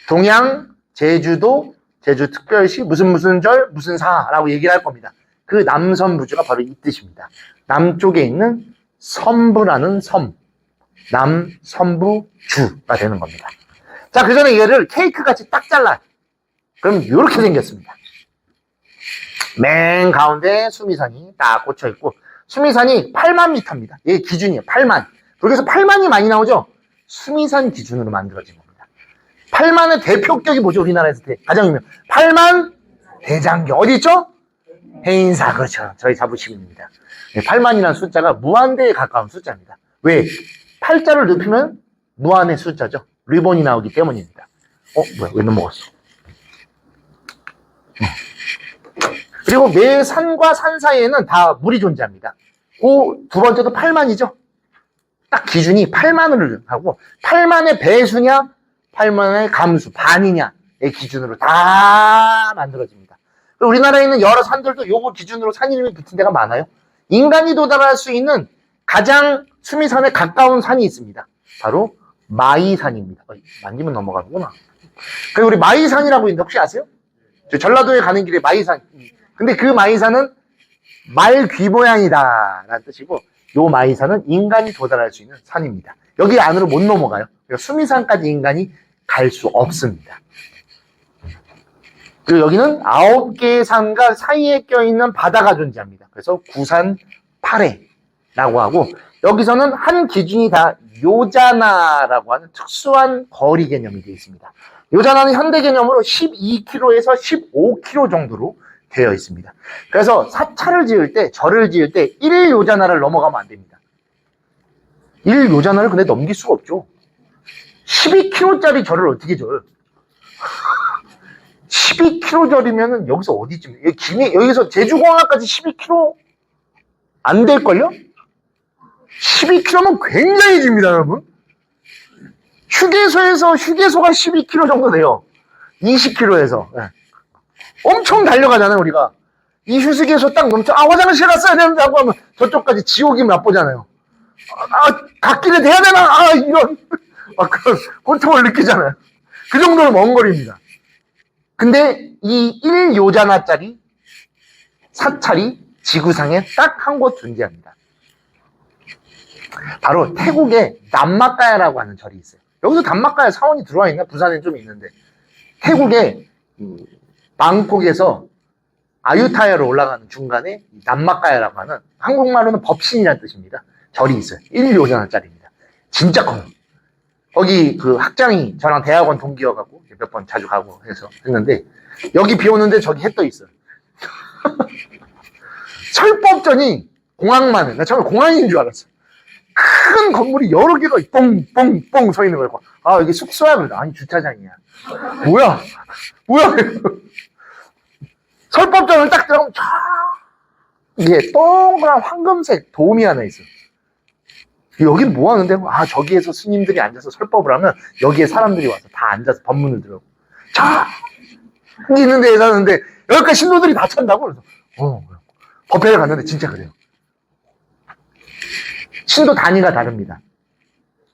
Speaker 1: 동양 제주도 제주특별시 무슨 절 무슨 사라고 얘기를 할 겁니다. 그 남섬부주가 바로 이 뜻입니다. 남쪽에 있는 섬부라는 섬, 남섬부주가 되는 겁니다. 자, 그 전에 얘를 케이크같이 딱 잘라요. 그럼 이렇게 생겼습니다. 맨 가운데 수미산이 딱 꽂혀있고 수미산이 8만 미터입니다. 이게 기준이에요. 8만. 그래서 8만이 많이 나오죠? 수미산 기준으로 만들어진 겁니다. 8만의 대표격이 뭐죠? 우리나라에서 가장 유명. 8만 대장경. 어디 있죠? 해인사. 그렇죠. 저희 자부심입니다. 8만이라는 숫자가 무한대에 가까운 숫자입니다. 왜? 8자를 높이면 무한의 숫자죠. 리본이 나오기 때문입니다. 뭐야? 왜 넘어갔어? 그리고 매 산과 산 사이에는 다 물이 존재합니다. 그 두 번째도 8만이죠. 딱 기준이 8만을 하고 8만의 배수냐 8만의 감수 반이냐의 기준으로 다 만들어집니다. 우리나라에 있는 여러 산들도 요거 기준으로 산 이름이 붙은 데가 많아요. 인간이 도달할 수 있는 가장 수미산에 가까운 산이 있습니다. 바로 마이산입니다. 만지면 넘어가는구나. 그리고 우리 마이산이라고 있는데 혹시 아세요? 저 전라도에 가는 길에 마이산. 근데 그 마이산은 말 귀 모양이다 라는 뜻이고 요 마이산은 인간이 도달할 수 있는 산입니다. 여기 안으로 못 넘어가요. 그러니까 수미산까지 인간이 갈 수 없습니다. 그리고 여기는 9개의 산과 사이에 껴있는 바다가 존재합니다. 그래서 구산팔해라고 하고 여기서는 한 기준이 다 요자나라고 하는 특수한 거리 개념이 되어 있습니다. 요자나는 현대 개념으로 12km에서 15km 정도로 되어 있습니다. 그래서 사찰을 지을 때, 절을 지을 때 1요자나를 넘어가면 안 됩니다. 1요자나를 근데 넘길 수가 없죠. 12kg짜리 절을 어떻게 절? 12kg 절이면은 여기서 어디쯤, 여기서 제주공항까지 12kg 안 될걸요? 12kg면 굉장히 깁니다, 여러분. 휴게소에서 휴게소가 12kg 정도 돼요. 20km에서. 네. 엄청 달려가잖아요, 우리가. 이 휴게소 딱 넘쳐, 화장실 갔어야 되는데 하고 하면 저쪽까지 지옥이 맛보잖아요. 갓길에 대야 되나? 이런. 그런 고통을 느끼잖아요. 그 정도로 먼 거리입니다. 근데 이 1요자나짜리 사찰이 지구상에 딱 한 곳 존재합니다. 바로 태국의 남마까야라고 하는 절이 있어요. 여기서 남마까야 사원이 들어와 있나? 부산에 좀 있는데. 태국의 방콕에서 아유타야로 올라가는 중간에 남마까야라고 하는, 한국말로는 법신이라는 뜻입니다. 절이 있어요. 1요자나짜리입니다. 진짜 커요. 거기 그 학장이 저랑 대학원 동기여가지고 몇 번 자주 가고 해서 했는데, 여기 비 오는데 저기 해 떠 있어요. 철법전이 공항만 해. 나 처음에 공항인 줄 알았어. 큰 건물이 여러 개가 뻥뻥뻥 서 있는 거예요. 여기 숙소야? 그래도 아니 주차장이야. 뭐야? 설법전을 딱 들어가면 이게 동그란 황금색 돔이 하나 있어. 여긴 뭐 하는데? 저기에서 스님들이 앉아서 설법을 하면 여기에 사람들이 와서 다 앉아서 법문을 들어. 있는 데에 사는데 여기까지 신도들이 다 찬다고. 그래서 법회를 갔는데 진짜 그래요. 신도 단위가 다릅니다.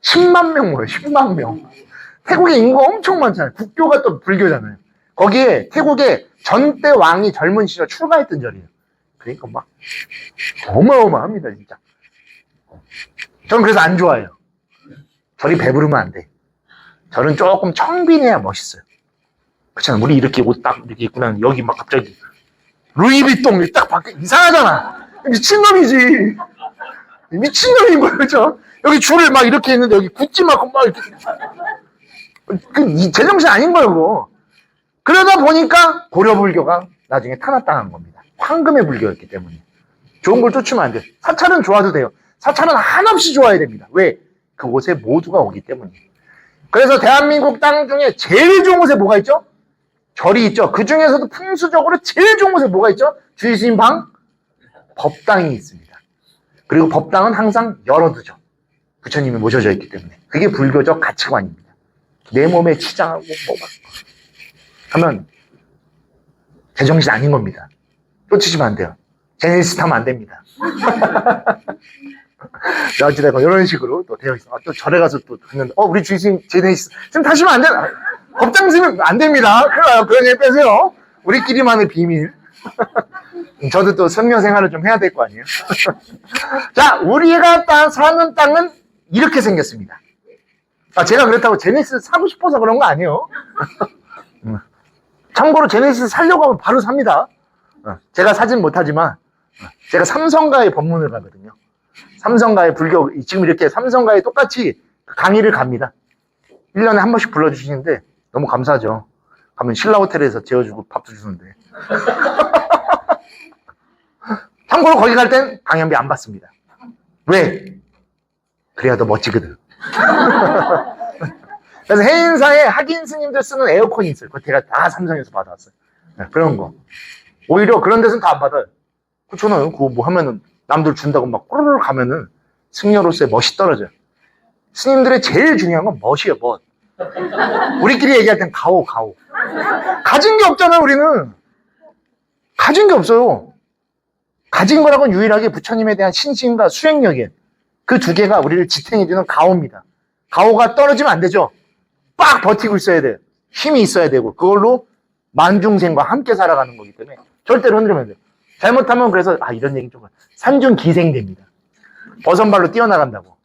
Speaker 1: 10만 명 모여요. 10만 명. 태국에 인구가 엄청 많잖아요. 국교가 또 불교잖아요. 거기에 태국에 전대 왕이 젊은 시절 출가했던 절이에요. 그러니까 막 어마어마합니다, 진짜. 저는 그래서 안 좋아해요. 절이 배부르면 안 돼. 절은 조금 청빈해야 멋있어요. 그렇잖아. 우리 이렇게 옷 딱 이렇게 입고 나면 여기 막 갑자기 루이비통 딱 밖에 이상하잖아. 미친놈이지. 미친놈인 거예요, 그죠? 여기 줄을 막 이렇게 했는데 여기 구찌 막 이렇게. 제정신 아닌 거예요, 그거. 그러다 보니까 고려불교가 나중에 탄압당한 겁니다. 황금의 불교였기 때문에. 좋은 걸 쫓으면 안 돼요. 사찰은 좋아도 돼요. 사찰은 한없이 좋아야 됩니다. 왜? 그곳에 모두가 오기 때문이에요. 그래서 대한민국 땅 중에 제일 좋은 곳에 뭐가 있죠? 절이 있죠. 그 중에서도 풍수적으로 제일 좋은 곳에 뭐가 있죠? 주의스님 방? 법당이 있습니다. 그리고 법당은 항상 열어두죠. 부처님이 모셔져 있기 때문에. 그게 불교적 가치관입니다. 내 몸에 치장하고 뭐막 하면 제정신 아닌 겁니다. 쫓으시면 안 돼요. 제네시스 타면 안 됩니다. 어찌됐건 이런 식으로 또 되어 있어. 또 절에 가서 또 했는데 우리 주의스님 제네시스 지금 타시면 안 돼. 법당 쓰면 안 됩니다. 그런 얘기 빼세요. 우리끼리만의 비밀. 저도 또 선녀 생활을 좀 해야 될 거 아니에요. 자, 우리가 사는 땅은 이렇게 생겼습니다. 제가 그렇다고 제네시스 사고 싶어서 그런 거 아니에요. 참고로 제네시스 살려고 하면 바로 삽니다. 제가 사진 못하지만 제가 삼성가에 법문을 가거든요. 삼성가에 불교, 지금 이렇게 삼성가에 똑같이 강의를 갑니다. 1년에 한 번씩 불러주시는데 너무 감사하죠. 가면 신라 호텔에서 재워주고 밥도 주는데. 참고로 거기 갈 땐 강연비 안 받습니다. 왜? 그래야 더 멋지거든. 그래서 해인사에 학인 스님들 쓰는 에어컨이 있어요. 그거 제가 다 삼성에서 받아왔어요. 그런 거. 오히려 그런 데서는 다 안 받아요. 그렇잖아요. 그거 뭐 하면은 남들 준다고 막 꼬르르 가면은 승려로서의 멋이 떨어져요. 스님들의 제일 중요한 건 멋이에요, 멋. 우리끼리 얘기할 땐 가오. 가진 게 없잖아요, 우리는. 가진 게 없어요. 가진 거라고는 유일하게 부처님에 대한 신심과 수행력이에요. 그 두 개가 우리를 지탱해주는 가오입니다. 가오가 떨어지면 안 되죠. 빡 버티고 있어야 돼요. 힘이 있어야 되고 그걸로 만중생과 함께 살아가는 거기 때문에 절대로 흔들면 안 돼요. 잘못하면 그래서 이런 얘기 좀 산중기생됩니다. 버선발로 뛰어나간다고.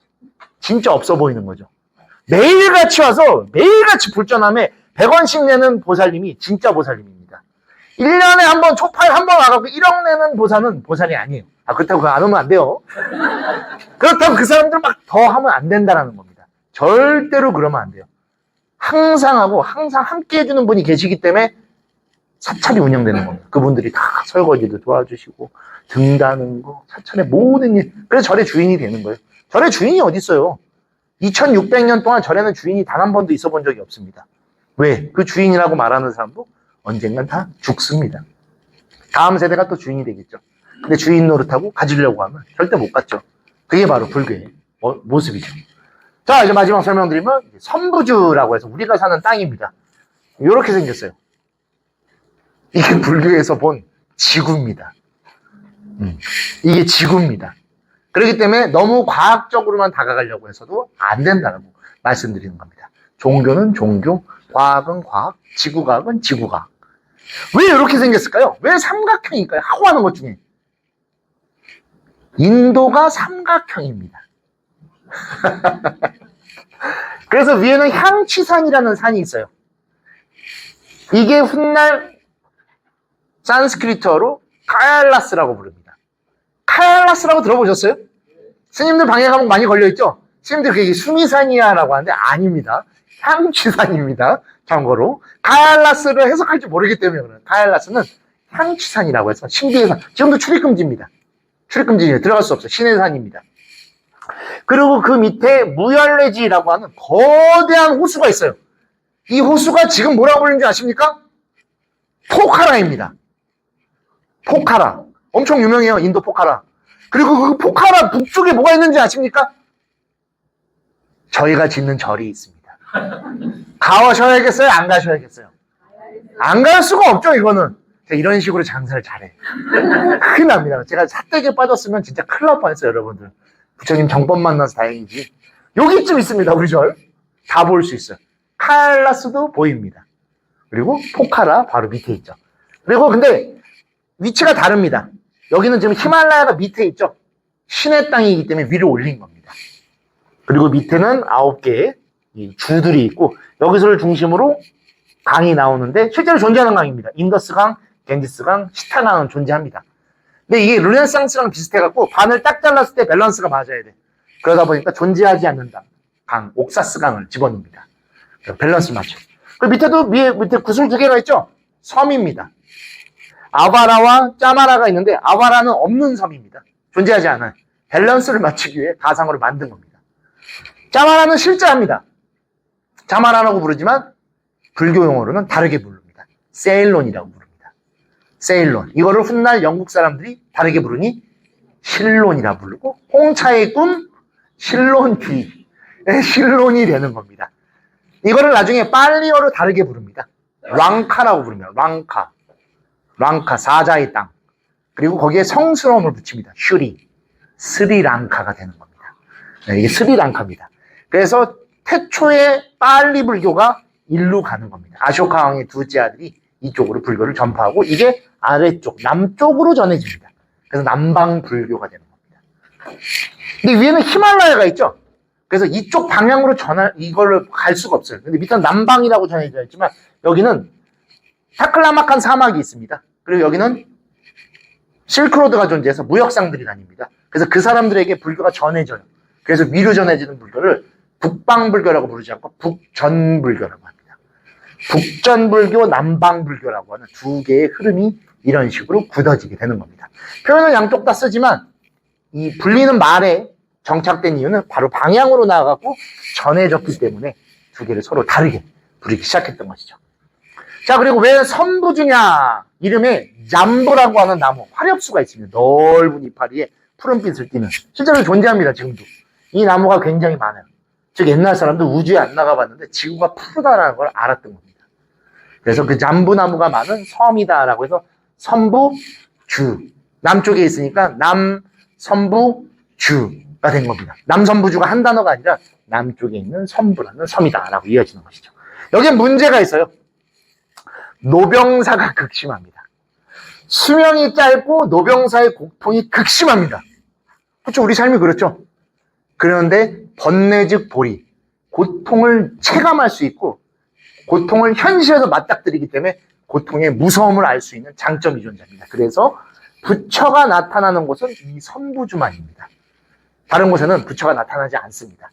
Speaker 1: 진짜 없어 보이는 거죠. 매일같이 와서 매일같이 불전함에 100원씩 내는 보살님이 진짜 보살님입니다. 1년에 한 번 초파에 한 번 와갖고 1억 내는 보살은 보살이 아니에요. 그렇다고 그거 안 오면 안 돼요. 그렇다고 그 사람들 막 더 하면 안 된다는 겁니다. 절대로 그러면 안 돼요. 항상 하고 항상 함께 해주는 분이 계시기 때문에 사찰이 운영되는 겁니다. 그분들이 다 설거지도 도와주시고 등다는 거, 사찰의 모든 일. 그래서 절의 주인이 되는 거예요. 절의 주인이 어디 있어요? 2600년 동안 절에는 주인이 단 한 번도 있어 본 적이 없습니다. 왜? 그 주인이라고 말하는 사람도 언젠간 다 죽습니다. 다음 세대가 또 주인이 되겠죠. 근데 주인 노릇하고 가지려고 하면 절대 못 갖죠. 그게 바로 불교의 모습이죠. 자, 이제 마지막 설명드리면 선부주라고 해서 우리가 사는 땅입니다. 이렇게 생겼어요. 이게 불교에서 본 지구입니다. 이게 지구입니다. 그렇기 때문에 너무 과학적으로만 다가가려고 해서도 안 된다고 말씀드리는 겁니다. 종교는 종교, 과학은 과학, 지구과학은 지구과학. 왜 이렇게 생겼을까요? 왜 삼각형일까요? 하고 하는 것 중에. 인도가 삼각형입니다. 그래서 위에는 향취산이라는 산이 있어요. 이게 훗날 산스크리트어로 카얄라스라고 부릅니다. 카얄라스라고 들어보셨어요? 스님들 방해 과목 많이 걸려있죠? 스님들 그게 수미산이야라고 하는데 아닙니다. 향취산입니다. 참고로 카얄라스를 해석할 줄 모르기 때문에 그래요. 카얄라스는 향취산이라고 해서 신비의 산. 지금도 출입금지입니다. 출입금지에 들어갈 수 없어요. 신의 산입니다. 그리고 그 밑에 무열레지라고 하는 거대한 호수가 있어요. 이 호수가 지금 뭐라고 불리는지 아십니까? 포카라입니다. 포카라. 엄청 유명해요. 인도 포카라. 그리고 그 포카라 북쪽에 뭐가 있는지 아십니까? 저희가 짓는 절이 있습니다. 가셔야겠어요? 안 가셔야겠어요? 안 갈 수가 없죠, 이거는. 이런 식으로 장사를 잘해. 큰일 납니다. 제가 사택에 빠졌으면 진짜 큰일 날 뻔했어요, 여러분들. 부처님 정법 만나서 다행이지. 여기쯤 있습니다, 우리 절. 다 볼 수 있어요. 카얄라스도 보입니다. 그리고 포카라 바로 밑에 있죠. 그리고 근데 위치가 다릅니다. 여기는 지금 히말라야가 밑에 있죠. 신의 땅이기 때문에 위로 올린 겁니다. 그리고 밑에는 9개의 주들이 있고 여기서를 중심으로 강이 나오는데 실제로 존재하는 강입니다. 인더스강, 겐지스강, 시타강은 존재합니다. 근데 이게 르네상스랑 비슷해갖고 반을 딱 잘랐을 때 밸런스가 맞아야 돼. 그러다 보니까 존재하지 않는 강, 옥사스강을 집어넣습니다. 밸런스 맞죠. 그 밑에도 밑에 구슬 2개가 있죠. 섬입니다. 아바라와 짜마라가 있는데 아바라는 없는 섬입니다. 존재하지 않아요. 밸런스를 맞추기 위해 가상으로 만든 겁니다. 짜마라는 실제합니다. 짜마라라고 부르지만 불교 용어로는 다르게 부릅니다. 세일론이라고 부릅니다. 세일론. 이거를 훗날 영국 사람들이 다르게 부르니 실론이라 부르고 홍차의 꿈 실론티. 실론이 되는 겁니다. 이거를 나중에 빨리어로 다르게 부릅니다. 랑카라고 부릅니다. 랑카, 사자의 땅. 그리고 거기에 성스러움을 붙입니다. 슈리, 스리랑카가 되는 겁니다. 네, 이게 스리랑카입니다. 그래서 태초의 빨리 불교가 일로 가는 겁니다. 아쇼카 왕의 둘째 아들이 이쪽으로 불교를 전파하고 이게 아래쪽, 남쪽으로 전해집니다. 그래서 남방 불교가 되는 겁니다. 근데 위에는 히말라야가 있죠. 그래서 이쪽 방향으로 이거를 갈 수가 없어요. 근데 밑에는 남방이라고 전해져 있지만 여기는 타클라마칸 사막이 있습니다. 그리고 여기는 실크로드가 존재해서 무역상들이 다닙니다. 그래서 그 사람들에게 불교가 전해져요. 그래서 위로 전해지는 불교를 북방불교라고 부르지 않고 북전불교라고 합니다. 북전불교, 남방불교라고 하는 두 개의 흐름이 이런 식으로 굳어지게 되는 겁니다. 표현은 양쪽 다 쓰지만 이 불리는 말에 정착된 이유는 바로 방향으로 나아가고 전해졌기 때문에 두 개를 서로 다르게 부르기 시작했던 것이죠. 자, 그리고 왜 선부주냐? 이름에 잠부라고 하는 나무, 화렵수가 있습니다. 넓은 이파리에 푸른빛을 띠는. 실제로 존재합니다, 지금도. 이 나무가 굉장히 많아요. 즉, 옛날 사람들 우주에 안 나가봤는데 지구가 푸르다라는 걸 알았던 겁니다. 그래서 그 잠부나무가 많은 섬이다라고 해서 선부주. 남쪽에 있으니까 남선부주가 된 겁니다. 남선부주가 한 단어가 아니라 남쪽에 있는 선부라는 섬이다라고 이어지는 것이죠. 여기에 문제가 있어요. 노병사가 극심합니다. 수명이 짧고 노병사의 고통이 극심합니다. 그렇죠? 우리 삶이 그렇죠? 그런데 번뇌즉 보리, 고통을 체감할 수 있고 고통을 현실에서 맞닥뜨리기 때문에 고통의 무서움을 알 수 있는 장점이 존재합니다. 그래서 부처가 나타나는 곳은 이 선부주만입니다. 다른 곳에는 부처가 나타나지 않습니다.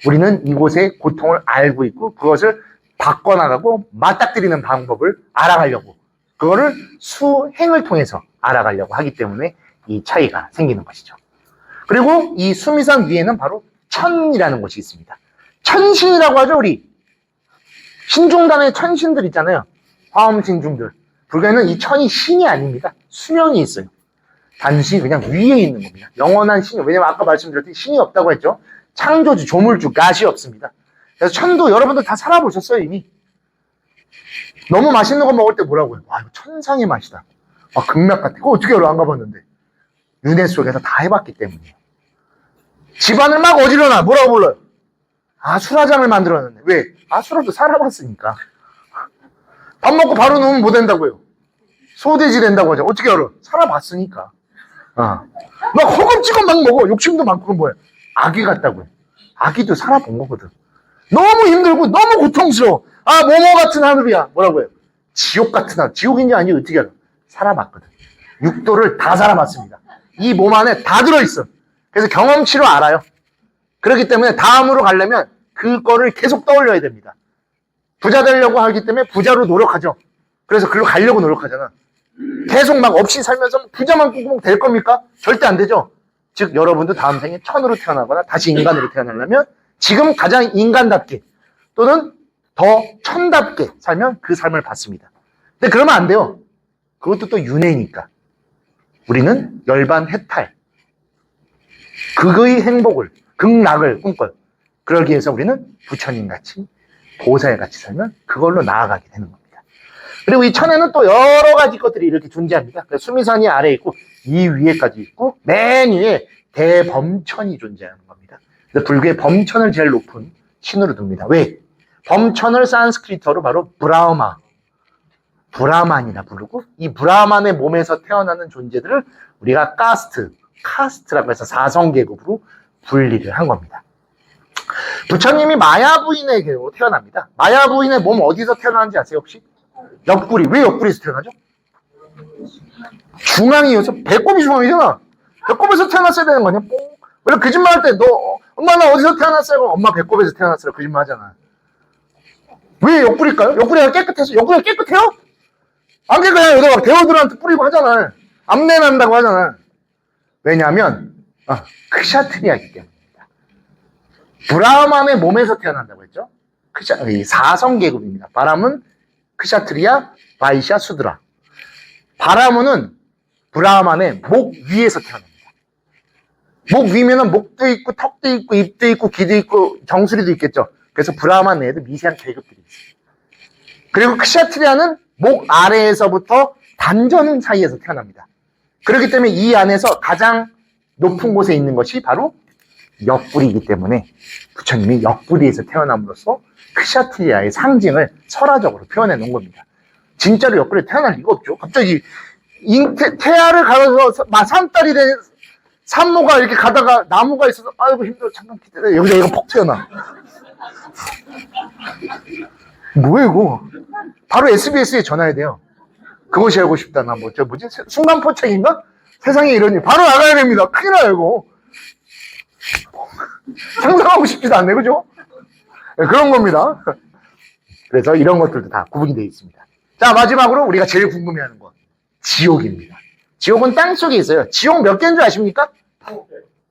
Speaker 1: 우리는 이곳의 고통을 알고 있고 그것을 바꿔나가고 맞닥뜨리는 방법을 알아가려고 그거를 수행을 통해서 알아가려고 하기 때문에 이 차이가 생기는 것이죠. 그리고 이 수미산 위에는 바로 천이라는 곳이 있습니다. 천신이라고 하죠, 우리. 신중단의 천신들 있잖아요. 화엄신중들. 불교에는 이 천이 신이 아닙니다. 수명이 있어요. 단지 그냥 위에 있는 겁니다. 영원한 신이. 왜냐면 아까 말씀드렸듯이 신이 없다고 했죠. 창조주, 조물주, 가시 없습니다. 그래서 천도 여러분들 다 살아보셨어요, 이미. 너무 맛있는 거 먹을 때 뭐라고요? 와, 이거 천상의 맛이다. 아, 극락 같아. 그거 어떻게 알아? 안 가봤는데. 윤회 속에서 다 해봤기 때문이에요. 집안을 막 어지러놔. 뭐라고 불러요? 아, 술화장을 만들었는데. 왜? 아, 술화도 살아봤으니까. 밥 먹고 바로 누우면 뭐 된다고요? 소돼지 된다고 하죠. 어떻게 알아? 살아봤으니까. 막 허겁지겁 막 먹어. 욕심도 많고. 그건 뭐예요? 아기 같다고요. 아기도 살아본 거거든. 너무 힘들고 너무 고통스러워. 아, 모모 같은 하늘이야. 뭐라고요? 지옥 같은 하늘. 지옥인지 아닌지 어떻게 알아? 살아봤거든. 육도를 다 살아봤습니다. 이 몸 안에 다 들어있어. 그래서 경험치로 알아요. 그렇기 때문에 다음으로 가려면 그거를 계속 떠올려야 됩니다. 부자 되려고 하기 때문에 부자로 노력하죠. 그래서 그걸로 가려고 노력하잖아. 계속 막 없이 살면서 부자만 꾸꾸면 될 겁니까? 절대 안 되죠. 즉 여러분도 다음 생에 천으로 태어나거나 다시 인간으로 태어나려면 지금 가장 인간답게 또는 더 천답게 살면 그 삶을 받습니다. 근데 그러면 안 돼요. 그것도 또 윤회니까. 우리는 열반 해탈, 극의 행복을, 극락을 꿈꿔요. 그러기 위해서 우리는 부처님같이 보살같이 살면 그걸로 나아가게 되는 겁니다. 그리고 이 천에는 또 여러 가지 것들이 이렇게 존재합니다. 수미산이 아래에 있고 이 위에까지 있고 맨 위에 대범천이 존재하는 겁니다. 그래서 불교의 범천을 제일 높은 신으로 둡니다. 왜? 범천을 산스크리트어로 바로 브라흐마, 브라만이라 부르고 이 브라만의 몸에서 태어나는 존재들을 우리가 카스트라고 해서 사성계급으로 분리를 한 겁니다. 부처님이 마야 부인에게로 태어납니다. 마야 부인의 몸 어디서 태어나는지 아세요 혹시? 옆구리. 왜 옆구리에서 태어나죠? 중앙이어서 배꼽이 중앙이잖아. 배꼽에서 태어났어야 되는 거냐? 원래 거짓말할 때 너 엄마 나 어디서 태어났어요? 그럼 엄마 배꼽에서 태어났어요. 거짓말하잖아. 왜 옆구리일까요? 옆구리가 깨끗해서. 옆구리가 깨끗해요? 안 깨끗해요. 여기다 막 대원들한테 뿌리고 하잖아. 암내 난다고 하잖아. 왜냐하면 크샤트리아이기 때문입니다. 브라만의 몸에서 태어난다고 했죠. 이 사성계급입니다. 바람은 크샤트리아, 바이샤, 수드라. 바라문은 브라만의 목 위에서 태어납니다. 목 위면은 목도 있고 턱도 있고 입도 있고 귀도 있고 정수리도 있겠죠. 그래서 브라만 내에도 미세한 계급들이 있어요. 그리고 크샤트리아는 목 아래에서부터 단전 사이에서 태어납니다. 그렇기 때문에 이 안에서 가장 높은 곳에 있는 것이 바로 옆구리이기 때문에 부처님이 옆구리에서 태어남으로써 크샤트리아의 상징을 설화적으로 표현해 놓은 겁니다. 진짜로 옆구리에 태어날 리가 없죠. 갑자기 태아를 갈아서 산딸이 된 산모가 이렇게 가다가 나무가 있어서 아이고 힘들어 잠깐 기다려 여기다 이거 폭 튀어나. 뭐야 이거? 바로 SBS에 전화해야 돼요. 그것이 알고 싶다. 나 뭐지? 순간포착인가? 세상에 이런 일 바로 나가야 됩니다. 큰일 나요 이거. 상상하고 싶지도 않네, 그죠? 네, 그런 겁니다. 그래서 이런 것들도 다 구분이 되어 있습니다. 자, 마지막으로 우리가 제일 궁금해하는 것. 지옥입니다. 지옥은 땅 속에 있어요. 지옥 몇 개인 줄 아십니까?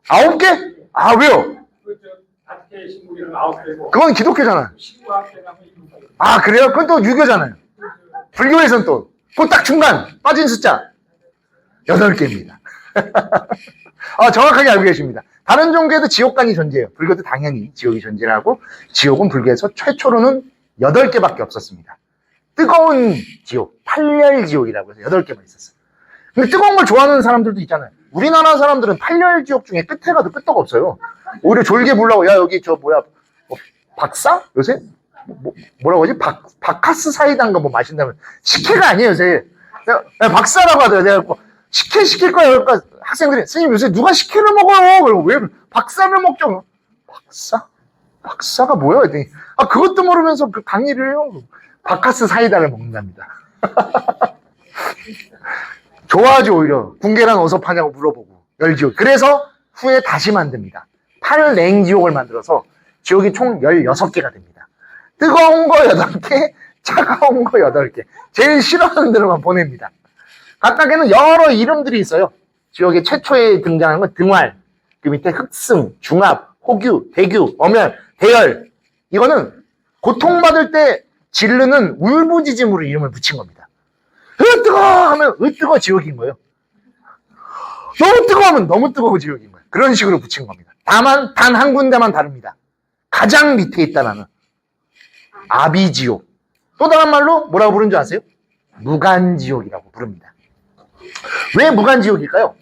Speaker 1: 9개? 아, 왜요? 그건 기독교잖아요. 아, 그래요? 그건 또 유교잖아요. 불교에서는 또, 그 딱 중간, 빠진 숫자. 8개입니다. 정확하게 알고 계십니다. 다른 종교에도 지옥관이 존재해요. 불교도 당연히 지옥이 존재하고, 지옥은 불교에서 최초로는 8개밖에 없었습니다. 뜨거운 지옥, 팔열지옥이라고 해서 8개만 있었어요. 근데 뜨거운 걸 좋아하는 사람들도 있잖아요. 우리나라 사람들은 팔열지옥 중에 끝에 가도 끄떡 없어요. 오히려 졸게 불라고, 야, 여기 박사? 요새? 뭐라고 하지? 바카스 사이다인가 뭐 마신다면. 식혜가 아니에요, 요새. 내가 박사라고 하더라고요. 내가 식혜 시킬 거예요. 그러니까 학생들이, 선생님 요새 누가 식혜를 먹어요? 그리고 왜 박사를 먹죠? 박사가 뭐야? 그랬더니, 그것도 모르면서 그 강의를 해요. 바카스 사이다를 먹는답니다. 좋아하죠, 오히려. 궁계란 어디서 파냐고 물어보고. 열지옥. 그래서 후에 다시 만듭니다. 팔냉지옥을 만들어서 지옥이 총 16개가 됩니다. 뜨거운 거 8개, 차가운 거 8개. 제일 싫어하는 데로만 보냅니다. 각각에는 여러 이름들이 있어요. 지옥에 최초에 등장한 건 등활, 그 밑에 흑승, 중압, 호규, 대규, 엄열, 대열, 이거는 고통받을 때 지르는 울부짖음으로 이름을 붙인 겁니다. 뜨거! 하면 뜨거 지옥인 거예요. 너무 뜨거우면 너무 뜨거워 지옥인 거예요. 그런 식으로 붙인 겁니다. 다만 단 한 군데만 다릅니다. 가장 밑에 있다라는 아비지옥. 또 다른 말로 뭐라고 부르는 줄 아세요? 무간지옥이라고 부릅니다. 왜 무간지옥일까요?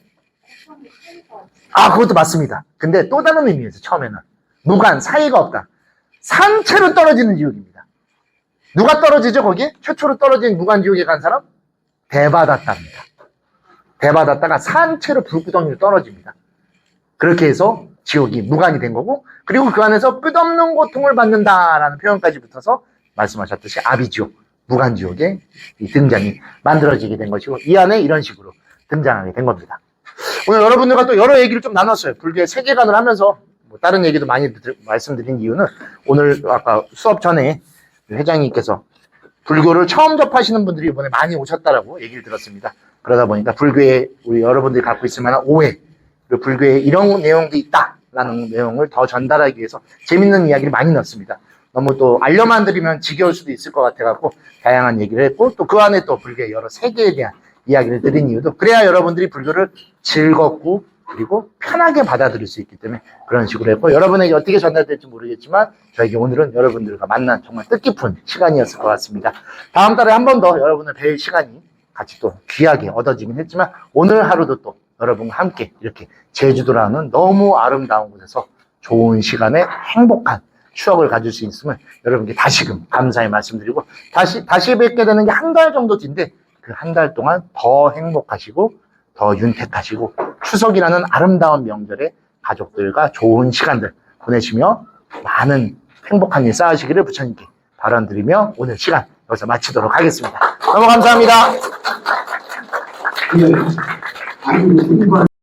Speaker 1: 그것도 맞습니다. 근데 또 다른 의미였어요. 처음에는 무간, 사이가 없다. 산채로 떨어지는 지옥입니다. 누가 떨어지죠 거기에? 최초로 떨어진 무간지옥에 간 사람? 대바다따입니다. 대바다따가 산채로 불구덩이로 떨어집니다. 그렇게 해서 지옥이 무간이 된 거고, 그리고 그 안에서 끝없는 고통을 받는다라는 표현까지 붙어서 말씀하셨듯이 아비지옥, 무간지옥의 이 등장이 만들어지게 된 것이고, 이 안에 이런 식으로 등장하게 된 겁니다. 오늘 여러분들과 또 여러 얘기를 좀 나눴어요. 불교의 세계관을 하면서 다른 얘기도 많이 말씀드린 이유는, 오늘 아까 수업 전에 회장님께서 불교를 처음 접하시는 분들이 이번에 많이 오셨다라고 얘기를 들었습니다. 그러다 보니까 불교에 우리 여러분들이 갖고 있을 만한 오해, 그리고 불교에 이런 내용도 있다라는 내용을 더 전달하기 위해서 재밌는 이야기를 많이 넣었습니다. 너무 또 알려만 드리면 지겨울 수도 있을 것 같아갖고 다양한 얘기를 했고, 또 그 안에 또 불교의 여러 세계에 대한 이야기를 드린 이유도, 그래야 여러분들이 불교를 즐겁고 그리고 편하게 받아들일 수 있기 때문에 그런 식으로 했고, 여러분에게 어떻게 전달될지 모르겠지만 저에게 오늘은 여러분들과 만난 정말 뜻깊은 시간이었을 것 같습니다. 다음 달에 한 번 더 여러분을 뵐 시간이 같이 또 귀하게 얻어지긴 했지만, 오늘 하루도 또 여러분과 함께 이렇게 제주도라는 너무 아름다운 곳에서 좋은 시간에 행복한 추억을 가질 수 있음을 여러분께 다시금 감사의 말씀드리고, 다시 뵙게 되는 게 한 달 정도 뒤인데, 그 한 달 동안 더 행복하시고 더 윤택하시고 추석이라는 아름다운 명절에 가족들과 좋은 시간들 보내시며 많은 행복한 일 쌓으시기를 부처님께 바람드리며 오늘 시간 여기서 마치도록 하겠습니다. 너무 감사합니다.